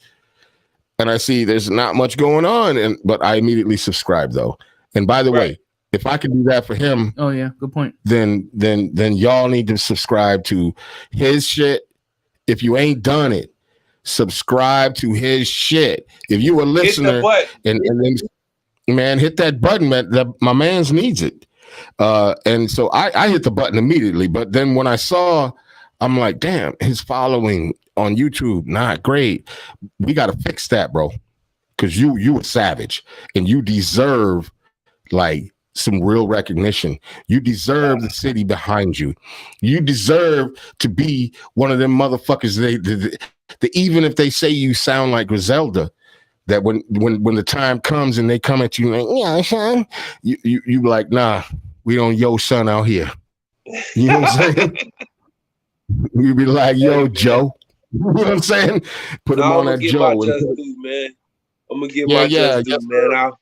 and I see there's not much going on, but I immediately subscribe though. And by the way, if I can do that for him, oh yeah, good point. Then y'all need to subscribe to his shit. If you ain't done it, subscribe to his shit. If you a listener, and then, man, hit that button, man. My man's needs it. And so I hit the button immediately. But then when I saw, I'm like, damn, his following on YouTube not great. We got to fix that, bro, because you a savage and you deserve like some real recognition. You deserve the city behind you. You deserve to be one of them motherfuckers. They even if they say you sound like Griselda, that when the time comes and they come at you like, yeah, son, you be like, nah, we don't yo son out here. You know what I'm saying? You be like, yo, Joe. You know what I'm saying? Put him on that Joe. Man. I'm gonna get my just due, man.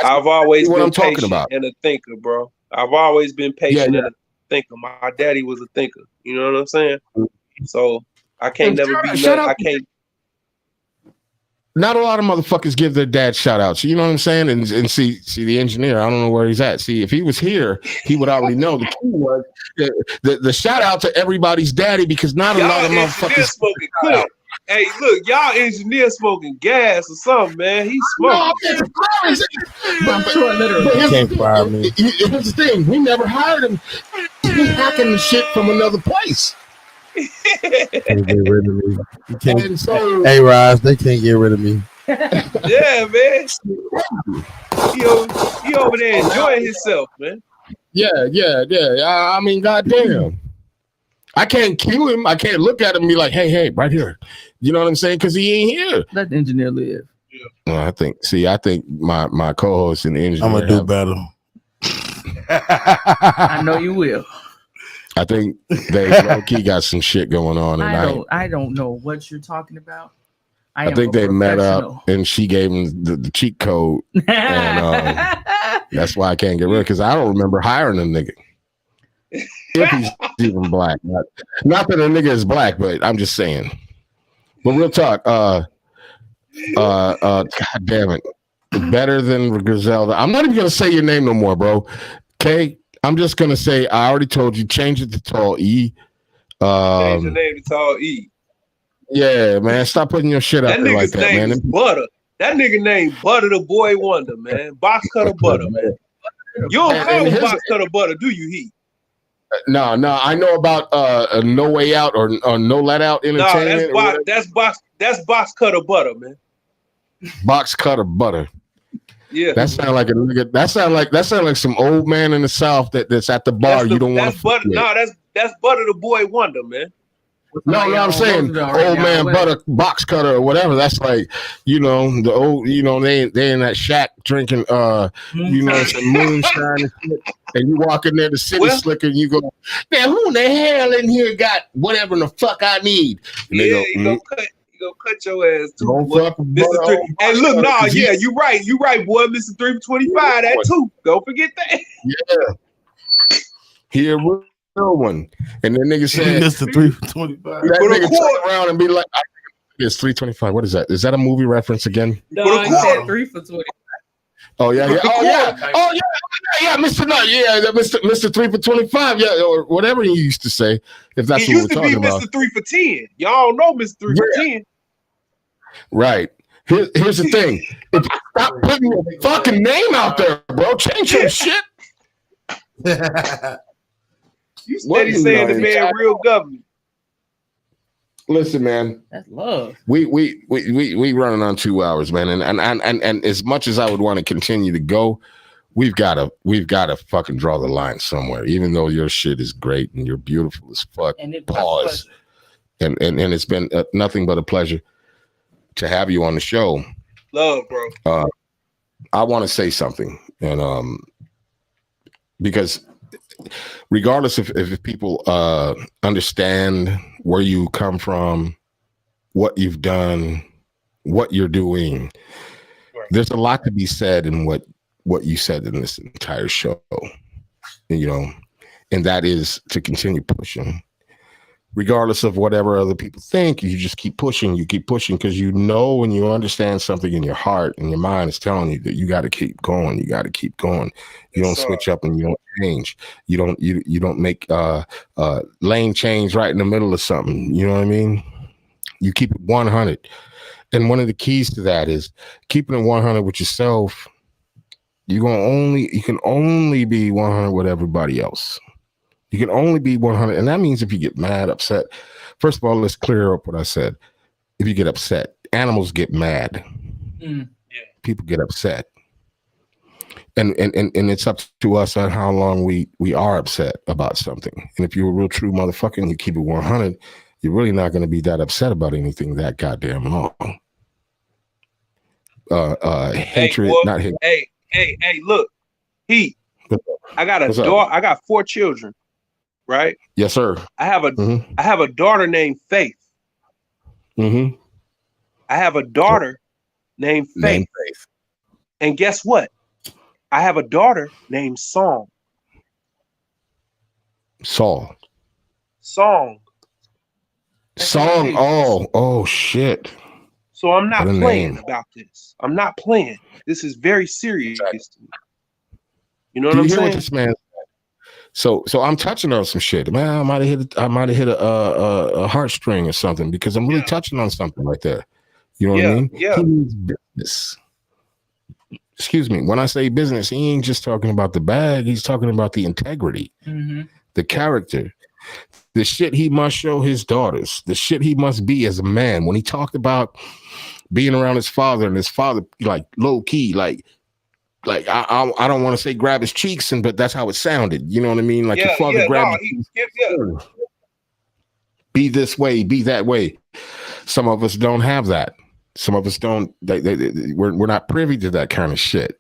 I've always been patient and a thinker, bro. I've always been patient and a thinker. My daddy was a thinker. You know what I'm saying? So I can't never be. I can't. Not a lot of motherfuckers give their dad shout outs. You know what I'm saying? And see the engineer, I don't know where he's at. See, if he was here, he would already know. The key was the shout out to everybody's daddy, because not a lot of motherfuckers smoking clip. Hey, look, y'all engineer smoking gas or something, man. He's smoking. No, can't fire me. Here's the thing: we never hired him. He's hacking the shit from another place. Can't get rid of me. Hey, Raz, they can't get rid of me. Yeah, man. He over there enjoying himself, man. Yeah. I mean, goddamn. I can't cue him. I can't look at him and be like, hey, right here. You know what I'm saying? Because he ain't here. Let the engineer live. Yeah. Well, I think my co-host and the engineer, I'm gonna do better. I know you will. I think they low-key got some shit going on. And I don't know what you're talking about. I think they met up and she gave him the cheat code. And that's why I can't get rid of it, because I don't remember hiring a nigga. If he's even black. Not that a nigga is black, but I'm just saying. But real talk, God damn it. Better than Griselda. I'm not even gonna say your name no more, bro. Okay? I'm just gonna say I already told you, change it to Tall E. Change the name to Tall E. Yeah, man. Stop putting your shit out there like that, man. Butter. That nigga named Butter the Boy Wonder, man. Box cutter butter, man. You don't call him box cutter butter, do you, Heat? No. I know about No Way Out or No Let Out Entertainment. No, that's box cutter butter, man. Box cutter butter. Yeah. That sound like a nigga. That sound like some old man in the South that's at the bar. You don't want to. That's Butter the Boy Wonder, man. No, I'm saying old man butter box cutter or whatever. That's like, the old, they in that shack drinking some moonshine and shit. And you walk in there, the city slicker, and you go, man, who in the hell in here got whatever the fuck I need? And they go, you go cut your ass too, boy. Mr. 3. And look, you're right, boy. Mr. 3 for 25, that too. Don't forget that. Yeah. Here, real one. And then nigga said, Mr. 3 for 25. That nigga turn around and be like, it's 325. What is that? Is that a movie reference again? No, he said 3 for 25. Oh yeah. Mr. No, Mr. 3 for 25, or whatever he used to say. If that's what we're talking about. Mr. 3 for 10. Y'all know Mr. 3 for 10. Right. Here's the thing. If you stop putting your fucking name out there, bro, change your shit. You steady saying the man real government. Listen, man. That's love. We running on 2 hours, man, and as much as I would want to continue to go, we've got to fucking draw the line somewhere. Even though your shit is great and you're beautiful as fuck. And pause. And it's been nothing but a pleasure to have you on the show. Love, bro. I want to say something, and because regardless if people understand where you come from, what you've done, what you're doing, Right. there's a lot to be said in what you said in this entire show, you know, and that is to continue pushing. Regardless of whatever other people think, you just keep pushing. You keep pushing because you know when you understand something in your heart and your mind is telling you that you got to keep going. You got to keep going. You don't switch up and you don't change. You don't make lane change right in the middle of something. You know what I mean? You keep it 100. And one of the keys to that is keeping it 100 with yourself. You can only be 100 with everybody else. You can only be 100. And that means if you get mad, upset, first of all, let's clear up what I said. If you get upset, animals get mad. Yeah. People get upset. And it's up to us on how long we are upset about something. And if you're a real true motherfucker and you keep it 100, you're really not going to be that upset about anything that goddamn long. Hatred, not hate. Hey, look, Heat. I got a daughter. I got 4 children. Right? Yes, sir. I have a daughter named Faith. Mm-hmm. I have a daughter named Faith. And guess what? I have a daughter named Song. Song. Oh shit. So I'm not playing about this. I'm not playing. This is very serious to me. You know what I'm saying? What this man? So I'm touching on some shit, man. I might have hit a heartstring or something because I'm really touching on something right there. You know what I mean? Yeah. He means business. Excuse me. When I say business, he ain't just talking about the bag. He's talking about the integrity, the character, the shit he must show his daughters, the shit he must be as a man. When he talked about being around his father and his father, like low key, like I don't want to say grab his cheeks, but that's how it sounded. You know what I mean? Like your father grabbed be this way, be that way. Some of us don't have that. Some of us don't. We're not privy to that kind of shit.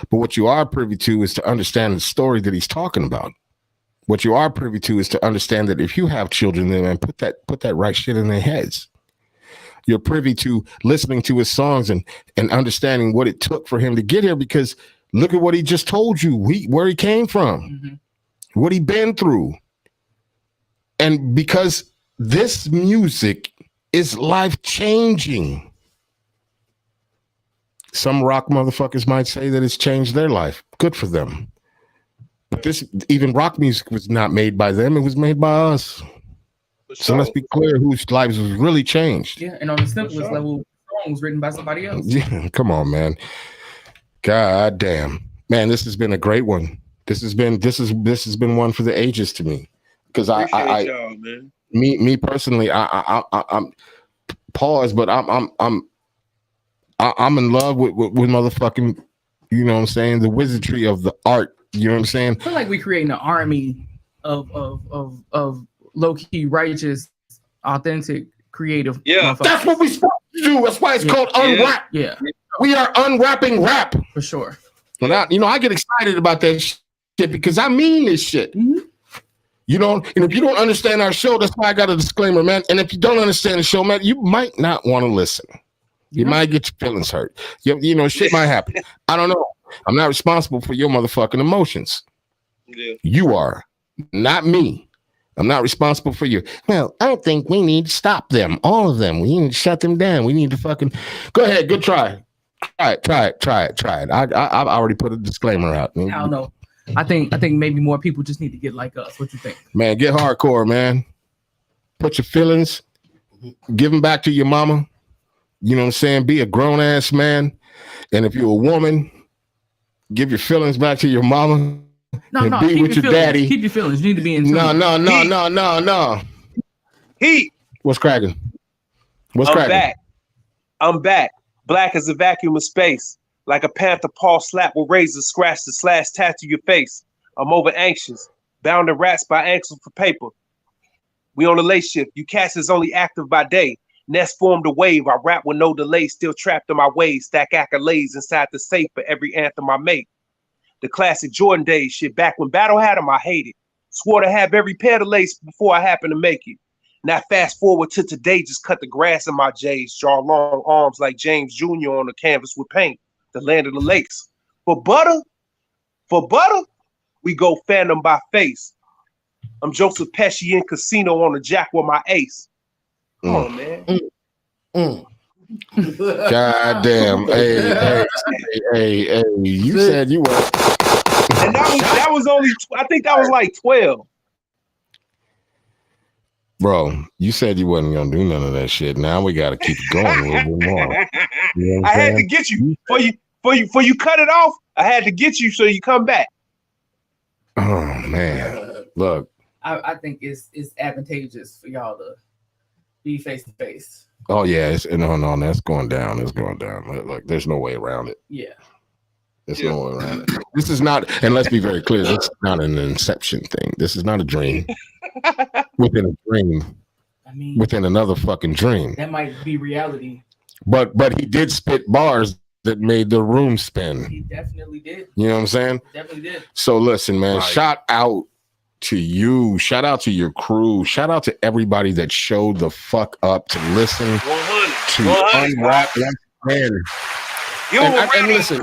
But what you are privy to is to understand the story that he's talking about. What you are privy to is to understand that if you have children, then put that right shit in their heads. You're privy to listening to his songs and understanding what it took for him to get here, because look at what he just told you, where he came from, what he been through. And because this music is life-changing. Some rock motherfuckers might say that it's changed their life. Good for them. But even rock music was not made by them. It was made by us. So let's be clear whose lives was really changed. Yeah, and on the simplest level, the song was written by somebody else. Yeah, come on, man. God damn. Man, this has been a great one. This has been one for the ages to me. Because me personally, I'm pause, but I'm in love with motherfucking, you know what I'm saying, the wizardry of the art. You know what I'm saying? I feel like we're creating an army of low-key, righteous, authentic, creative. Yeah, that's what we're supposed to do. That's why it's called unwrap. Yeah, we are unwrapping rap for sure. Well, I get excited about that shit because I mean this shit. You know, and if you don't understand our show, that's why I got a disclaimer, man. And if you don't understand the show, man, you might not want to listen. You might get your feelings hurt. You know, shit might happen. I don't know. I'm not responsible for your motherfucking emotions. Yeah. You are, not me. I'm not responsible for you. Well, I think we need to stop them, all of them. We need to shut them down. We need to fucking go ahead. Good try. Try it. I already put a disclaimer out. I don't know. I think maybe more people just need to get like us. What you think? Man, get hardcore, man. Put your feelings, give them back to your mama. You know what I'm saying? Be a grown ass man. And if you're a woman, give your feelings back to your mama. No, be with your daddy. Keep your feelings. You need to be in tune. No. Heat. What's cracking? I'm back. Black as a vacuum of space. Like a panther paw slap with razor scratch to slash tattoo your face. I'm over anxious. Bound to rats by ankles for paper. We on a late shift. You cats is only active by day. Nest formed a wave. I rap with no delay, still trapped in my ways. Stack accolades inside the safe for every anthem I make. The classic Jordan days, shit. Back when Battle had him, I hated. Swore to have every pair of lace before I happened to make it. Now fast forward to today, just cut the grass in my J's. Draw long arms like James Jr. on the canvas with paint. The land of the lakes. For butter, we go phantom by face. I'm Joseph Pesci in Casino on the jack with my ace. Come on, man. God damn. Hey. You said you were. And that was only, I think that was like 12. Bro, you said you wasn't gonna do none of that shit. Now we gotta keep it going a little bit more. You know I had to get you for you cut it off. I had to get you so you come back. Oh man. Look. I think it's advantageous for y'all to be face to face. Oh yeah, no, that's going down. It's going down. Like there's no way around it. Yeah. There's no way around it. This is not, and let's be very clear, this is not an inception thing. This is not a dream. Within a dream. I mean, within another fucking dream. That might be reality. But he did spit bars that made the room spin. He definitely did. You know what I'm saying? Definitely did. So listen, man, shout out to you. Shout out to your crew. Shout out to everybody that showed the fuck up to listen 100, to Unwrap. Man. And listen,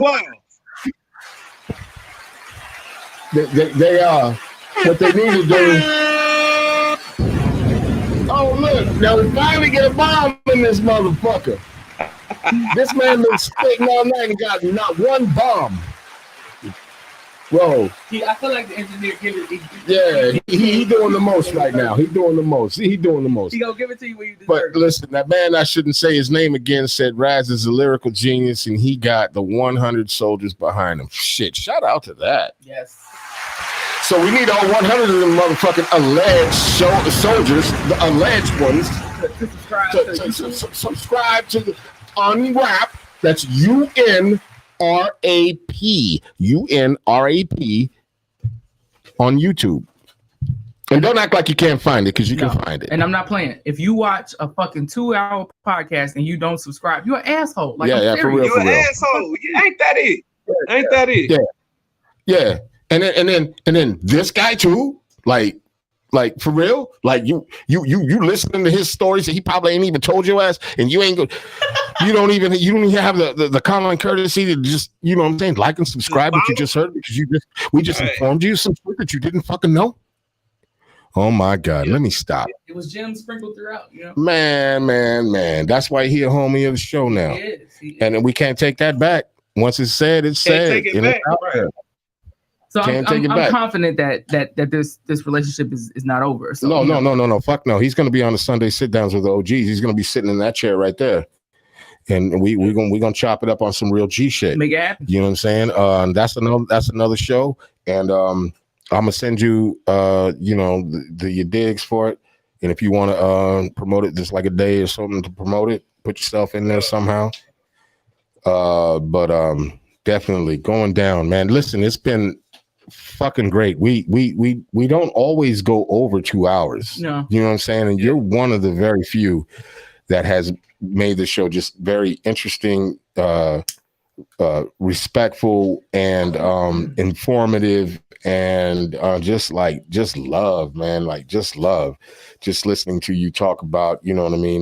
they are what they need to do. Oh look, now we finally get a bomb in this motherfucker. This man been spitting all night and got not one bomb. Bro. I feel like the engineer give it. Yeah, he doing the most right now. He doing the most. He gonna give it to you when you deserve. But listen, that man, I shouldn't say his name again, said Raz is a lyrical genius and he got the 100 soldiers behind him. Shit, shout out to that. Yes. So we need all 100 of them motherfucking alleged soldiers, the alleged ones, to subscribe to the Unwrap. That's UNRAP on YouTube. And don't act like you can't find it, because you can find it. And I'm not playing. If you watch a fucking 2-hour podcast and you don't subscribe, you're an asshole. Like, yeah, for real. You're an asshole. Ain't that it? Yeah. And then this guy too, like for real, like you listening to his stories that he probably ain't even told your ass, and you don't even have the common courtesy to just, you know what I'm saying, like and subscribe what you just heard, because we just informed you some shit that you didn't fucking know. Oh my God, let me stop. It was gems sprinkled throughout, you know. Man. That's why he a homie of the show now. He is. And we can't take that back. Once it's said, it's said. Take it back. Right. So I'm confident that this relationship is not over. So No. Fuck no. He's gonna be on the Sunday sit downs with the OGs. He's gonna be sitting in that chair right there. And we're gonna chop it up on some real G shit. Make it happen. You know what I'm saying? That's another show. And I'm gonna send you your digs for it. And if you want to promote it, just like a day or something to promote it, put yourself in there somehow. But definitely going down, man. Listen, it's been fucking great. We don't always go over 2 hours. No. You know what I'm saying? And you're one of the very few that has made the show just very interesting, respectful, and informative, and just love, man. Like just love. Just listening to you talk about, you know what I mean,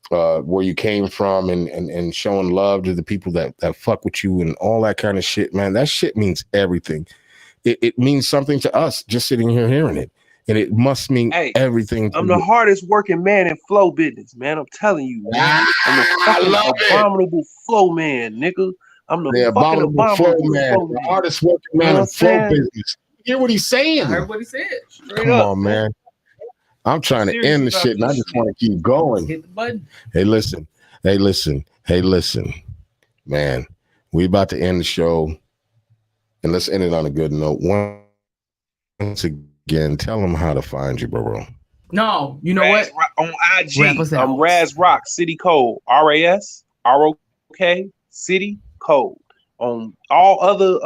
where you came from, and showing love to the people that fuck with you and all that kind of shit, man. That shit means everything. It means something to us just sitting here hearing it, and it must mean everything. I'm the hardest working man in flow business, man. I'm telling you, man. I'm the fucking abominable flow man, nigga. I'm the fucking abominable flow man. The hardest working man in flow business. You hear what he's saying? I heard what he said. Come on, man. I'm trying to end the shit, and I just want to keep going. Hit the button. Hey, listen. Man, we about to end the show, and let's end it on a good note. Once again, tell them how to find you, bro. No, you know what? On IG, I'm RasRok, City Code, RasRok, City Code. On all other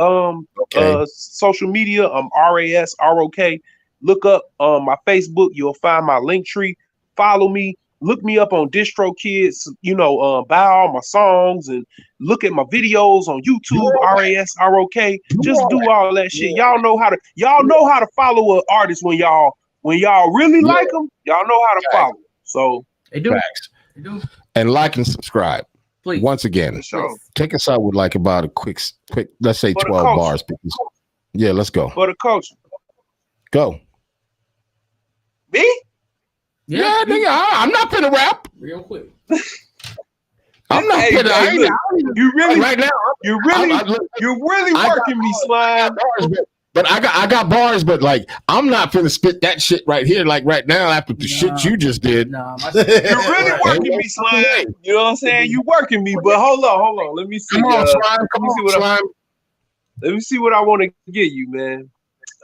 social media, I'm RasRok. Look up my Facebook. You'll find my link tree. Follow me. Look me up on DistroKids, buy all my songs and look at my videos on YouTube, RasRok. Just do all that shit. Y'all know how to follow an artist when y'all really like them. Y'all know how to follow. So they do. Facts. They do. And like and subscribe. Please. Once again, Sure. take us out with like about a quick, let's say For the 12 culture. bars. Because, yeah, let's go. For the culture. Go. Me? Yeah, nigga, I'm not finna rap. Real quick. I'm not Hey, finna. hey, I ain't, look, I ain't, you really right now. you're really working me, Slime. But I got bars, but like I'm not finna spit that shit right here, like right now after the shit you just did. Nah, You're really working me, Slime. You know what I'm saying? You working me, but hold on. Let me see. Come on, Slime. Come on, Slime. Let me see what I want to get you, man.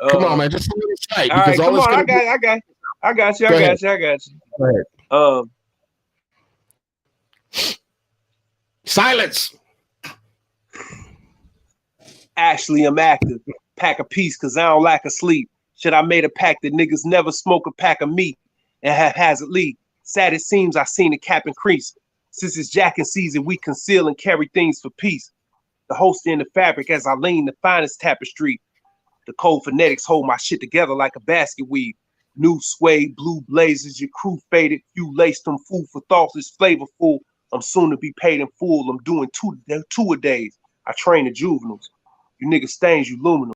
Come on, man. Just a little sight. All right, Because come on. I got you. Go ahead. Go ahead. Silence. Ashley, I'm active. Pack a piece because I don't lack a sleep. Shit, I made a pack that niggas never smoke a pack of meat and haphazardly. Sad it seems I seen the cap increase. Since it's jacking season, we conceal and carry things for peace. The holster in the fabric as I lean the finest tapestry. The cold phonetics hold my shit together like a basket weave. New suede, blue blazers, your crew faded. You laced them, food for thoughts is flavorful. I'm soon to be paid in full. I'm doing two a days. I train the juveniles. You niggas stains, you luminal.